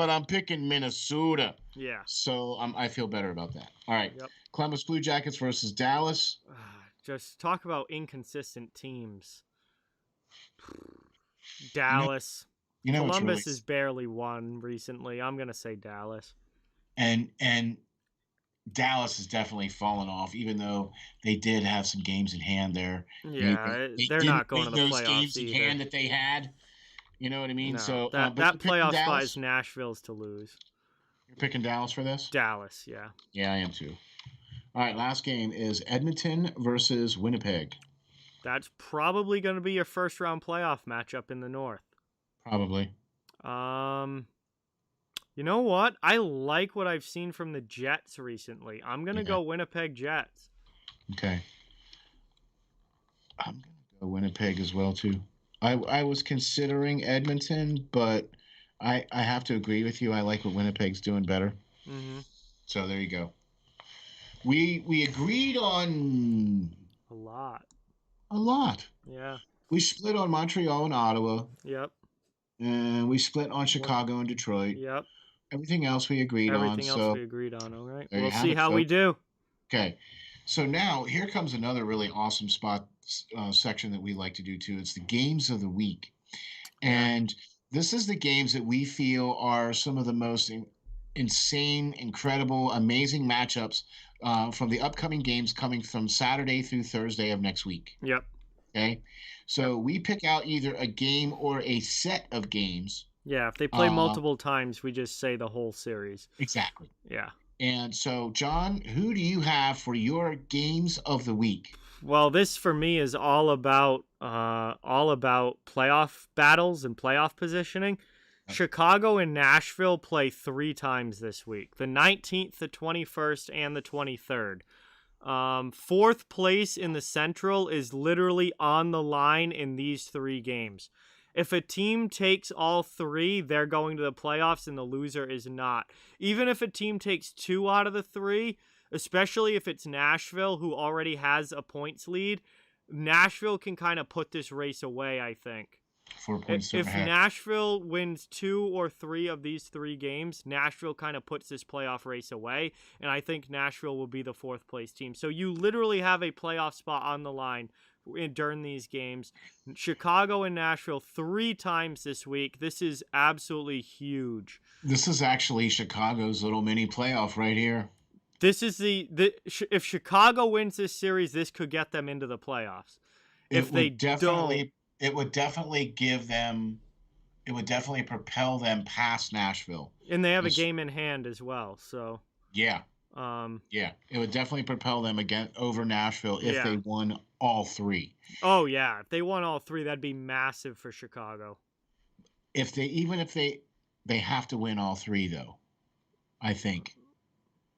I'm picking Minnesota. Yeah. So I feel better about that. All right. Yep. Columbus Blue Jackets versus Dallas. Just talk about inconsistent teams. Dallas. Columbus has barely won recently. I'm gonna say Dallas. And Dallas has definitely fallen off, even though they did have some games in hand there. Yeah, they're not going to the playoffs games either. in hand that they had. You know what I mean? No, so that playoff spot is Nashville's to lose. You're picking Dallas for this? Dallas, yeah. Yeah, I am too. All right, last game is Edmonton versus Winnipeg. That's probably going to be your first round playoff matchup in the North. Probably. You know what? I like what I've seen from the Jets recently. I'm going to go Winnipeg Jets. Okay. I'm going to go Winnipeg as well, too. I was considering Edmonton, but I have to agree with you. I like what Winnipeg's doing better. Mm-hmm. So there you go. We agreed on... A lot. Yeah. We split on Montreal and Ottawa. Yep. And we split on Chicago and Detroit. Yep. Everything else we agreed on. Everything else we agreed on, all right. We'll see how we do. Okay. So now here comes another really awesome section that we like to do too. It's the games of the week. And this is the games that we feel are some of the most insane, incredible, amazing matchups from the upcoming games coming from Saturday through Thursday of next week. Yep. Okay. So we pick out either a game or a set of games. Yeah, if they play multiple times, we just say the whole series. Exactly. Yeah. And so, John, who do you have for your games of the week? Well, this for me is all about playoff battles and playoff positioning. Okay. Chicago and Nashville play 3 times this week: the 19th, the 21st, and the 23rd. 4th place in the Central is literally on the line in these 3 games. If a team takes all 3, they're going to the playoffs and the loser is not. Even if a team takes 2 out of the 3, especially if it's Nashville, who already has a points lead, Nashville can kind of put this race away, I think. 4 points. If Nashville wins 2 or 3 of these 3 games, Nashville kind of puts this playoff race away, and I think Nashville will be the 4th place team. So you literally have a playoff spot on the line during these games. Chicago and Nashville 3 times this week. This is absolutely huge. This is actually Chicago's little mini playoff right here. This is if Chicago wins this series, this could get them into the playoffs. If they don't, it would definitely propel them past Nashville. And they have a game in hand as well, so yeah. It would definitely propel them over Nashville if they won all 3. Oh yeah, if they won all 3, that'd be massive for Chicago. If they have to win all 3 though, I think.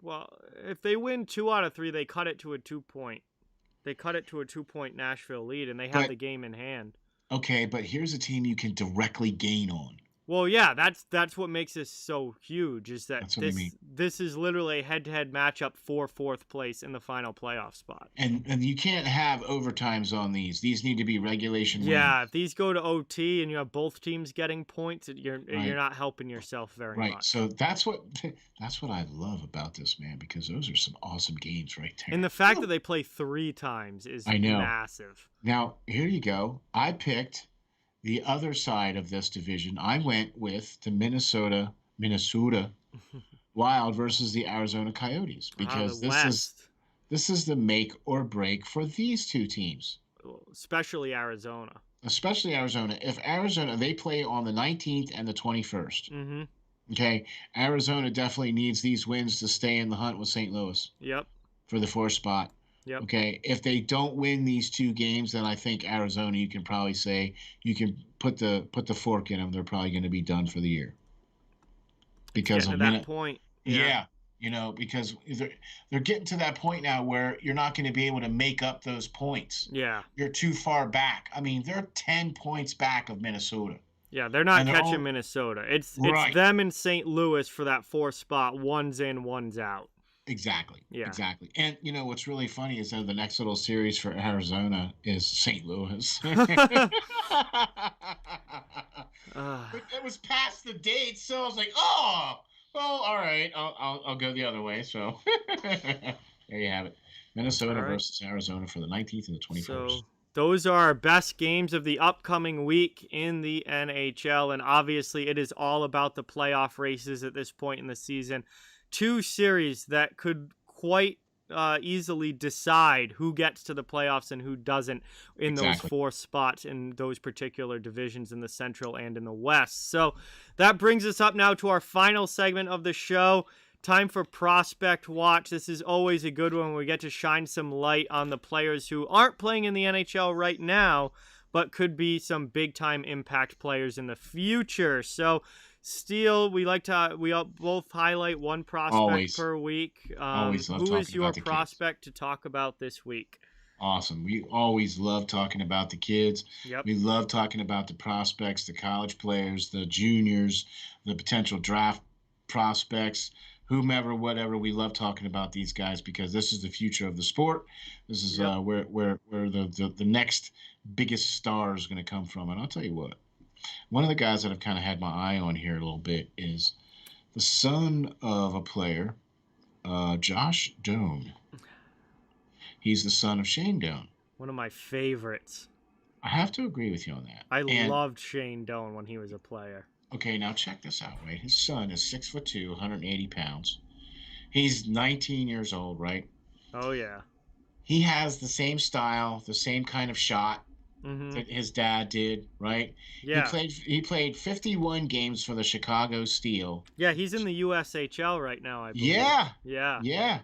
Well, if they win 2 out of 3, they cut it to a 2-point. They cut it to a 2-point Nashville lead, and they have the game in hand. Okay, but here's a team you can directly gain on. Well, yeah, that's what makes this so huge, is that this is literally a head-to-head matchup for 4th place in the final playoff spot. And you can't have overtimes on these. These need to be regulation wins. Yeah, if these go to OT and you have both teams getting points, you're not helping yourself very much. Right. So that's what I love about this, man, because those are some awesome games right there. And the fact that they play 3 times is massive. Now, here you go. I picked the other side of this division. I went with the Minnesota Wild versus the Arizona Coyotes, because this is the make or break for these 2 teams. Especially Arizona. If Arizona, they play on the 19th and the 21st. Mm-hmm. Okay, Arizona definitely needs these wins to stay in the hunt with St. Louis. Yep. For the 4th spot. Yep. Okay, if they don't win these 2 games, then I think Arizona, you can probably say you can put the fork in them. They're probably going to be done for the year because of that point. Yeah, because they're getting to that point now where you're not going to be able to make up those points. Yeah, you're too far back. I mean, they're 10 points back of Minnesota. Yeah, they're not catching Minnesota. It's them and St. Louis for that 4th spot. One's in, one's out. Exactly. Yeah. Exactly. And what's really funny is that the next little series for Arizona is St. Louis. It was past the date, so I was like, oh, well, all right, I'll go the other way. So there you have it. Minnesota versus Arizona for the 19th and the 21st. So those are our best games of the upcoming week in the NHL, and obviously it is all about the playoff races at this point in the season. 2 series that could quite easily decide who gets to the playoffs and who doesn't in those 4 spots in those particular divisions in the Central and in the West. So that brings us up now to our final segment of the show. Time for Prospect Watch. This is always a good one. We get to shine some light on the players who aren't playing in the NHL right now, but could be some big-time impact players in the future. So Steele, we both highlight one prospect per week. Always love who talking is your about the prospect to talk about this week? Awesome. We always love talking about the kids. Yep. We love talking about the prospects, the college players, the juniors, the potential draft prospects, whomever, whatever. We love talking about these guys because this is the future of the sport. This is where the next biggest star is going to come from. And I'll tell you what. One of the guys that I've kind of had my eye on here a little bit is the son of a player, Josh Doan. He's the son of Shane Doan. One of my favorites. I have to agree with you on that. I loved Shane Doan when he was a player. Okay, now check this out, right? His son is 6'2", 180 pounds. He's 19 years old, right? Oh, yeah. He has the same style, the same kind of shot. That his dad did, right? Yeah. He played 51 games for the Chicago Steel. Yeah, he's in the USHL right now, I believe. Yeah.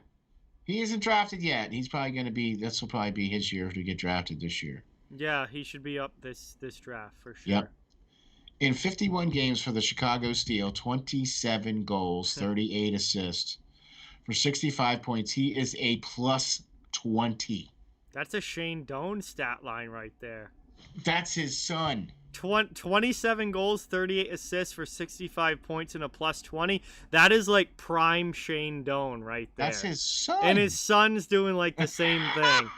He isn't drafted yet. He's probably going to be. This will probably be his year to get drafted this year. Yeah, he should be up this draft for sure. Yep. In 51 games for the Chicago Steel, 27 goals, 38 assists for 65 points. He is a plus 20. That's a Shane Doan stat line right there. That's his son. 27 goals, 38 assists for 65 points and a plus 20. That is like prime Shane Doan right there. That's his son. And his son's doing like the same thing.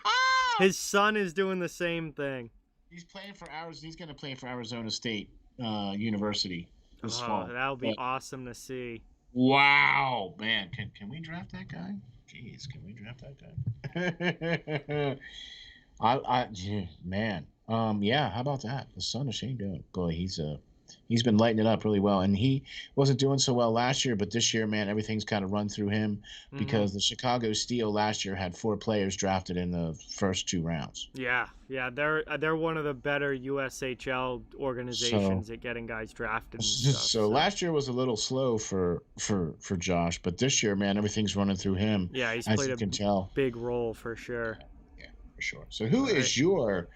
His son is doing the same thing. He's playing for Arizona. He's going to play for Arizona State University this fall. That would be awesome to see. Wow, man. Can we draft that guy? Jeez, can we draft that guy? Man. Yeah, how about that? The son of Shane Doan. Boy, he's been lighting it up really well. And he wasn't doing so well last year, but this year, man, everything's kind of run through him because the Chicago Steel last year had 4 players drafted in the first 2 rounds. Yeah, they're one of the better USHL organizations at getting guys drafted and stuff. So last year was a little slow for Josh, but this year, man, everything's running through him. Yeah, he's played a big role for sure. For sure. So who is your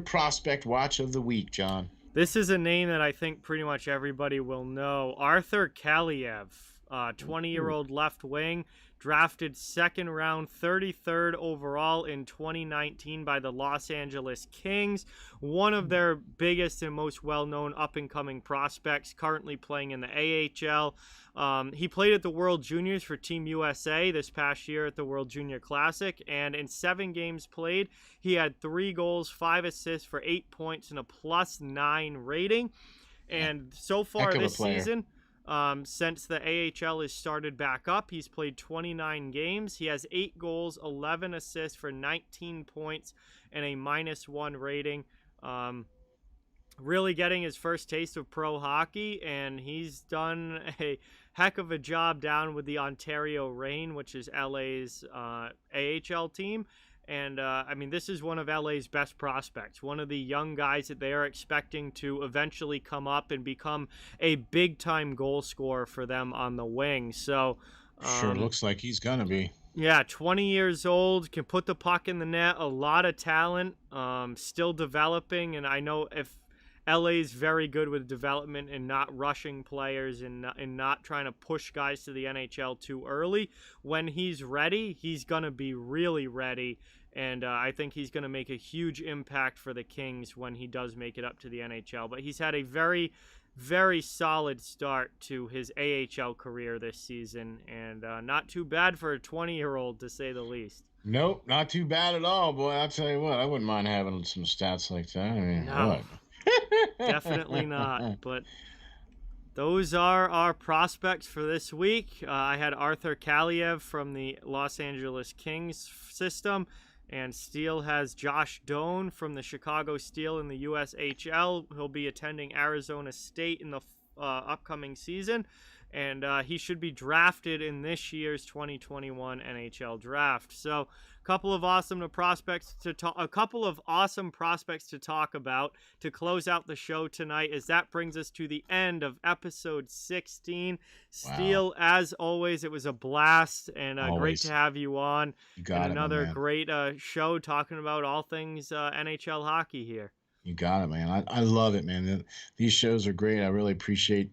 prospect watch of the week, John? This is a name that I think pretty much everybody will know. Arthur Kaliev, 20-year-old left wing, drafted 2nd round, 33rd overall in 2019 by the Los Angeles Kings. One of their biggest and most well-known up-and-coming prospects, currently playing in the AHL. He played at the World Juniors for Team USA this past year at the World Junior Classic, and in 7 games played, he had 3 goals, 5 assists for 8 points and a +9 rating. And so far this season, since the AHL has started back up, he's played 29 games. He has 8 goals, 11 assists for 19 points and a -1 rating. Really getting his first taste of pro hockey, and he's done a heck of a job down with the Ontario Reign, which is LA's AHL team. And, I mean, this is one of LA's best prospects, one of the young guys that they are expecting to eventually come up and become a big-time goal scorer for them on the wing. So sure looks like he's going to be. Yeah, 20 years old, can put the puck in the net, a lot of talent, still developing, and I know if LA's very good with development and not rushing players and not trying to push guys to the NHL too early. When he's ready, he's going to be really ready, and I think he's going to make a huge impact for the Kings when he does make it up to the NHL. But he's had a very, very solid start to his AHL career this season, and not too bad for a 20-year-old, to say the least. Nope, not too bad at all, boy. I'll tell you what, I wouldn't mind having some stats like that. I mean, No. what? Definitely not. But those are our prospects for this week. I had Arthur Kaliev from the Los Angeles Kings system, and Steele has Josh Doan from the Chicago Steel in the USHL. He'll be attending Arizona State in the upcoming season, and he should be drafted in this year's 2021 NHL draft. So a couple of awesome prospects to talk about to close out the show tonight, as that brings us to the end of episode 16. Wow. Steele, as always, it was a blast, and great to have you on. You got it, another man. Great show talking about all things NHL hockey here. You got it, man. I love it, man. These shows are great. I really appreciate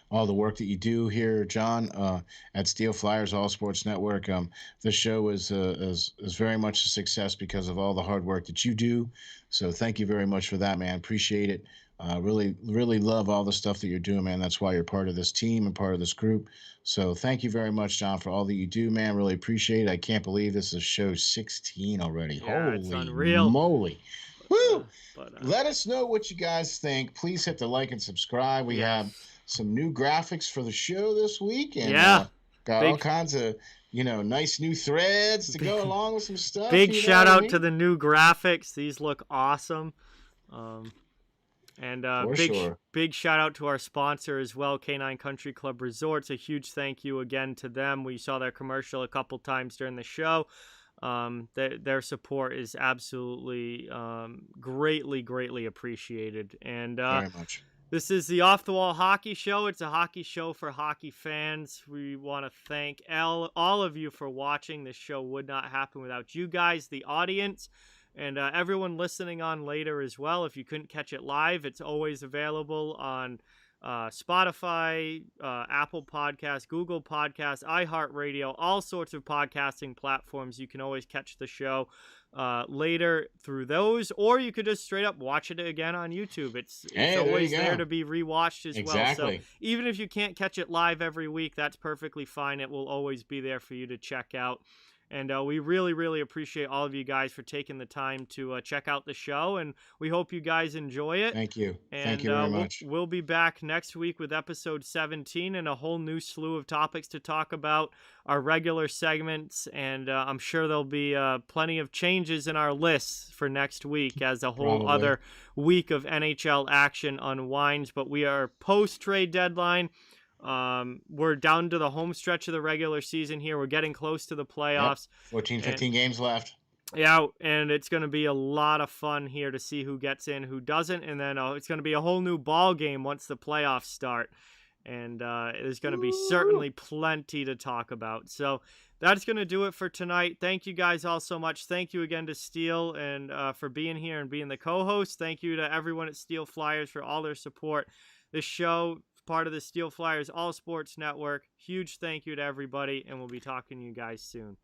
all the work that you do here, John, at Steel Flyers All Sports Network. This show is very much a success because of all the hard work that you do. So thank you very much for that, man. Appreciate it. Really, really love all the stuff that you're doing, man. That's why you're part of this team and part of this group. So thank you very much, John, for all that you do, man. Really appreciate it. I can't believe this is show 16 already. Yeah, Holy it's unreal. Moly. Woo! But, let us know what you guys think. Please hit the like and subscribe. We have some new graphics for the show this week, and got all kinds of nice new threads to go along with some stuff. Big shout out to the new graphics. These look awesome. And big shout out to our sponsor as well, Canine Country Club Resorts. A huge thank you again to them. We saw their commercial a couple times during the show. Their support is absolutely greatly appreciated. And very much. This is the Off the Wall Hockey Show. It's a hockey show for hockey fans. We want to thank all of you for watching. This show would not happen without you guys, the audience, and everyone listening on later as well. If you couldn't catch it live, it's always available on Spotify, Apple Podcasts, Google Podcasts, iHeartRadio, all sorts of podcasting platforms. You can always catch the show later through those, or you could just straight up watch it again on YouTube. It's always there to be rewatched as well. So even if you can't catch it live every week, that's perfectly fine. It will always be there for you to check out. And we really appreciate all of you guys for taking the time to check out the show, and we hope you guys enjoy it. Thank you. And, thank you very much. We'll be back next week with episode 17 and a whole new slew of topics to talk about, our regular segments, and I'm sure there'll be plenty of changes in our lists for next week as a whole other week of NHL action unwinds. But we are post-trade deadline. We're down to the home stretch of the regular season here. We're getting close to the playoffs. 14, 15 games left. Yeah, and it's going to be a lot of fun here to see who gets in, who doesn't, and then it's going to be a whole new ball game once the playoffs start. And there's going to be certainly plenty to talk about. So that's going to do it for tonight. Thank you guys all so much. Thank you again to Steele and for being here and being the co-host. Thank you to everyone at Steel Flyers for all their support. This show, part of the Steel Flyers All Sports Network. Huge thank you to everybody, and we'll be talking to you guys soon.